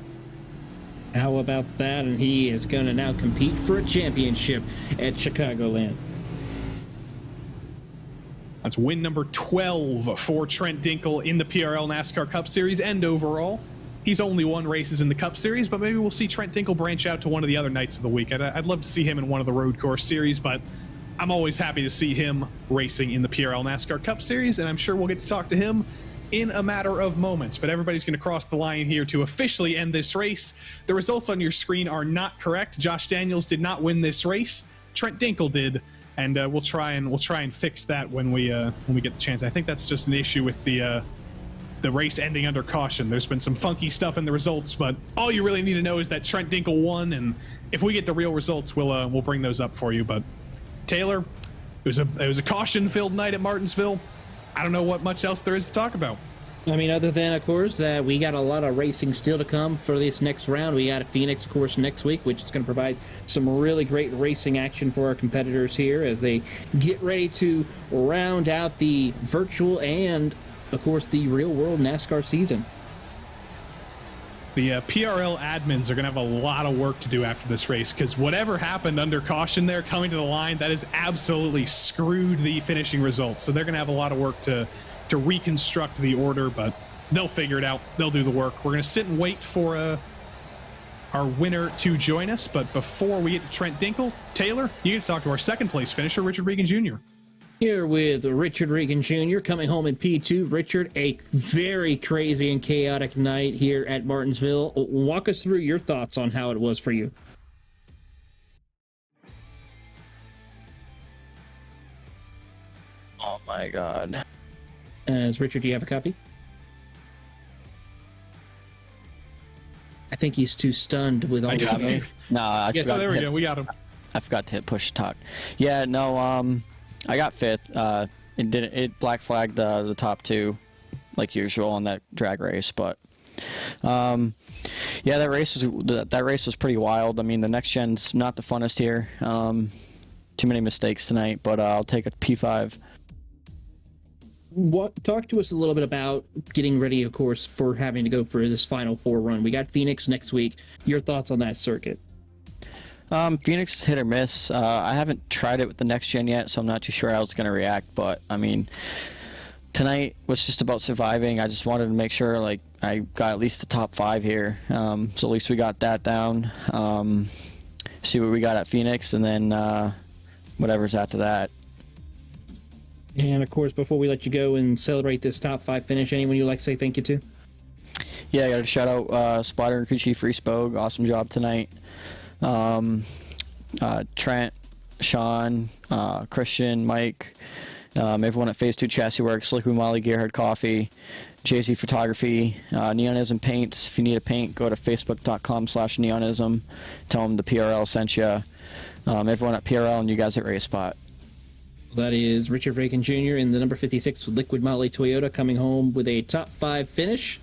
How about that? And he is going to now compete for a championship at Chicagoland. That's win number 12 for Trent Dinkle in the PRL NASCAR Cup Series and overall. He's only won races in the Cup Series, but maybe we'll see Trent Dinkle branch out to one of the other nights of the week. I'd love to see him in one of the road course series, but I'm always happy to see him racing in the PRL NASCAR Cup Series, and I'm sure we'll get to talk to him in a matter of moments. But everybody's going to cross the line here to officially end this race. The results on your screen are not correct. Josh Daniels did not win this race. Trent Dinkle did, and we'll try and fix that when we get the chance. I think that's just an issue with the race ending under caution. There's been some funky stuff in the results, but all you really need to know is that Trent Dinkle won, and if we get the real results, we'll bring those up for you. But Taylor, it was a caution-filled night at Martinsville. I don't know what much else there is to talk about. I mean, other than, of course, that we got a lot of racing still to come for this next round. We got a Phoenix course next week, which is going to provide some really great racing action for our competitors here as they get ready to round out the virtual and, of course, the real-world NASCAR season. The PRL admins are going to have a lot of work to do after this race, because whatever happened under caution there coming to the line, that has absolutely screwed the finishing results. So they're going to have a lot of work to reconstruct the order, but they'll figure it out. They'll do the work. We're going to sit and wait for our winner to join us. But before we get to Trent Dinkle, Taylor, you get to talk to our second place finisher, Richard Regan Jr. Here with Richard Regan Jr. coming home in P2. Richard, a very crazy and chaotic night here at Martinsville. Walk us through your thoughts on how it was for you. Oh my God. Richard, do you have a copy? I think he's too stunned with all the... No, I forgot. There we go. We got him. I forgot to hit push talk. Yeah, no, I got fifth. It black flagged the top two, like usual on that drag race, but yeah, that race was pretty wild. I mean, the next gen's not the funnest here. Too many mistakes tonight, but I'll take a P5. Talk to us a little bit about getting ready, of course, for having to go for this Final Four run. We got Phoenix next week. Your thoughts on that circuit? Phoenix hit or miss. I haven't tried it with the next gen yet, so I'm not too sure how it's going to react. But I mean, tonight was just about surviving. I just wanted to make sure, like, I got at least the top 5 here. So at least we got that down. See what we got at Phoenix, and then whatever's after that. And of course, before we let you go and celebrate this top 5 finish, anyone you'd like to say thank you to? Yeah, I got to shout out Spotter and Crew Chief Reespogue. Awesome job tonight. Trent, Sean, Christian, Mike, everyone at Phase 2 Chassis Works, Liquid Molly, Gearhead Coffee, JZ Photography, Neonism Paints. If you need a paint, go to facebook.com/neonism. Tell them the PRL sent you. Everyone at PRL and you guys at RaceSpot. That is Richard Regan Jr. in the number 56 Liquid Motley Toyota coming home with a top 5 finish,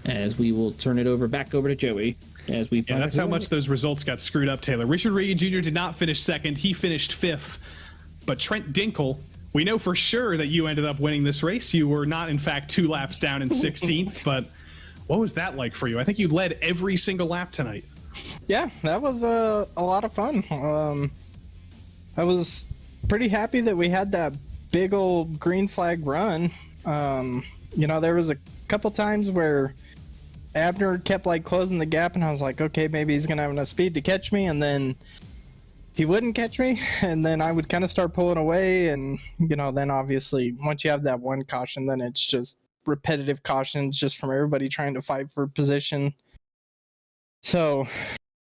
as we will turn it back over to Joey. As we that's how much those results got screwed up, Taylor. Richard Regan Jr. did not finish second. He finished 5th. But Trent Dinkle, we know for sure that you ended up winning this race. You were not, in fact, 2 laps down in 16th. But what was that like for you? I think you led every single lap tonight. Yeah, that was a lot of fun. I was pretty happy that we had that big old green flag run. You know, there was a couple times where Abner kept like closing the gap, and I was like, okay, maybe he's gonna have enough speed to catch me, and then he wouldn't catch me, and then I would kind of start pulling away, and you know, then obviously once you have that one caution, then it's just repetitive cautions just from everybody trying to fight for position. So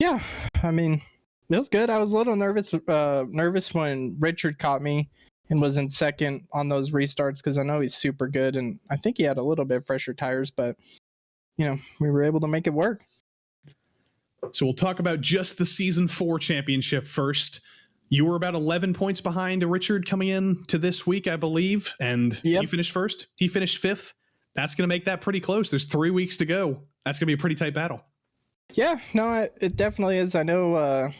yeah, I mean, it was good. I was a little nervous when Richard caught me and was in second on those restarts, because I know he's super good, and I think he had a little bit fresher tires, but you know, we were able to make it work. So we'll talk about just the Season 4 championship first. You were about 11 points behind Richard coming in to this week, I believe, and Yep. He finished first. He finished 5th. That's going to make that pretty close. There's 3 weeks to go. That's going to be a pretty tight battle. Yeah, no, it definitely is. I know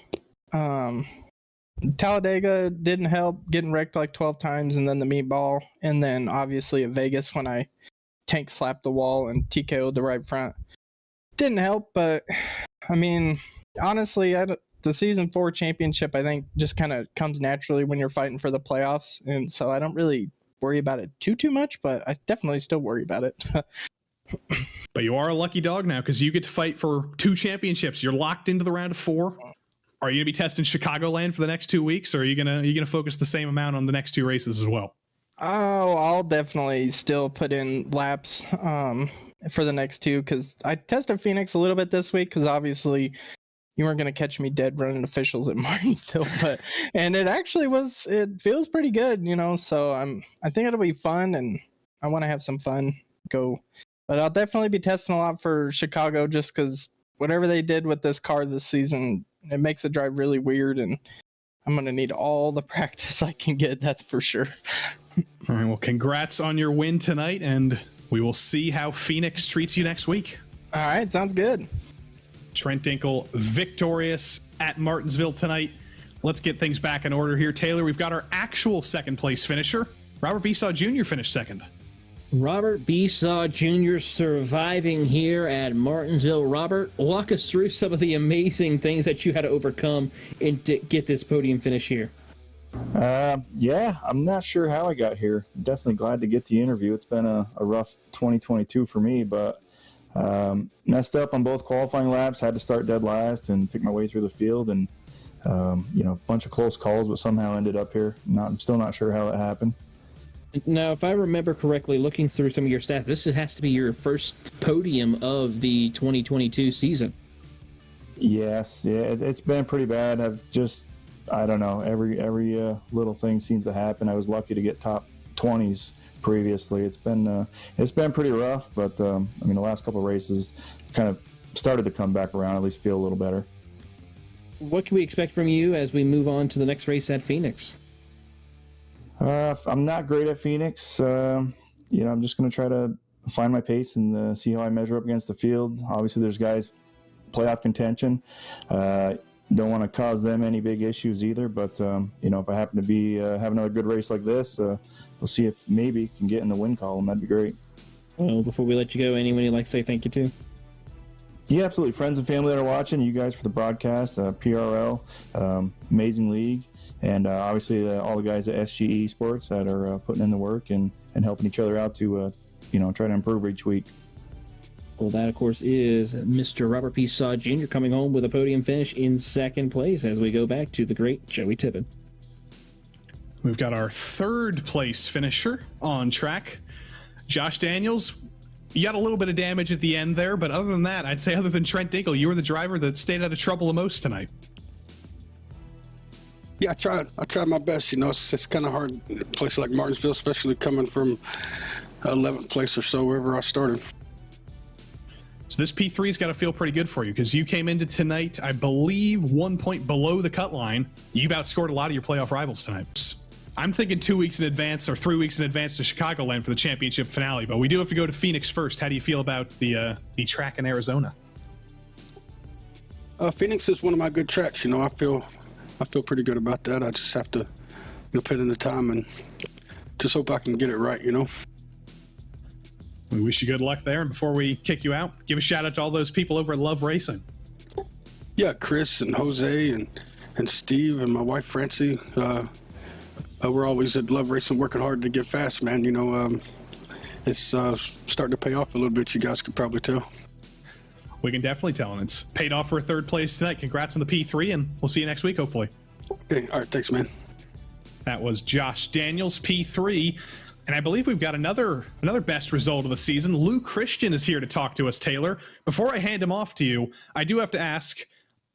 Talladega didn't help, getting wrecked like 12 times, and then the meatball, and then obviously at Vegas when I tank slapped the wall and TKO'd the right front. Didn't help, but I mean, honestly, the season 4 championship, I think, just kind of comes naturally when you're fighting for the playoffs, and so I don't really worry about it too much, but I definitely still worry about it. But you are a lucky dog now because you get to fight for 2 championships. You're locked into the round of 4. Are you going to be testing Chicagoland for the next 2 weeks, or are you gonna focus the same amount on the next 2 races as well? Oh, I'll definitely still put in laps for the next 2 because I tested Phoenix a little bit this week because obviously you weren't going to catch me dead running officials at Martinsville, and it feels pretty good, so I think it'll be fun, and I want to have some fun but I'll definitely be testing a lot for Chicago just because whatever they did with this car this season, it makes the drive really weird, and I'm going to need all the practice I can get, that's for sure. All right, well, congrats on your win tonight, and we will see how Phoenix treats you next week. All right, sounds good. Trent Dinkle victorious at Martinsville tonight. Let's get things back in order here. Taylor, we've got our actual second place finisher. Robert Besaw Jr. finished second. Robert Besaw Jr. surviving here at Martinsville. Robert, walk us through some of the amazing things that you had to overcome and to get this podium finish here. Yeah, I'm not sure how I got here. Definitely glad to get the interview. It's been a rough 2022 for me, but messed up on both qualifying laps, had to start dead last and pick my way through the field, and a bunch of close calls, but somehow ended up here. I'm still not sure how that happened. Now, if I remember correctly, looking through some of your stats, this has to be your first podium of the 2022 season. Yes, yeah, it's been pretty bad. I don't know, every little thing seems to happen. I was lucky to get top 20s previously. It's been pretty rough, but the last couple of races kind of started to come back around, at least feel a little better. What can we expect from you as we move on to the next race at Phoenix? I'm not great at Phoenix. I'm just going to try to find my pace and see how I measure up against the field. Obviously, there's guys playoff contention. Don't want to cause them any big issues either. But if I happen to be have another good race like this, we'll see if maybe can get in the win column. That'd be great. Well, before we let you go, anyone you'd like to say thank you to? Yeah, absolutely. Friends and family that are watching, you guys for the broadcast, PRL, amazing league. And obviously all the guys at SGE Sports that are putting in the work and helping each other out to, try to improve each week. Well, that, of course, is Mr. Robert Besaw Jr. coming home with a podium finish in second place as we go back to the great Joey Tippett. We've got our third place finisher on track. Josh Daniels, you got a little bit of damage at the end there, but other than that, I'd say other than Trent Dinkle, you were the driver that stayed out of trouble the most tonight. Yeah, I tried my best. It's kind of hard in a place like Martinsville, especially coming from 11th place or so, wherever I started. So this P3's got to feel pretty good for you because you came into tonight, I believe, 1 point below the cut line. You've outscored a lot of your playoff rivals tonight. I'm thinking 2 weeks in advance or 3 weeks in advance to Chicagoland for the championship finale, but we do have to go to Phoenix first. How do you feel about the track in Arizona? Phoenix is one of my good tracks. I feel pretty good about that. I just have to put in the time and just hope I can get it right, We wish you good luck there. And before we kick you out, give a shout out to all those people over at Love Racing. Yeah, Chris and Jose and Steve and my wife Francie. We're always at Love Racing working hard to get fast, man. It's starting to pay off a little bit, you guys could probably tell. We can definitely tell, and it's paid off for a third place tonight. Congrats on the P3, and we'll see you next week, hopefully. Okay, all right, thanks, man. That was Josh Daniels, P3, and I believe we've got another best result of the season. Lou Christian is here to talk to us, Taylor. Before I hand him off to you, I do have to ask,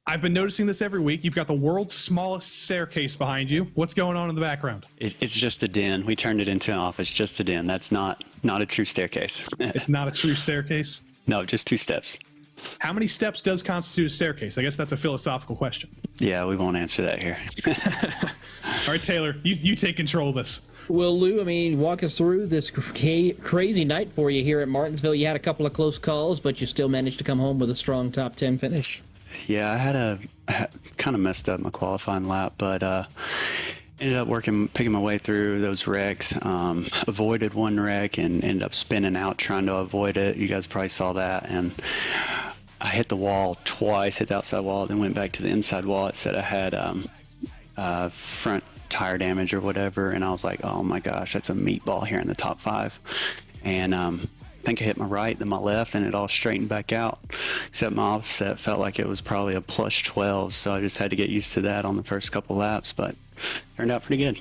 I've been noticing this every week. You've got the world's smallest staircase behind you. What's going on in the background? It's just a den. We turned it into an office, just a den. That's not a true staircase. It's not a true staircase? No, just 2 steps. How many steps does constitute a staircase? I guess that's a philosophical question. Yeah, we won't answer that here. All right, Taylor, you take control of this. Well, Lou, I mean, walk us through this crazy night for you here at Martinsville. You had a couple of close calls, but you still managed to come home with a strong top 10 finish. Yeah, I kind of messed up my qualifying lap, but ended up picking my way through those wrecks. Avoided one wreck and ended up spinning out trying to avoid it. You guys probably saw that. And I hit the wall twice, hit the outside wall, then went back to the inside wall. It said I had front tire damage or whatever, and I was like, oh my gosh, that's a meatball here in the top 5. And I think I hit my right, then my left, and it all straightened back out, except my offset felt like it was probably a plus 12, so I just had to get used to that on the first couple laps, but turned out pretty good.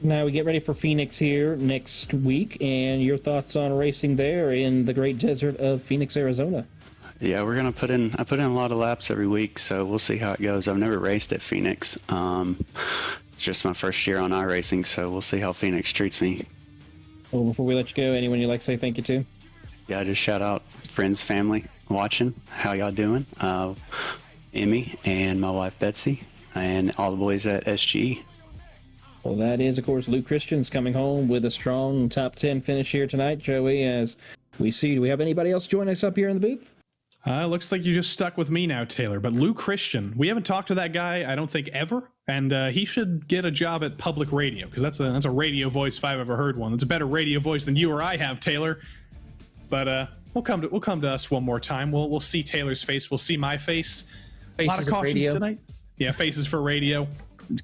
Now we get ready for Phoenix here next week, and your thoughts on racing there in the great desert of Phoenix, Arizona. Yeah, I put in a lot of laps every week, so we'll see how it goes. I've never raced at Phoenix. It's just my first year on iRacing, so we'll see how Phoenix treats me. Well, before we let you go, anyone you'd like to say thank you to? Yeah, just shout out friends, family watching. How y'all doing? Emmy and my wife Betsy and all the boys at SGE. Well, that is, of course, Luke Christian's coming home with a strong top 10 finish here tonight, Joey, as we see. Do we have anybody else join us up here in the booth? Looks like you just stuck with me now, Taylor. But Luke Christian, we haven't talked to that guy, I don't think, ever. And he should get a job at public radio, because that's a radio voice if I've ever heard one. It's a better radio voice than you or I have, Taylor. But we'll come to us one more time. We'll see Taylor's face. We'll see my face. Faces a lot of cautions radio tonight. Yeah, faces for radio.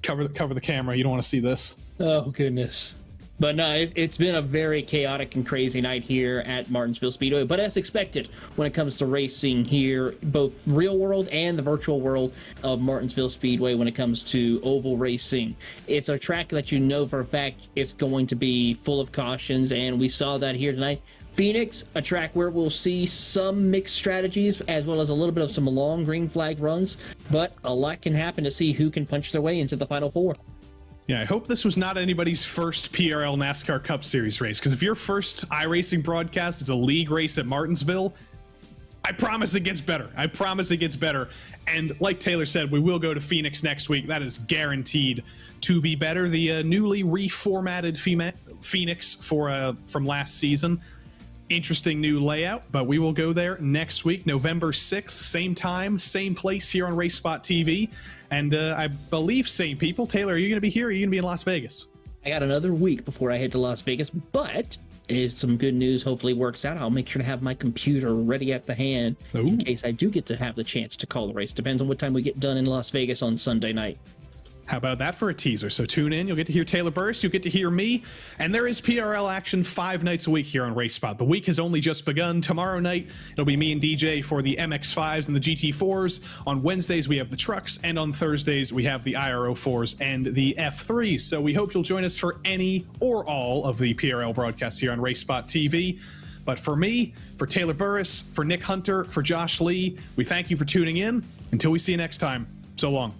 Cover the camera. You don't want to see this. Oh, goodness. But no, it's been a very chaotic and crazy night here at Martinsville Speedway. But as expected, when it comes to racing here, both real world and the virtual world of Martinsville Speedway, when it comes to oval racing, it's a track that you know for a fact it's going to be full of cautions, and we saw that here tonight. Phoenix, a track where we'll see some mixed strategies as well as a little bit of some long green flag runs, but a lot can happen to see who can punch their way into the Final Four. Yeah, I hope this was not anybody's first PRL NASCAR Cup Series race, because if your first iRacing broadcast is a league race at Martinsville, I promise it gets better. I promise it gets better. And like Taylor said, we will go to Phoenix next week. That is guaranteed to be better. The newly reformatted Phoenix from last season. Interesting new layout, but we will go there next week, November 6th, same time, same place here on RaceSpotTV. And I believe same people. Taylor, are you going to be here or are you going to be in Las Vegas? I got another week before I head to Las Vegas, but if some good news hopefully works out, I'll make sure to have my computer ready at the hand in case I do get to have the chance to call the race. Depends on what time we get done in Las Vegas on Sunday night. How about that for a teaser? So tune in. You'll get to hear Taylor Burris. You'll get to hear me. And there is PRL action 5 nights a week here on RaceSpot. The week has only just begun. Tomorrow night, it'll be me and DJ for the MX-5s and the GT4s. On Wednesdays, we have the trucks. And on Thursdays, we have the IRO4s and the F3s. So we hope you'll join us for any or all of the PRL broadcasts here on RaceSpotTV. But for me, for Taylor Burris, for Nick Hunter, for Josh Lee, we thank you for tuning in. Until we see you next time, so long.